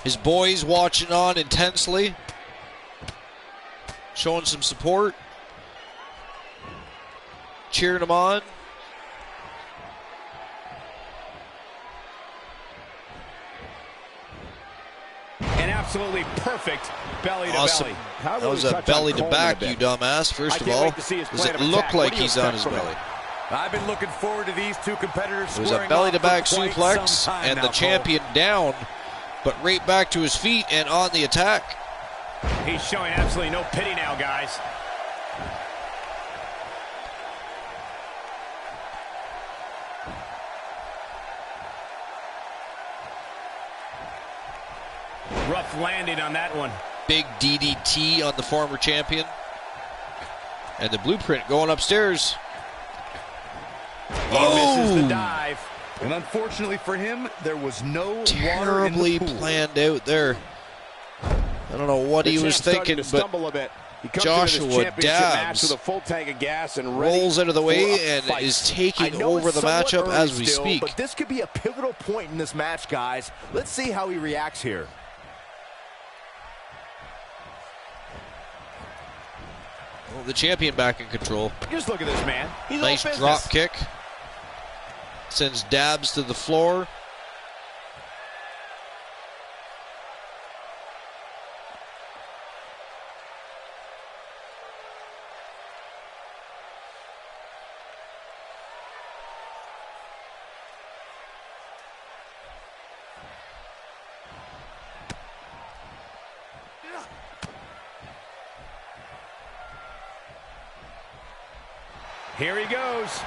His boys watching on intensely, showing some support, cheering him on. Absolutely perfect belly to awesome. belly. That was a belly to back, you dumbass. First of all, does it look like he's on his belly? I've been looking forward to these two competitors. It was a belly to back suplex, and the champion down, but right back to his feet and on the attack. He's showing absolutely no pity now, guys. Rough landing on that one. Big DDT on the former champion. And the Blueprint going upstairs. He misses the dive. And unfortunately for him, there was no terribly water in the pool. planned out there. I don't know what he was thinking, but stumble a bit. Joshua Dabs with a full tank of gas and rolls out of the way and is taking over the matchup as we speak. But this could be a pivotal point in this match, guys. Let's see how he reacts here. Well, the champion back in control. Just look at this man. He's nice drop kick. Sends Dabs to the floor. Here he goes.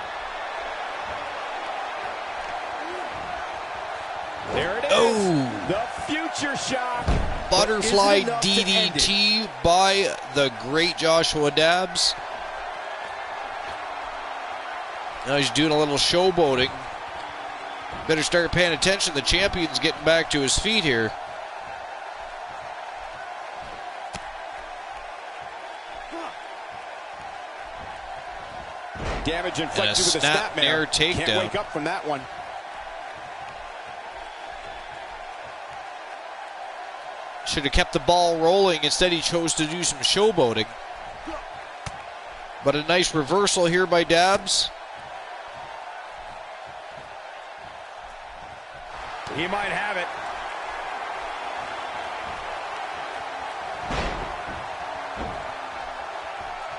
There it is. Oh. The future shock. Butterfly DDT by the great Joshua Dabs. Now he's doing a little showboating. Better start paying attention. The champion's getting back to his feet here. Damage inflicted with a snapmare. Takedown. Can't wake up from that one. Should have kept the ball rolling. Instead, he chose to do some showboating. But a nice reversal here by Dabs. He might have it.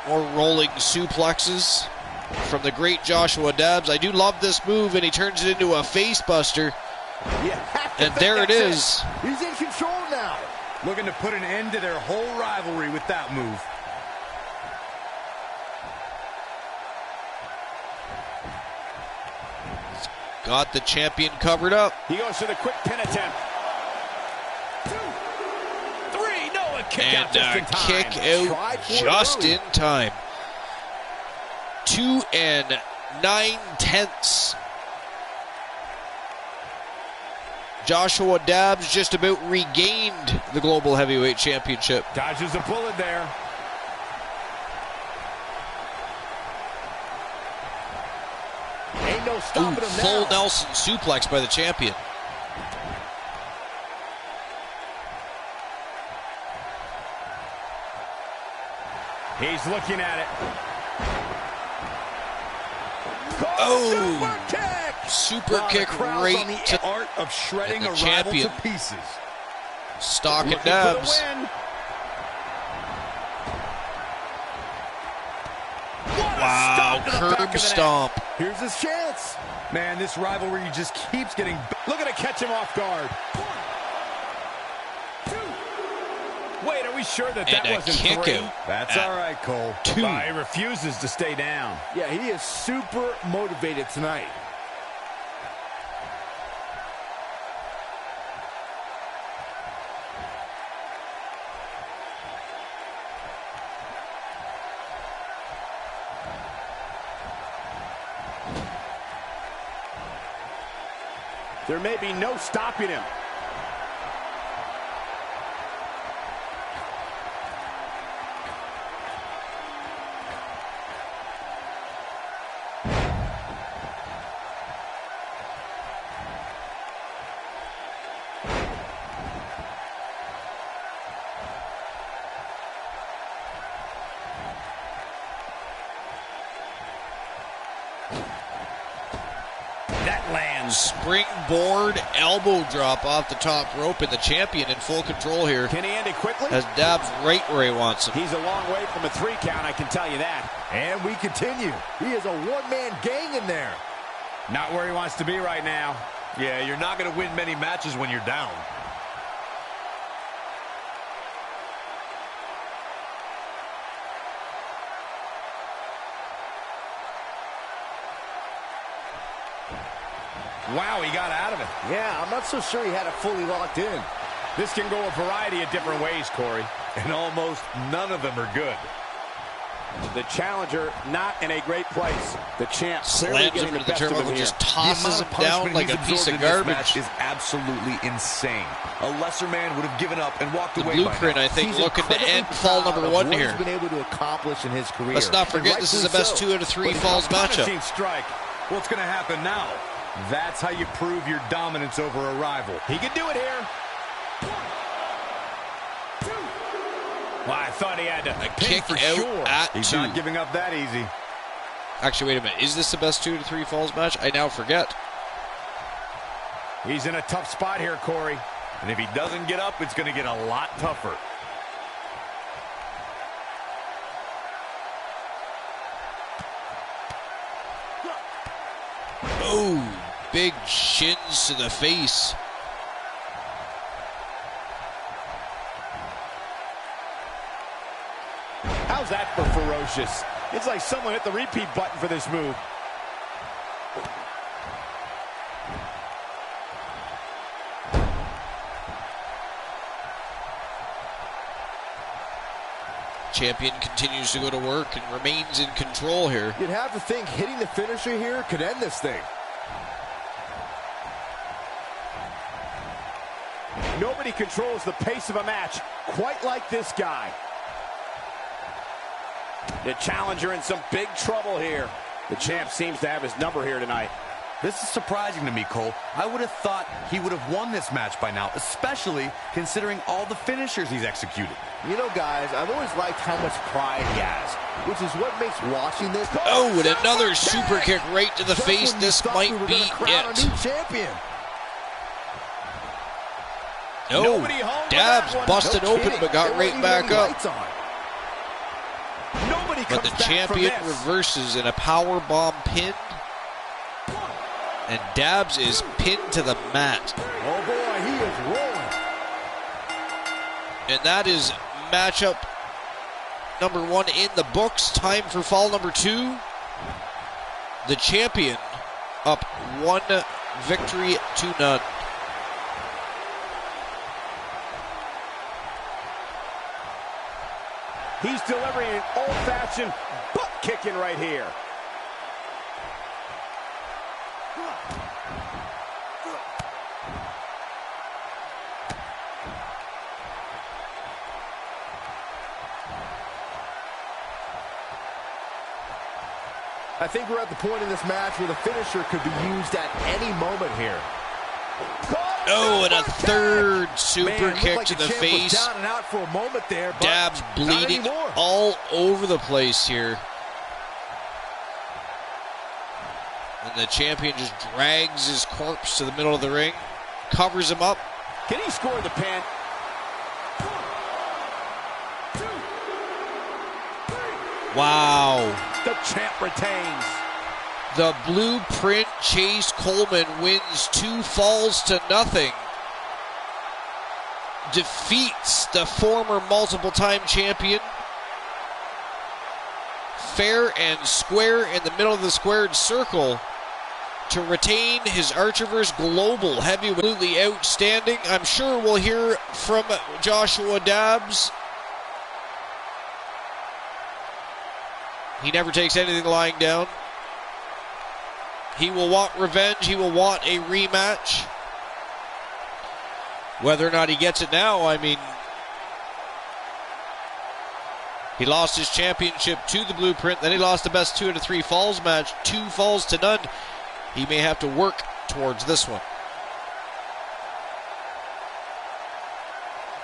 More rolling suplexes from the great Joshua Dabs. I do love this move, and he turns it into a face buster. And there it is. He's in control now. Looking to put an end to their whole rivalry with that move. Got the champion covered up. He goes for the quick pin attempt. 2, 3, no, a kick out just in time. Kick out just in time. 2 9/10. Joshua Dabs just about regained the Global Heavyweight Championship. Dodges a bullet there. Ain't no stopping him now. Full Nelson suplex by the champion. He's looking at it. Oh, super kick right to the art of shredding a champion rival to pieces. Stalking Dabs. Wow, curb stomp. Here's his chance. Man, this rivalry just keeps getting... Look at it, catch him off guard. 1, 2. Wait, are we sure that wasn't kick 3? out. That's all right, Cole. 2. He refuses to stay down. Yeah, he is super motivated tonight. There may be no stopping him. Springboard elbow drop off the top rope, and the champion in full control here. Can he end it quickly? Has Dabs right where he wants him. He's a long way from a 3 count, I can tell you that. And we continue. He is a one-man gang in there. Not where he wants to be right now. Yeah, you're not going to win many matches when you're down. Wow, he got out of it. Yeah, I'm not so sure he had it fully locked in. This can go a variety of different ways, Corey. And almost none of them are good. The challenger not in a great place. The champ slams him into the turnbuckle, just tosses him down like a piece of garbage. Match is absolutely insane. A lesser man would have given up and walked away. The Blueprint, I think, looking to end fall number 1 here. He's been able to accomplish in his career. Let's not forget, this is the best 2 out of 3 falls matchup. Strike. What's going to happen now? That's how you prove your dominance over a rival. He can do it here. Well, I thought he had to kick for out sure. at He's 2. not giving up that easy. Actually, wait a minute. Is this the best 2 out of 3 falls match? I now forget. He's in a tough spot here, Corey. And if he doesn't get up, it's going to get a lot tougher. Oh, big shins to the face. How's that for ferocious? It's like someone hit the repeat button for this move. Champion continues to go to work and remains in control here. You'd have to think hitting the finisher here could end this thing. Nobody controls the pace of a match quite like this guy. The challenger in some big trouble here. The champ seems to have his number here tonight. This is surprising to me, Cole. I would have thought he would have won this match by now, especially considering all the finishers he's executed. You know, guys, I've always liked how much pride he has, which is what makes watching this... Oh, and another super kick right to the face. This might be it. A new champion. No, Dabs busted open but got right back up. But the champion reverses in a power bomb pin. And Dabs is pinned to the mat. Oh boy, he is rolling. And that is matchup number 1 in the books. Time for fall number 2. The champion up 1 victory to none. He's delivering an old-fashioned butt kicking right here. I think we're at the point in this match where the finisher could be used at any moment here. Oh, and a third super kick to the face. Down and out for a moment there, but Dabs bleeding all over the place here. And the champion just drags his corpse to the middle of the ring, covers him up. Can he score the pin? Wow. The champ retains. The Blueprint Chase Coleman wins 2 falls to nothing. Defeats the former multiple-time champion. Fair and square in the middle of the squared circle to retain his Archerverse Global Heavyweight. Absolutely outstanding. I'm sure we'll hear from Joshua Dabs. He never takes anything lying down. He will want revenge. He will want a rematch. Whether or not he gets it now, I mean, he lost his championship to the Blueprint. Then he lost the best 2 out of 3 falls match, 2 falls to none. He may have to work towards this one.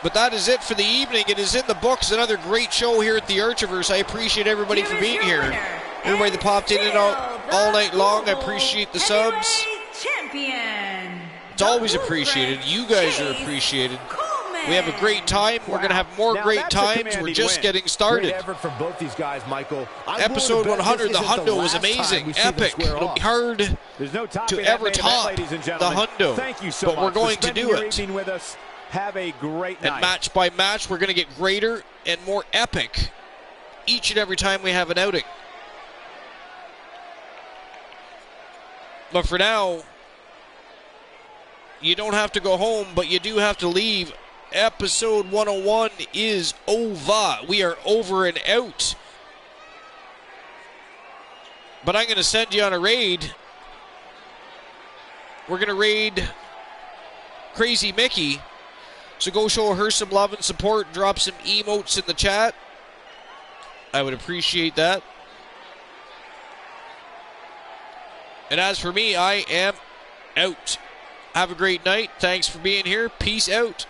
But that is it for the evening. It is in the books. Another great show here at the Archerverse. I appreciate everybody for being here. Everybody that popped in and out all night long, I appreciate the subs. It's always appreciated. You guys are appreciated. We have a great time. We're going to have more great times. We're just getting started. Great effort from both these guys, Michael. Episode 100, the Hundo was amazing, epic. It'll be hard to ever top the Hundo, but we're going to do it. Have a great night. And match by match, we're going to get greater and more epic each and every time we have an outing. But for now, you don't have to go home, but you do have to leave. Episode 101 is over. We are over and out. but I'm going to send you on a raid. We're going to raid Crazy Mickey. So go show her some love and support. Drop some emotes in the chat. I would appreciate that. And as for me, I am out. Have a great night. Thanks for being here. Peace out.